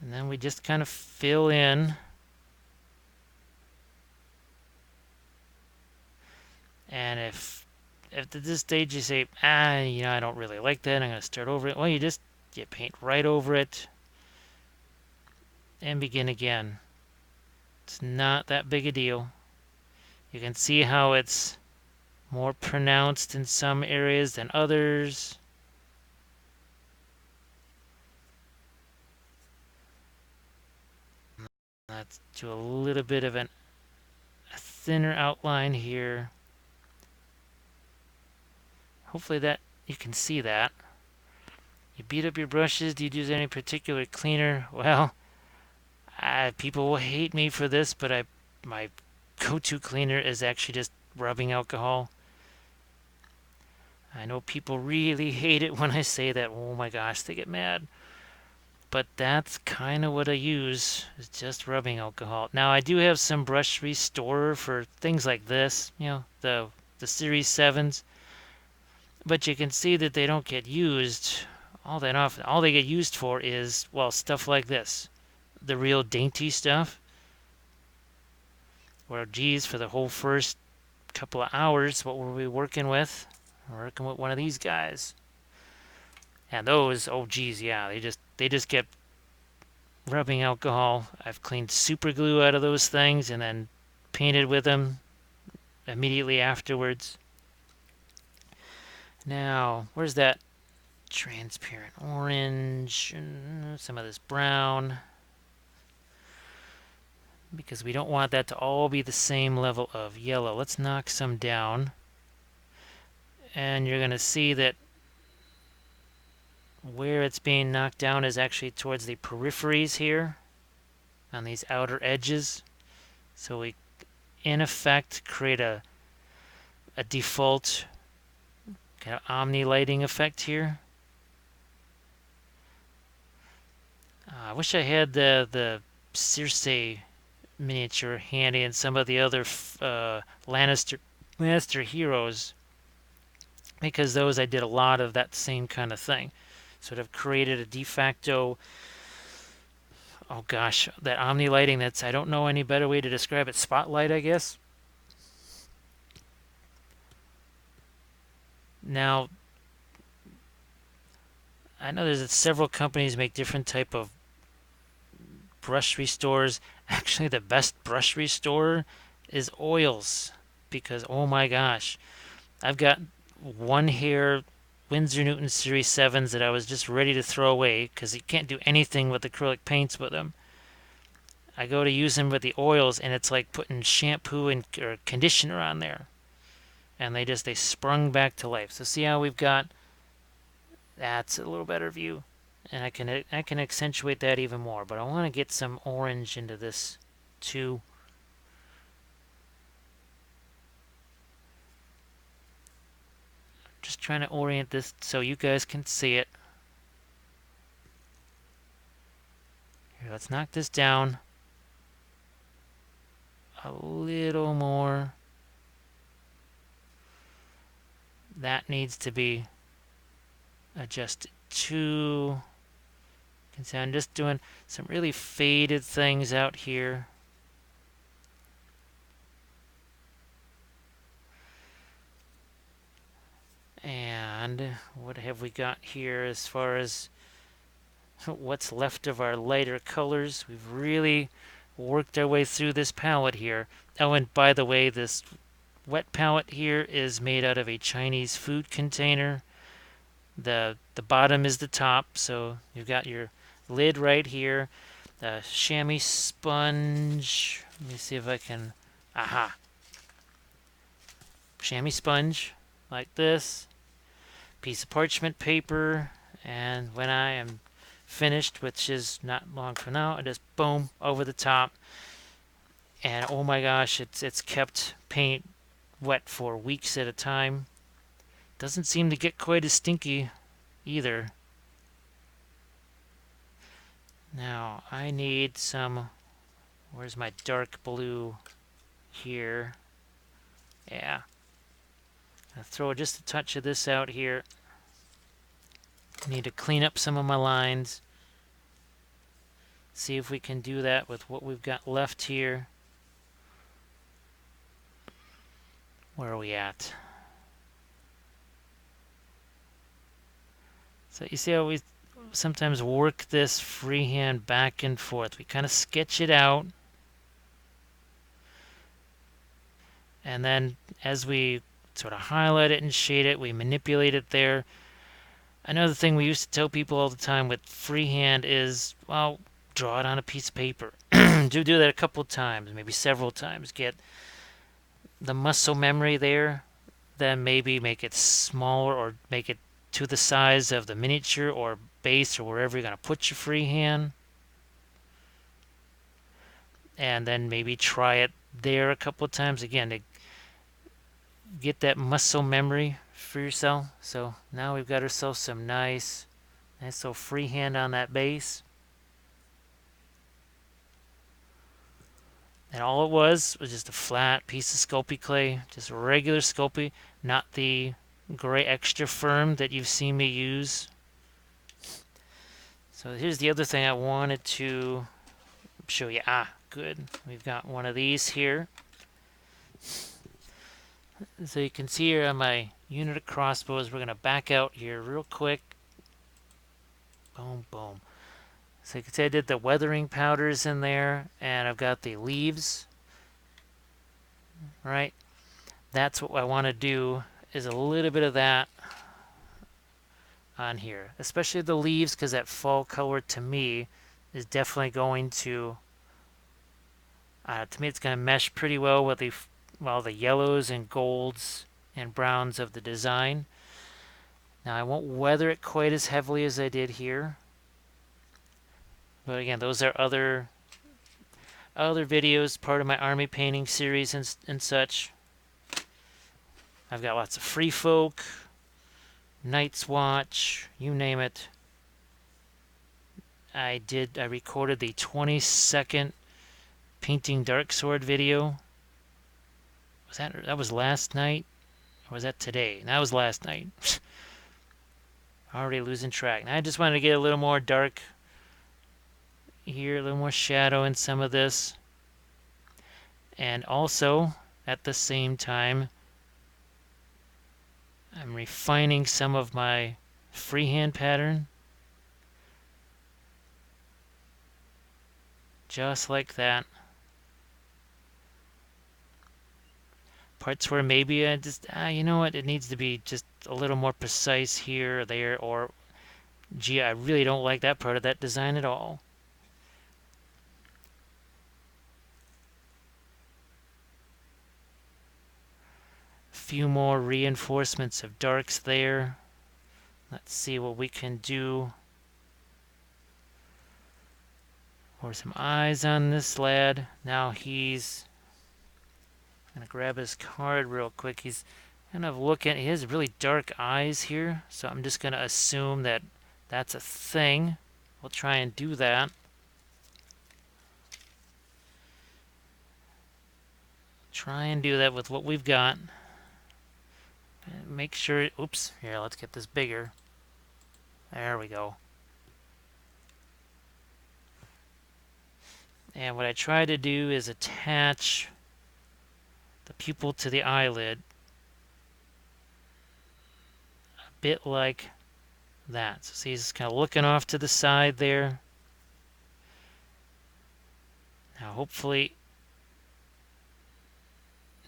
And then we just kind of fill in. And if at this stage you say, I don't really like that, I'm going to start over it. Well, you paint right over it and begin again. It's not that big a deal. You can see how it's more pronounced in some areas than others. Let's do a little bit of a thinner outline here. Hopefully that you can see that. You beat up your brushes. Do you use any particular cleaner? Well, people will hate me for this, but my go-to cleaner is actually just rubbing alcohol. I know people really hate it when I say that. Oh my gosh, they get mad. But that's kind of what I use, is just rubbing alcohol. Now, I do have some brush restorer for things like this, the Series 7s. but you can see that they don't get used all that often. All they get used for is, well, stuff like this. The real dainty stuff. Where, geez, for the whole first couple of hours, what were we working with? We're working with one of these guys. And those, oh geez, yeah, they just get rubbing alcohol. I've cleaned super glue out of those things and then painted with them immediately afterwards. Now, where's that transparent orange? Some of this brown. Because we don't want that to all be the same level of yellow. Let's knock some down. And you're going to see that where it's being knocked down is actually towards the peripheries here on these outer edges. So we, in effect, create a default kind of omni lighting effect here. I wish I had the Circe miniature handy and some of the other Lannister heroes, because those I did a lot of that same kind of thing. Sort of created a de facto, oh gosh, that omni lighting. That's, I don't know any better way to describe it. Spotlight, I guess. Now, I know there's several companies make different type of brush restores. Actually, the best brush restorer is oils, because oh my gosh, I've got one here Winsor Newton Series 7s that I was just ready to throw away because you can't do anything with acrylic paints with them. I go to use them with the oils and it's like putting shampoo and or conditioner on there, and they sprung back to life. So see how we've got, that's a little better view, and I can accentuate that even more, but I want to get some orange into this too. Just trying to orient this so you guys can see it. Here, let's knock this down a little more. That needs to be adjusted too. You can see I'm just doing some really faded things out here. And what have we got here as far as what's left of our lighter colors? We've really worked our way through this palette here. Oh, and by the way, this wet palette here is made out of a Chinese food container. The bottom is the top, so you've got your lid right here. The chamois sponge. Let me see if I can. Aha! Chamois sponge, like this. Piece of parchment paper, and when I am finished, which is not long from now, I just boom over the top, and oh my gosh, it's kept paint wet for weeks at a time. Doesn't seem to get quite as stinky either. Now I need some, where's my dark blue here? Yeah, I'll throw just a touch of this out here. Need to clean up some of my lines. See if we can do that with what we've got left here. Where are we at? So you see how we sometimes work this freehand back and forth. We kind of sketch it out, and then as we sort of highlight it and shade it, we manipulate it there. Another thing we used to tell people all the time with freehand is, well, draw it on a piece of paper. do that a couple times, maybe several times. Get the muscle memory there, then maybe make it smaller or make it to the size of the miniature or base or wherever you're going to put your freehand. And then maybe try it there a couple of times again to get that muscle memory for yourself. So now we've got ourselves some nice little freehand on that base. And all it was just a flat piece of Sculpey clay, just regular Sculpey, not the gray extra firm that you've seen me use. So here's the other thing I wanted to show you. Good. We've got one of these here. So you can see here on my unit of crossbows, we're going to back out here real quick. Boom, boom. So you can see I did the weathering powders in there, and I've got the leaves, right? That's what I want to do, is a little bit of that on here, especially the leaves, because that fall color to me is definitely going to me it's going to mesh pretty well with the yellows and golds and browns of the design. Now I won't weather it quite as heavily as I did here, but again, those are other videos, part of my army painting series and such. I've got lots of Free Folk, Night's Watch, you name it. I recorded the 20-second painting dark sword video. That was last night? Or was that today? That was last night. Already losing track. Now I just wanted to get a little more dark here, a little more shadow in some of this. And also, at the same time, I'm refining some of my freehand pattern. Just like that. Parts where maybe I just, you know what, it needs to be just a little more precise here or there, or, gee, I really don't like that part of that design at all. A few more reinforcements of darks there. Let's see what we can do. Or some eyes on this lad. Now he's gonna grab his card real quick. He's kind of looking. He has really dark eyes here, so I'm just gonna assume that that's a thing. We'll try and do that. Try and do that with what we've got. Make sure. Oops. Here, let's get this bigger. There we go. And what I try to do is attach the pupil to the eyelid a bit like that. So see, he's kind of looking off to the side there. Now hopefully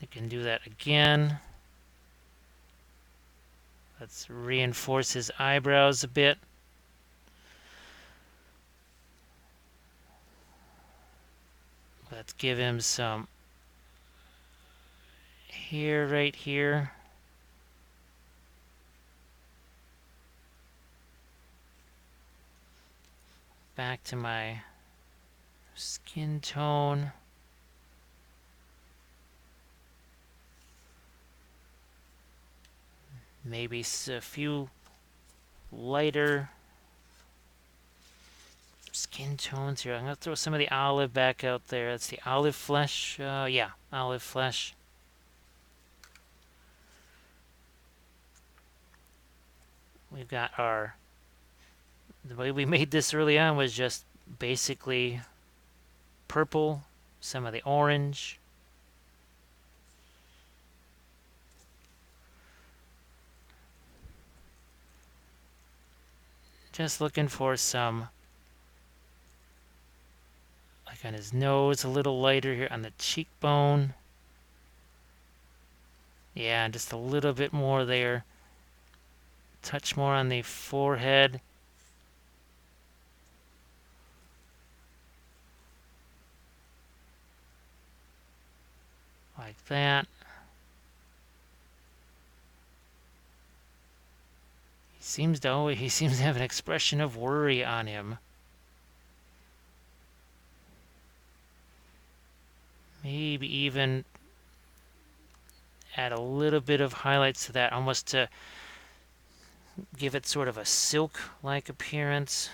you can do that again. Let's reinforce his eyebrows a bit. Let's give him some hair right here. Back to my skin tone. Maybe a few lighter skin tones here. I'm going to throw some of the olive back out there. That's the olive flesh. Yeah, olive flesh. We've got the way we made this early on was just basically purple, some of the orange. Just looking for some, like on his nose, a little lighter here on the cheekbone. Yeah, just a little bit more there. Touch more on the forehead. Like that. He seems to have an expression of worry on him. Maybe even add a little bit of highlights to that, almost to give it sort of a silk-like appearance.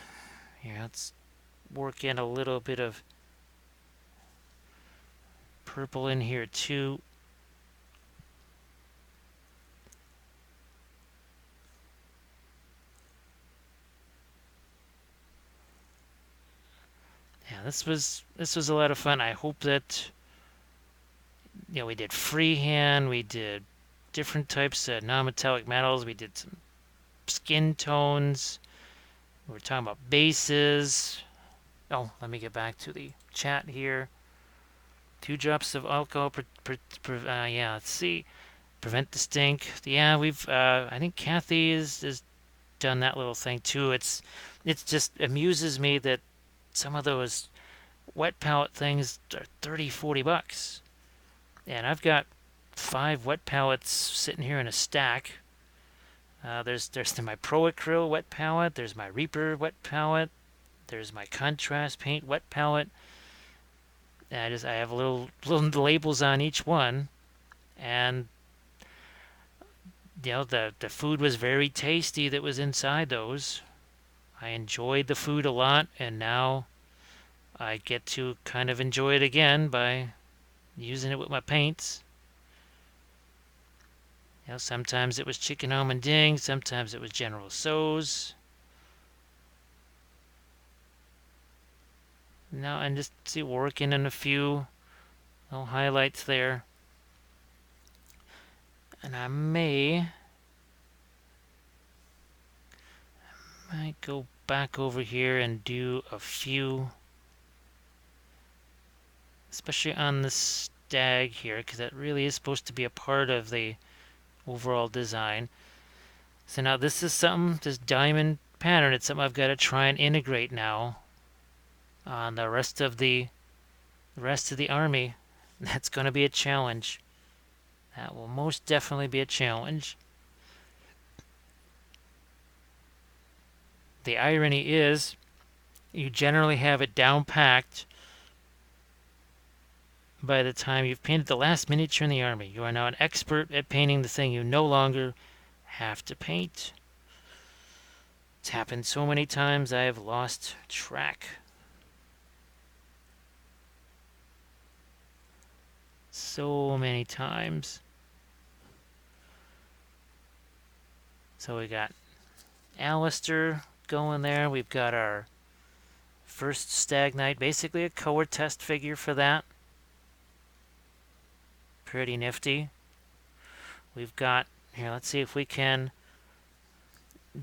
Here, let's work in a little bit of purple in here too. this was a lot of fun. I hope that we did freehand, we did different types of non-metallic metals, we did some skin tones. We were talking about bases. Oh, let me get back to the chat here. 2 drops of alcohol yeah, let's see. Prevent the stink. Yeah, we've I think Kathy is done that little thing too. It's just amuses me that some of those wet palette things are 30-40 bucks. And I've got 5 wet palettes sitting here in a stack. There's my ProAcryl wet palette. There's my Reaper wet palette. There's my contrast paint wet palette. And I have little labels on each one. And the food was very tasty that was inside those. I enjoyed the food a lot, and now I get to kind of enjoy it again by using it with my paints. Sometimes it was chicken almond ding, sometimes it was General Tso's. Now, and just see, working on a few little highlights there. And I might go back over here and do a few, especially on the stag here, because that really is supposed to be a part of the overall design. So now this is something, this diamond pattern, it's something I've got to try and integrate now on the rest of the army. That's going to be a challenge. That will most definitely be a challenge. The irony is, you generally have it down packed by the time you've painted the last miniature in the army. You are now an expert at painting the thing you no longer have to paint. It's happened so many times I have lost track. So many times. So we got Alistair going there. We've got our first Stag Knight, basically a color test figure for that. Pretty nifty. We've got, here, let's see if we can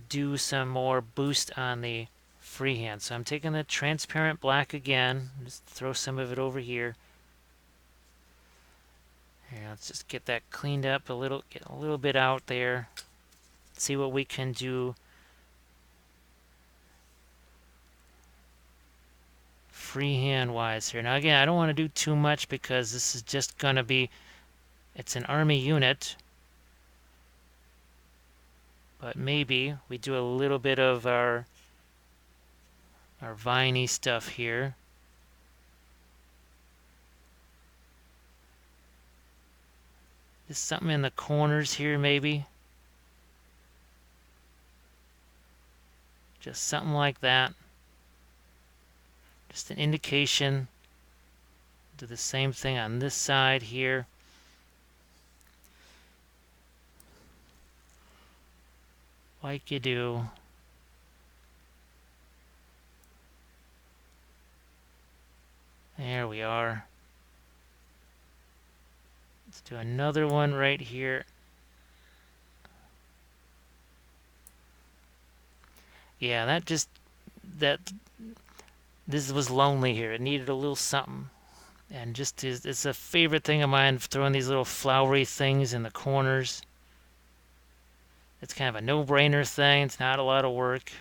do some more boost on the freehand. So I'm taking the transparent black again. Just throw some of it over here. Here, let's just get that cleaned up a little, get a little bit out there. See what we can do freehand wise here. Now again, I don't want to do too much because this is just going to be, it's an army unit. But maybe we do a little bit of our viney stuff here. Just something in the corners here maybe. Just something like that. Just an indication. Do the same thing on this side here. Like you do. There we are. Let's do another one right here. Yeah, this was lonely here. It needed a little something. And just it's a favorite thing of mine, throwing these little flowery things in the corners. It's kind of a no-brainer thing. It's not a lot of work.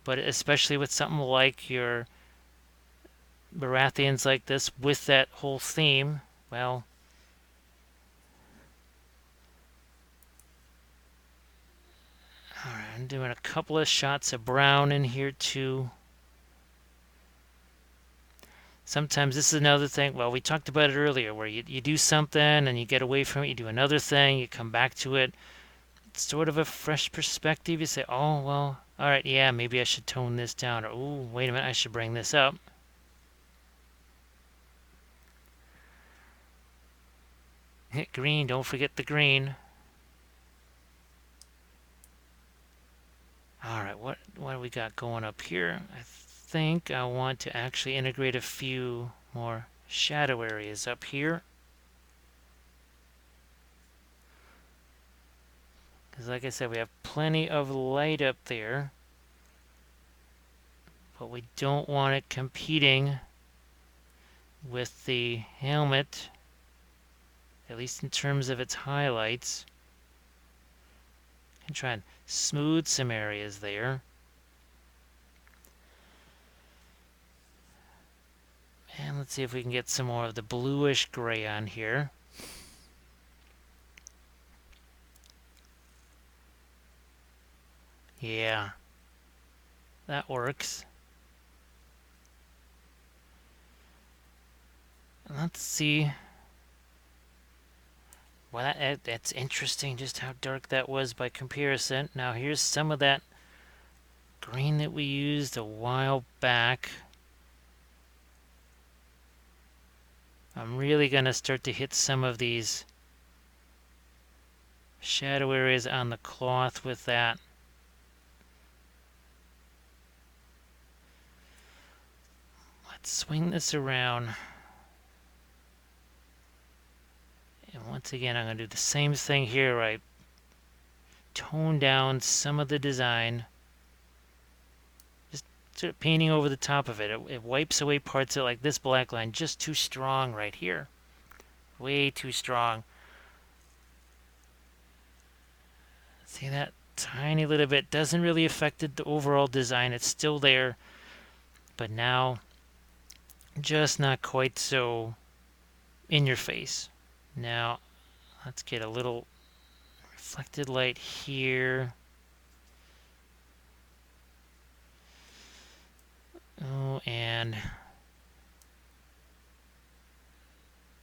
But especially with something like your Baratheons like this, with that whole theme, well, alright, I'm doing a couple of shots of brown in here too. Sometimes this is another thing, well, we talked about it earlier, where you do something and you get away from it, you do another thing, you come back to it. It's sort of a fresh perspective. You say, oh, well, alright, yeah, maybe I should tone this down, or, ooh, wait a minute, I should bring this up. Hit green, don't forget the green. Alright, what do we got going up here? I think I want to actually integrate a few more shadow areas up here. Because like I said, we have plenty of light up there. But we don't want it competing with the helmet, at least in terms of its highlights. And try and smooth some areas there. And let's see if we can get some more of the bluish gray on here. Yeah, that works. Let's see. Well, that's interesting just how dark that was by comparison. Now here's some of that green that we used a while back. I'm really going to start to hit some of these shadow areas on the cloth with that. Let's swing this around. And once again, I'm going to do the same thing here. I tone down some of the design. Just sort of painting over the top of it. It wipes away parts of it, like this black line, just too strong right here. Way too strong. See that tiny little bit doesn't really affect the overall design. It's still there, but now just not quite so in your face. Now let's get a little reflected light here. Oh, and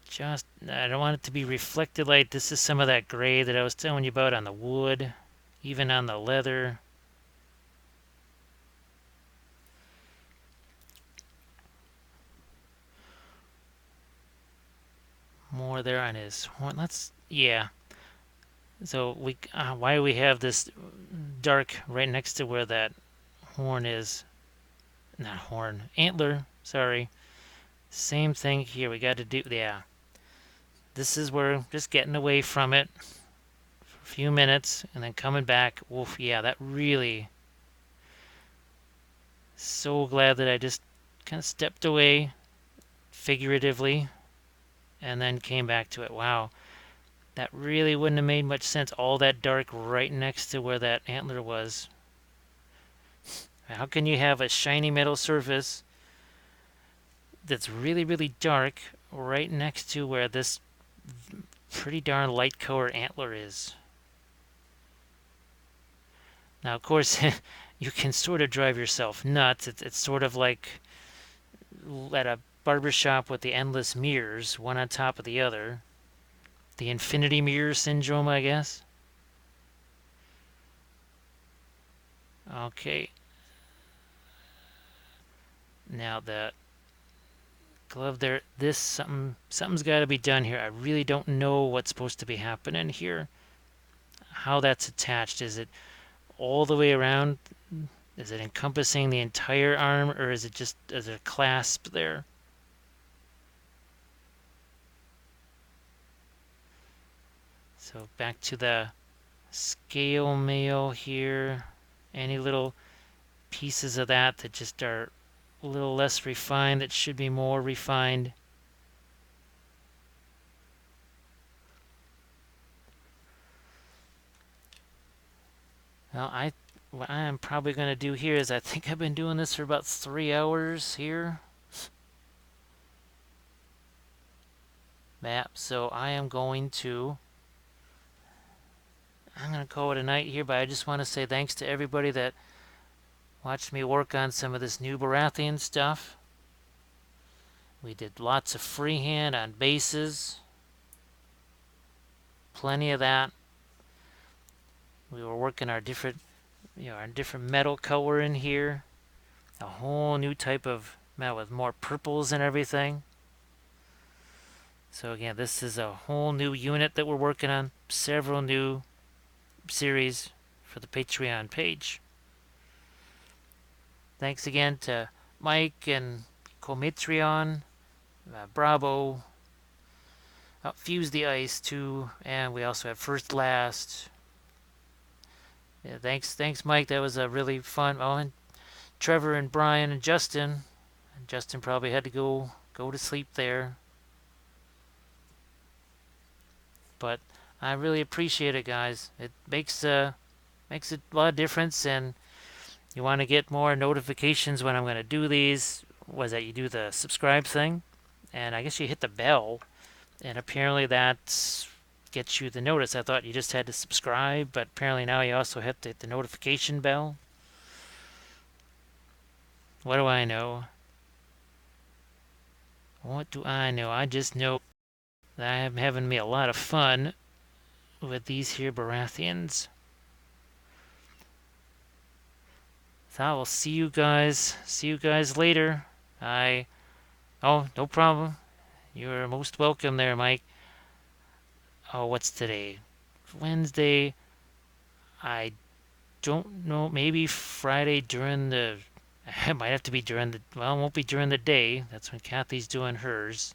just, I don't want it to be reflected light. This is some of that gray that I was telling you about on the wood, even on the leather. More there on his horn. Yeah. So why do we have this dark right next to where that horn is? Not horn, antler, sorry. Same thing here, we got to do, yeah. This is where just getting away from it for a few minutes and then coming back. Oof, yeah, that really, so glad that I just kind of stepped away figuratively and then came back to it. Wow, that really wouldn't have made much sense. All that dark right next to where that antler was. How can you have a shiny metal surface that's really, really dark right next to where this pretty darn light color antler is? Now, of course, you can sort of drive yourself nuts. It's sort of like at a barbershop with the endless mirrors, one on top of the other. The infinity mirror syndrome, I guess. Okay. Now the glove there, something's got to be done here. I really don't know what's supposed to be happening here. How that's attached. Is it all the way around? Is it encompassing the entire arm, or is it just as a clasp there? So back to the scale mail here. Any little pieces of that just are a little less refined, that should be more refined. Well, what I am probably going to do here is, I think I've been doing this for about 3 hours here. Map. So I'm going to call it a night here, but I just want to say thanks to everybody that watched me work on some of this new Baratheon stuff. We did lots of freehand on bases. Plenty of that. We were working our different metal color in here. A whole new type of metal with more purples and everything. So again, this is a whole new unit that we're working on. Several new series for the Patreon page. Thanks again to Mike and Comitrion, Bravo, Fuse the Ice too, and we also have First Last. Yeah, thanks, Mike. That was a really fun. Oh, and Trevor and Brian and Justin. And Justin probably had to go to sleep there, but I really appreciate it, guys. It makes a lot of difference, and you want to get more notifications when I'm going to do these. Was that you do the subscribe thing, and I guess you hit the bell, and apparently that gets you the notice. I thought you just had to subscribe, but apparently now you also have to hit the notification bell. What do I know? What do I know? I just know that I'm having me a lot of fun with these here Baratheons. So I will see you guys. See you guys later. Oh, no problem. You're most welcome there, Mike. Oh, what's today? Wednesday. I don't know. Maybe Friday during the. It might have to be during the. Well, it won't be during the day. That's when Kathy's doing hers.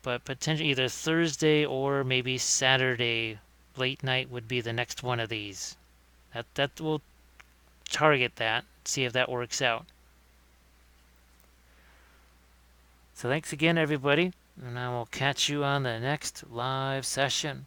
But potentially either Thursday or maybe Saturday late night would be the next one of these. That will target that. See if that works out. So thanks again, everybody, and I will catch you on the next live session.